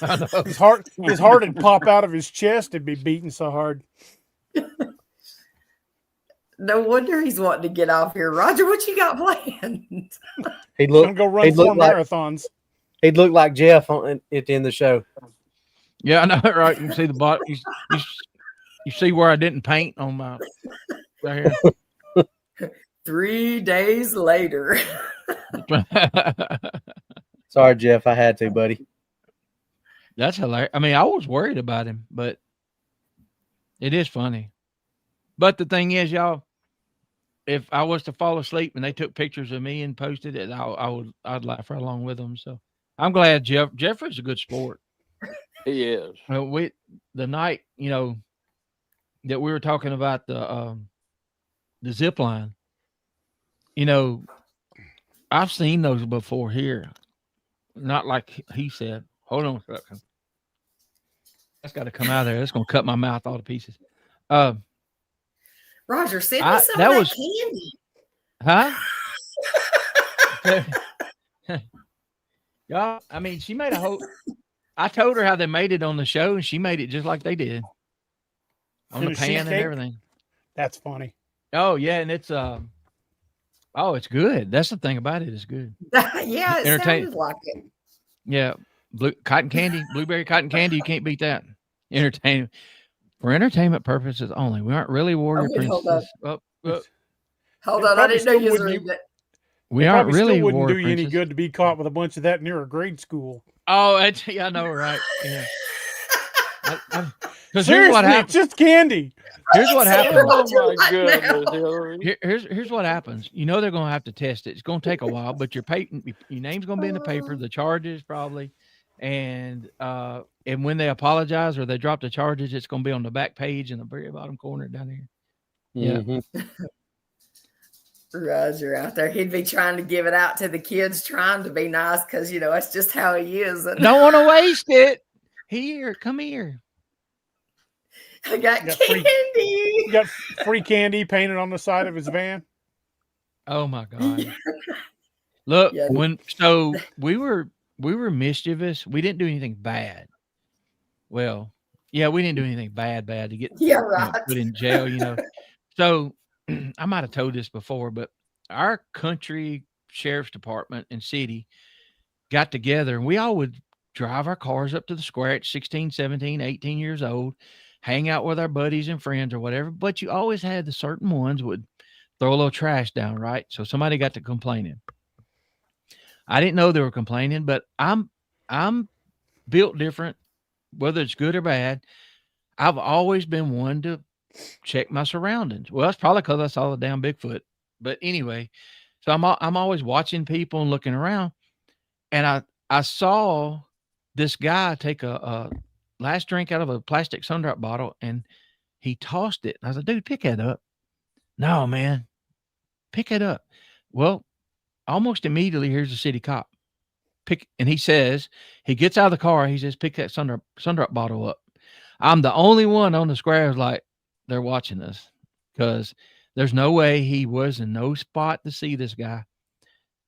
His heart would pop out of his chest. It'd be beating so hard. No wonder he's wanting to get off here. Roger, what you got planned? He'd look. Go run 4 marathons. He'd look like Jeff at the end of the show. Yeah, I know, right? You can see the bottom. You see where I didn't paint on my right here. 3 days later. Sorry, Jeff. I had to, buddy. That's hilarious. I was worried about him, but it is funny. But the thing is, y'all, if I was to fall asleep and they took pictures of me and posted it, I'd laugh right along with them. So I'm glad Jeffrey's a good sport. He is. The night, that we were talking about the zip line, I've seen those before here. Not like he said. Hold on a second. That's got to come out of there. That's gonna cut my mouth all to pieces. Roger, send me some that of was- that candy. Huh? Y'all, I mean, she made a whole. I told her how they made it on the show, and she made it just like they did on In the a pan sheet and cake? everything. That's funny. Oh yeah, and it's it's good. That's the thing about it. It's good. Yeah, it sounded like it. Yeah, cotton candy, blueberry cotton candy. You can't beat that. Entertainment for entertainment purposes only. We aren't really warrior wait, hold princesses. Hold It on, I probably didn't know still you was wouldn't reading it. We It aren't probably really still wouldn't do warrior you any princesses. good to be caught with a bunch of that near a grade school. Oh, I know, right? Yeah. Because here's Seriously, what it's happens. just candy. Here's what happens. Oh my goodness, Hillary. Here's what happens. You know they're going to have to test it. It's going to take a while, but your name's going to be in the paper, the charges probably, and when they apologize or they drop the charges, it's going to be on the back page in the very bottom corner down here. Yeah. Mm-hmm. Roger out there, he'd be trying to give it out to the kids, trying to be nice because that's just how he is. And Don't want to waste it. Here, come here. I got You candy. got free candy painted on the side of his van. Oh my God. Look, Yeah. we were mischievous. We didn't do anything bad. Well, yeah, we didn't do anything bad to get right. put in jail, So I might have told this before, but our country sheriff's department and city got together and we all would drive our cars up to the square at 16, 17, 18 years old, hang out with our buddies and friends or whatever. But you always had the certain ones would throw a little trash down, right? So somebody got to complaining. I didn't know they were complaining, but I'm built different, whether it's good or bad. I've always been one to check my surroundings. Well, that's probably because I saw the damn Bigfoot. But anyway, so I'm always watching people and looking around, and I saw this guy take a last drink out of a plastic Sundrop bottle and he tossed it. I was like, dude, pick that up. No, man, pick it up. Well, almost immediately, here's a city cop. And he says, he gets out of the car. He says, pick that Sundrop bottle up. I'm the only one on the square who's like, they're watching us because there's no way he was in no spot to see this guy.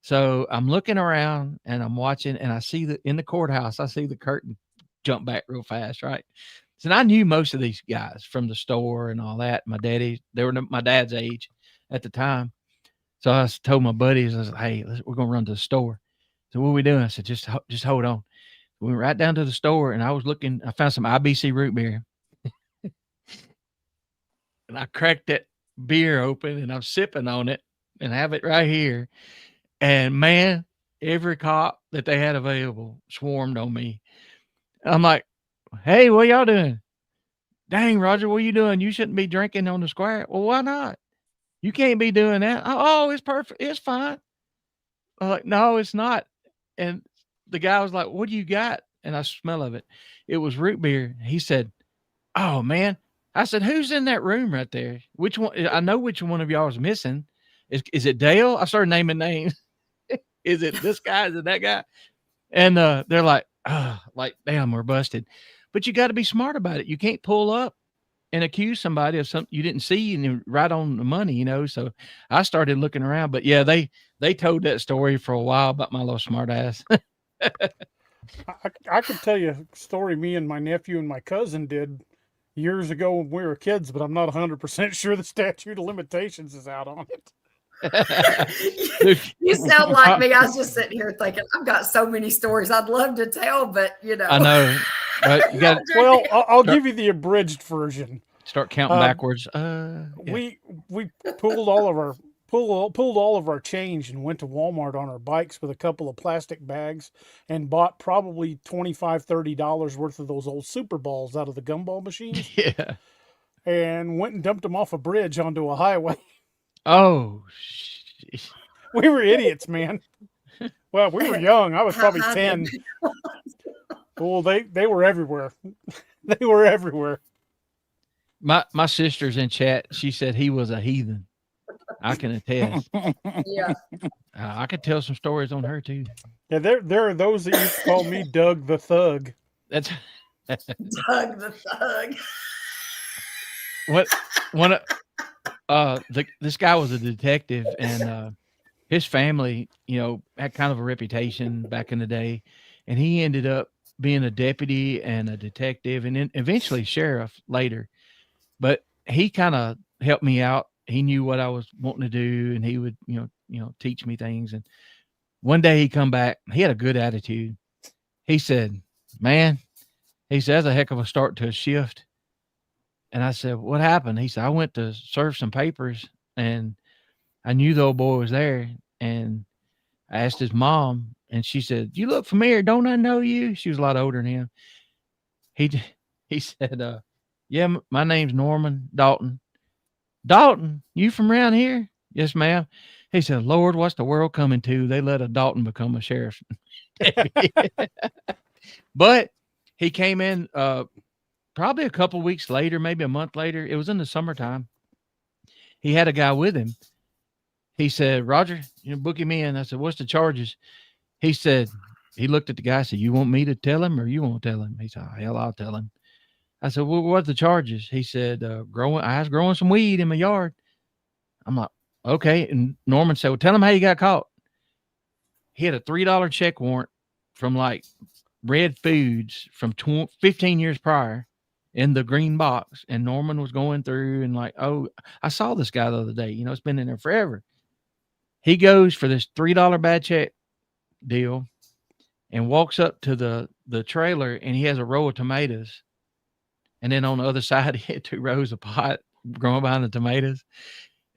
So I'm looking around and I'm watching and I see that in the courthouse, I see the curtain jump back real fast. Right. So I knew most of these guys from the store and all that. They were my dad's age at the time. So I told my buddies, I was like, hey, we're going to run to the store. So what are we doing? I said, just hold on. We went right down to the store and I found some IBC root beer. And I cracked that beer open and I'm sipping on it and have it right here. And man, every cop that they had available swarmed on me. I'm like, hey, what y'all doing? Dang, Roger, what are you doing? You shouldn't be drinking on the square. Well, why not? You can't be doing that. Oh, it's perfect. It's fine. I'm like, no, it's not. And the guy was like, what do you got? And I smell of it. It was root beer. He said, oh, man. I said, who's in that room right there? Which one? I know which one of y'all is missing. Is it Dale? I started naming names. Is it this guy? Is it that guy? And they're like, oh, like, damn, we're busted. But you got to be smart about it. You can't pull up and accuse somebody of something you didn't see and right on the money, So I started looking around. But yeah, they told that story for a while about my little smart ass. I could tell you a story me and my nephew and my cousin did years ago when we were kids, but I'm not 100% sure the statute of limitations is out on it. You sound like me. I was just sitting here thinking, I've got so many stories I'd love to tell, but I know. But you got. Well, I'll give you the abridged version. Start counting backwards. Yeah. We pulled all of our change and went to Walmart on our bikes with a couple of plastic bags and bought probably $25-$30 worth of those old Super Balls out of the gumball machines. Yeah. And went and dumped them off a bridge onto a highway. Oh, we were idiots, man. Well, we were young. I was probably 10. Well, they were everywhere. They were everywhere. My sister's in chat. She said he was a heathen. I can attest. Yeah. I could tell some stories on her too. Yeah, there are those that used to call me Doug the Thug. That's Doug the Thug. What one this guy was a detective, and his family, had kind of a reputation back in the day, and he ended up being a deputy and a detective and then eventually sheriff later. But he kind of helped me out. He knew what I was wanting to do, and he would, teach me things. And one day he come back, he had a good attitude. He said, "Man," he said, "that's a heck of a start to a shift." And I said, "What happened?" He said, "I went to serve some papers, and I knew the old boy was there, and I asked his mom, and she said, 'You look familiar. Don't I know you?'" She was a lot older than him. He he said, "Yeah, my name's Norman Dalton." "Dalton, you from around here?" "Yes, ma'am." He said, "Lord, what's the world coming to? They let a Dalton become a sheriff." But he came in probably a couple weeks later, maybe a month later. It was in the summertime. He had a guy with him. He said, "Roger, book him in." I said, "What's the charges?" He said, he looked at the guy and said, "You want me to tell him or you won't tell him?" He said, "Oh, hell, I'll tell him." I said, "Well, what's the charges?" He said, I was growing some weed in my yard." I'm like, "Okay." And Norman said, "Well, tell him how you got caught." He had a $3 check warrant from like Red Foods from 15 years prior in the green box. And Norman was going through and like, "Oh, I saw this guy the other day. It's been in there forever." He goes for this $3 bad check deal and walks up to the trailer, and he has a row of tomatoes. And then on the other side, he had 2 rows of pot growing behind the tomatoes.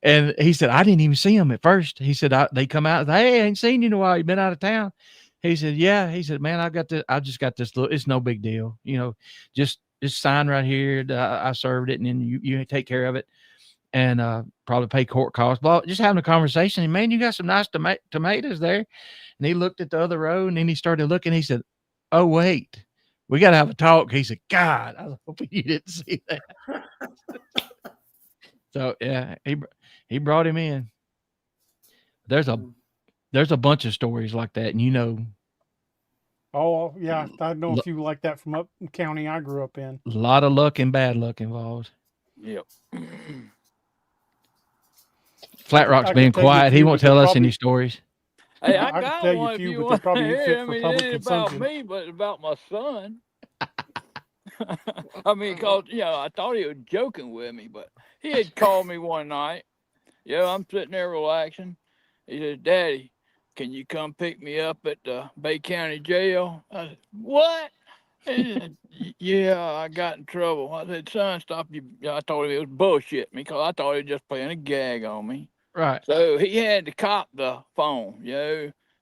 And he said, "I didn't even see him at first." He said, they come out, "Hey, I ain't seen you in a while. You been out of town?" He said, "Yeah." He said, "Man, I just got this little, it's no big deal. Just sign right here. I served it, and then you take care of it, and probably pay court costs." Blah, just having a conversation. And, "Man, you got some nice tomatoes there." And he looked at the other row, and then he started looking. He said, "Oh, wait, we got to have a talk." He said, "God, I was hoping you didn't see that." So yeah, he brought him in. There's a bunch of stories like that, and Oh yeah, I know a Lo- few like that from up in the county I grew up in. a lot of luck and bad luck involved. Yep. Flat Rock's I being could tell you a quiet. He few, won't but they're tell us any probably stories. Hey, I I could got tell you a one if few, you but they're want to probably hear. fit I for mean, it public ain't about consumption. me, but about my son. I mean, cause I thought he was joking with me, but he had called me one night. I'm sitting there relaxing. He said, "Daddy, can you come pick me up at the Bay County Jail?" I said, "What?" He said, "Yeah, I got in trouble." I said, "Son, stop you." I told him it was bullshit me because I thought he was just playing a gag on me. Right. So he had the cop the phone,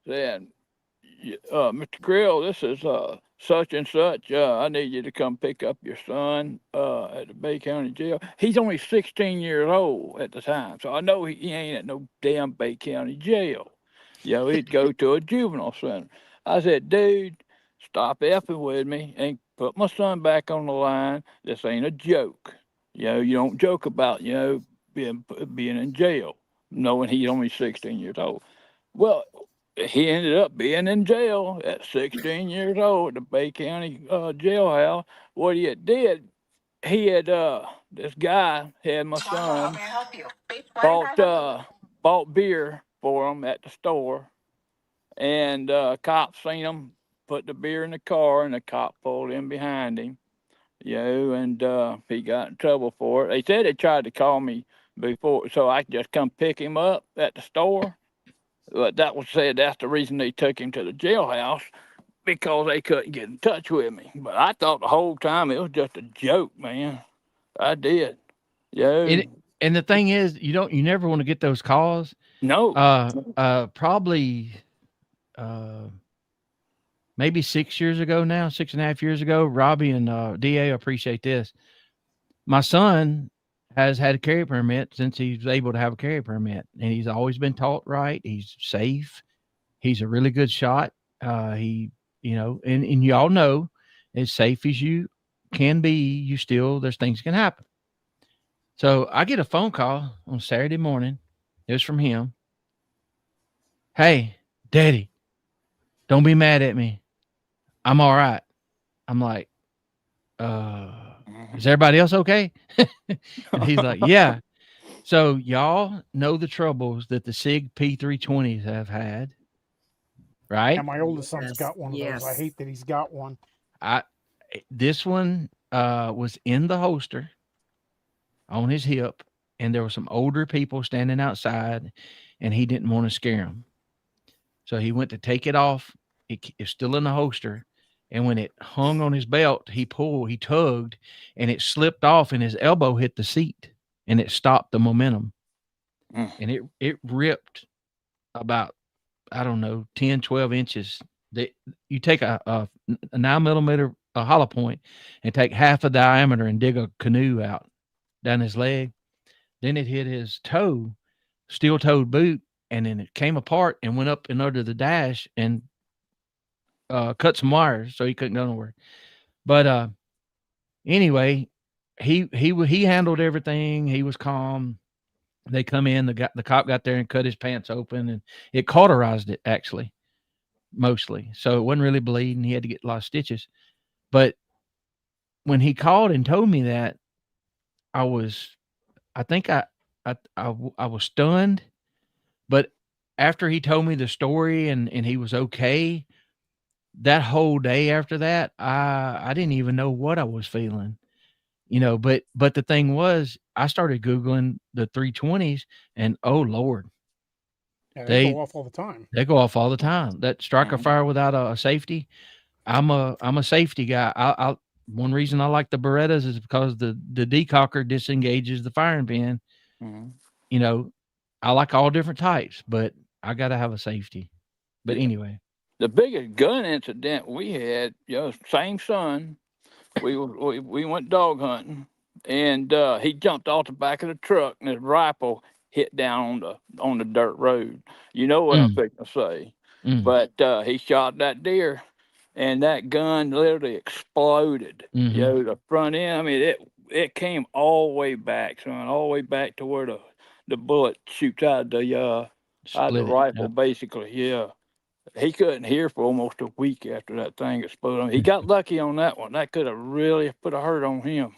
said, "Mr. Grill, this is such and such. I need you to come pick up your son at the Bay County Jail." He's only 16 years old at the time, so I know he ain't at no damn Bay County Jail. He'd go to a juvenile center. I said, "Dude, stop effing with me and put my son back on the line. This ain't a joke. You don't joke about being in jail, knowing he's only 16 years old." Well, he ended up being in jail at 16 years old at the Bay County jailhouse. What he had did, he had this guy had my son bought beer for him at the store, and cops seen him put the beer in the car, and the cop pulled in behind him. And he got in trouble for it. They said they tried to call me before, so I could just come pick him up at the store. But that was said that's the reason they took him to the jailhouse, because they couldn't get in touch with me. But I thought the whole time it was just a joke, man. I did. And the thing is, you never want to get those calls. No. Probably maybe 6 years ago now, 6.5 years ago, Robbie and DA appreciate this. My son has had a carry permit since he's able to have a carry permit, and he's always been taught right. He's safe. He's a really good shot. And y'all know, as safe as you can be, there's things can happen. So I get a phone call on Saturday morning. It was from him. "Hey, Daddy, don't be mad at me. I'm all right." I'm like, is everybody else okay? And he's like, yeah. So y'all know the troubles that the SIG P320s have had, right? Yeah, my oldest son's Yes, got one of those. I yes. hate that he's got one. This one was in the holster on his hip, and there were some older people standing outside, and he didn't want to scare them. So he went to take it off. It's still in the holster. And when it hung on his belt, he tugged, and it slipped off, and his elbow hit the seat, and it stopped the momentum. And it ripped about, I don't know, 10, 12 inches. You take a 9mm hollow point and take half a diameter and dig a canoe out down his leg. Then it hit his toe, steel-toed boot, and then it came apart and went up and under the dash and cut some wires, so he couldn't go nowhere. But anyway, he handled everything. He was calm. They come in. The cop got there and cut his pants open, and it cauterized it actually, mostly. So it wasn't really bleeding. He had to get a lot of stitches. But when he called and told me that, I was stunned. But after he told me the story and he was okay, that whole day after that, I didn't even know what I was feeling, but the thing was, I started Googling the 320s, and oh Lord, Yeah, they go off all the time. They go off all the time. That striker fire without a safety. I'm a safety guy. One reason I like the Berettas is because the decocker disengages the firing pin. I like all different types, but I got to have a safety. But anyway, the biggest gun incident we had, same son, we went dog hunting, and he jumped off the back of the truck, and his rifle hit down on the dirt road. You know what I'm fixing to say. But he shot that deer, and that gun literally exploded. The front end, I mean, it came all the way back, son, all the way back to where the bullet shoots out the rifle, basically. Yeah. He couldn't hear for almost a week after that thing exploded. He got lucky on that one. That could have really put a hurt on him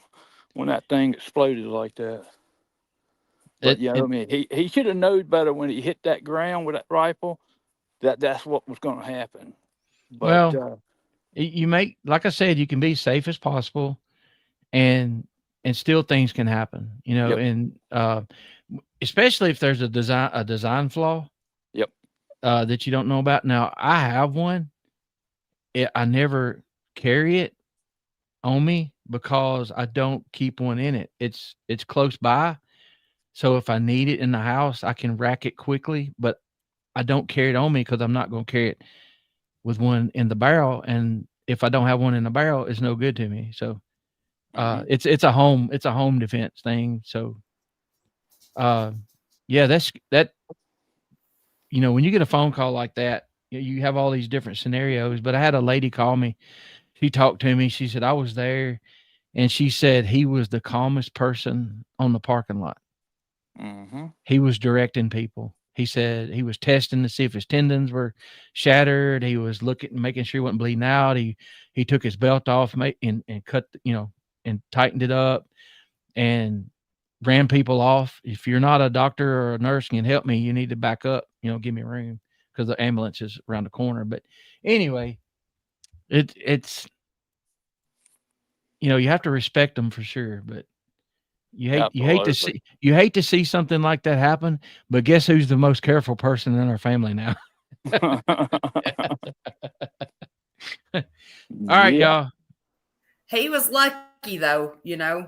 when that thing exploded like that. But he should have known better when he hit that ground with that rifle that's what was going to happen. But, you like I said, you can be safe as possible, and still things can happen. And especially if there's a design flaw. That you don't know about. Now, I have one. I never carry it on me because I don't keep one in it. It's close by. So if I need it in the house, I can rack it quickly, but I don't carry it on me because I'm not going to carry it with one in the barrel. And if I don't have one in the barrel, it's no good to me. So it's a home defense thing. So that's that. When you get a phone call like that, you have all these different scenarios. But I had a lady call me. She talked to me. She said, I was there. And she said he was the calmest person on the parking lot. He was directing people. He said he was testing to see if his tendons were shattered. He was making sure he wasn't bleeding out. He took his belt off and cut, and tightened it up and ran people off. If you're not a doctor or a nurse and can help me, you need to back up, give me room because the ambulance is around the corner. But anyway, it's, you have to respect them for sure, but you hate to see something like that happen, but guess who's the most careful person in our family now? All right, y'all. He was lucky though, Yeah.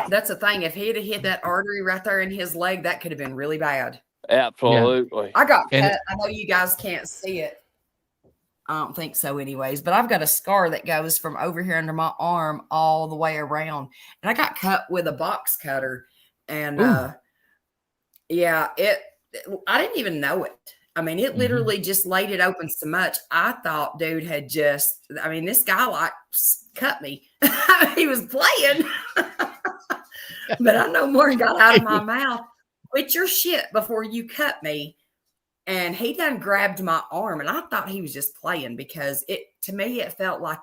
That's the thing. If he'd have hit that artery right there in his leg, that could have been really bad. Absolutely. I got cut. I know you guys can't see it. I don't think so anyways, but I've got a scar that goes from over here under my arm all the way around. And I got cut with a box cutter. And I didn't even know it. I mean, it literally just laid it open so much. I thought dude had this guy cut me. He was playing. But I no more got out of my mouth. Quit your shit before you cut me. And he done grabbed my arm, and I thought he was just playing because to me, it felt like,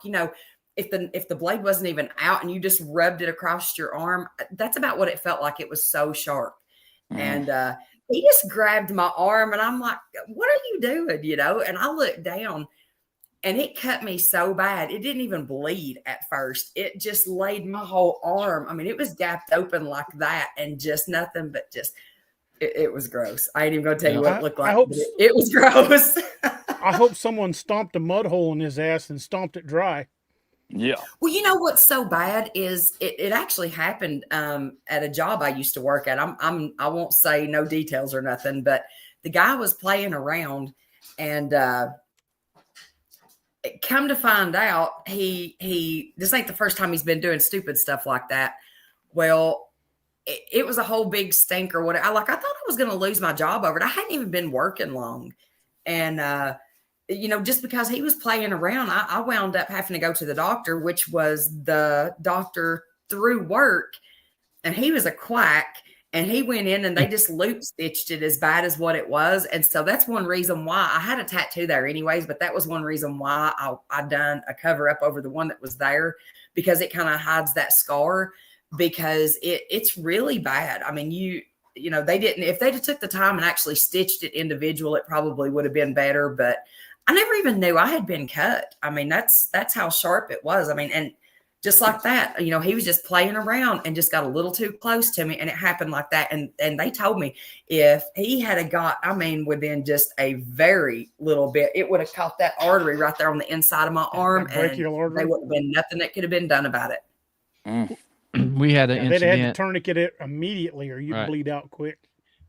if the blade wasn't even out and you just rubbed it across your arm, that's about what it felt like. It was so sharp. And he just grabbed my arm and I'm like, what are you doing? You know, and I looked down and it cut me so bad. It didn't even bleed at first. It just laid my whole arm. I mean, it was gapped open like that and just nothing but just, it was gross. I ain't even going to tell you what it looked like. It was gross. I hope someone stomped a mud hole in his ass and stomped it dry. Yeah. Well, you know what's so bad is it actually happened at a job I used to work at. I won't say no details or nothing, but the guy was playing around and come to find out he this ain't the first time he's been doing stupid stuff like that. Well, it was a whole big stink or whatever. I thought I was going to lose my job over it. I hadn't even been working long. And, you know, just because he was playing around, I wound up having to go to the doctor, which was the doctor through work. And he was a quack. And he went in and they just loop stitched it as bad as what it was. And so that's one reason why I had a tattoo there anyways, but that was one reason why I done a cover up over the one that was there, because it kind of hides that scar, because it's really bad. I mean, you know, they didn't, if they'd have took the time and actually stitched it individual, it probably would have been better, but I never even knew I had been cut. I mean, that's how sharp it was. I mean, and just like that, you know, he was just playing around and just got a little too close to me and it happened like that. And they told me if he had got, I mean, within just a very little bit, it would have caught that artery right there on the inside of my arm and there would have been nothing that could have been done about it. We had an incident. They'd had to tourniquet it immediately or you'd bleed out quick.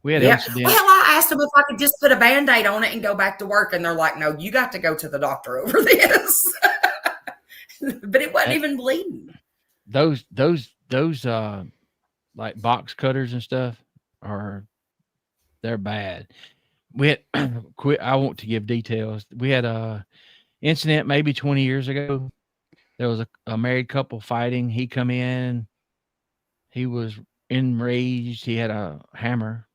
We had an incident. Well, I asked them if I could just put a Band-Aid on it and go back to work. And they're like, no, you got to go to the doctor over this. But it wasn't even bleeding. Those like box cutters and stuff they're bad. We had I want to give details. We had a incident maybe 20 years ago. There was a married couple fighting. He come in. He was enraged. He had a hammer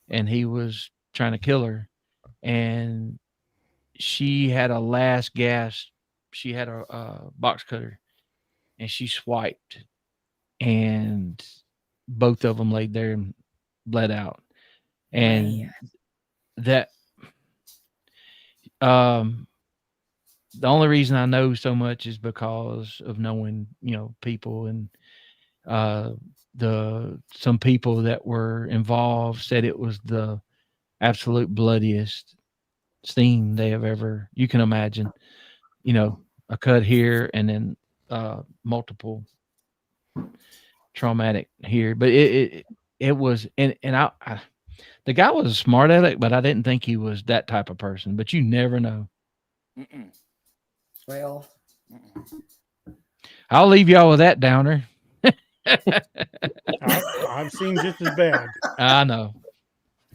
and he was trying to kill her. And she had a last gasp. She had a box cutter and she swiped and both of them laid there and bled out. And that, the only reason I know so much is because of knowing, you know, people and, some people that were involved said it was the absolute bloodiest scene they have ever, you can imagine, you know, a cut here and then multiple traumatic here, but it was, and I the guy was a smart aleck, but I didn't think he was that type of person, but you never know. Well, I'll leave y'all with that downer. I've seen just as bad. I know.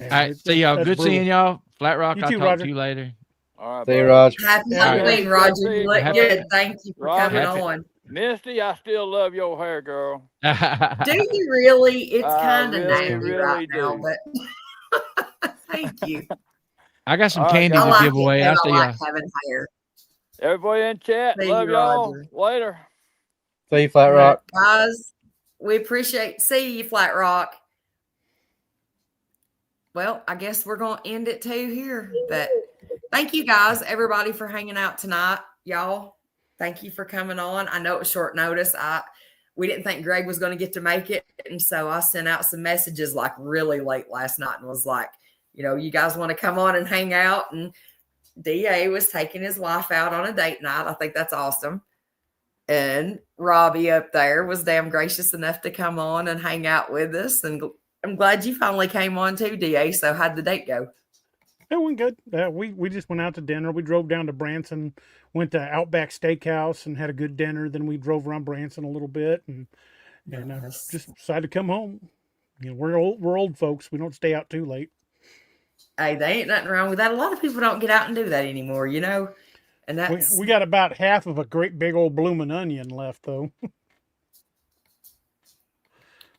All right, see y'all. Good brutal. Seeing y'all. Flat Rock. I'll talk to you later. All right. See you, Roger. Happy Halloween, Roger. You look good. Thank you for coming on. Misty, I still love your hair, girl. Do you really? It's kind of nasty really right do. now, but thank you. I got some candy to give away. I'll see y'all. Having hair. Everybody in chat, See love you, y'all. Roger. Later. See you, Flat Rock. Guys, we appreciate see you, Flat Rock. Well, I guess we're going to end it too here. But thank you guys, everybody, for hanging out tonight. Y'all, thank you for coming on. I know it was short notice. We didn't think Greg was going to get to make it. And so I sent out some messages like really late last night and was like, you know, you guys want to come on and hang out? And DA was taking his wife out on a date night. I think that's awesome. And Robbie up there was damn gracious enough to come on and hang out with us. And I'm glad you finally came on too, DA. So how'd the date go? It went good. We just went out to dinner. We drove down to Branson, went to Outback Steakhouse and had a good dinner. Then we drove around Branson a little bit and just decided to come home. You know, we're old folks. We don't stay out too late. Hey, there ain't nothing wrong with that. A lot of people don't get out and do that anymore, you know. And that's we got about half of a great big old blooming onion left, though.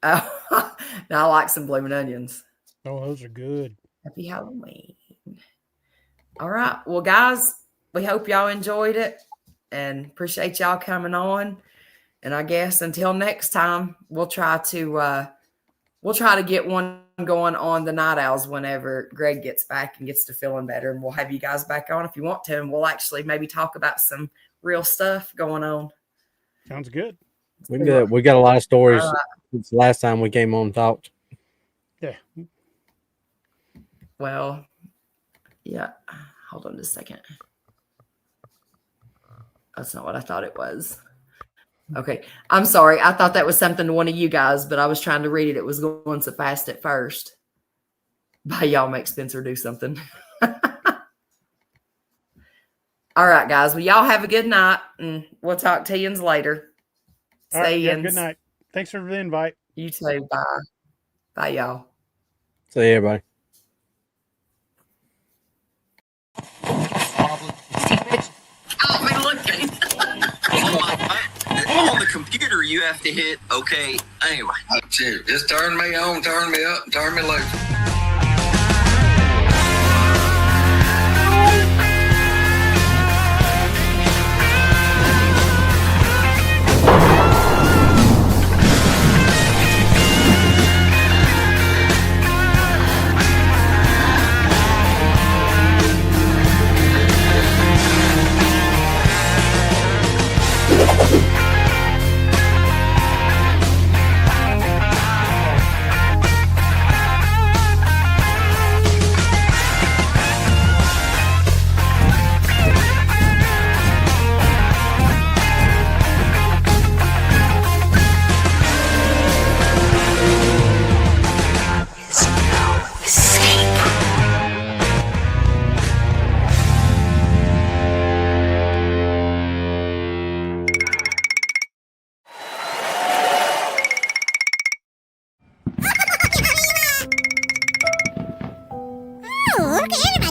Oh, now I like some blooming onions. Oh, those are good. Happy Halloween. All right. Well, guys, we hope y'all enjoyed it. and appreciate y'all coming on. And I guess until next time, we'll try to get one going on the Night Owls whenever Greg gets back and gets to feeling better. And we'll have you guys back on if you want to. And we'll actually maybe talk about some real stuff going on. Sounds good. We got a lot of stories since the last time we came on and talked. Yeah. Well, yeah. Hold on just a second. That's not what I thought it was. Okay. I'm sorry. I thought that was something to one of you guys, but I was trying to read it. It was going so fast at first. By y'all make Spencer do something. All right, guys. Well, y'all have a good night, and we'll talk to yous later. All right, yeah, good night. Thanks for the invite. You too. Bye. Bye, y'all. See you, everybody. On the computer, you have to hit OK. Anyway, just turn me on, turn me up, and turn me loose. Oh, look at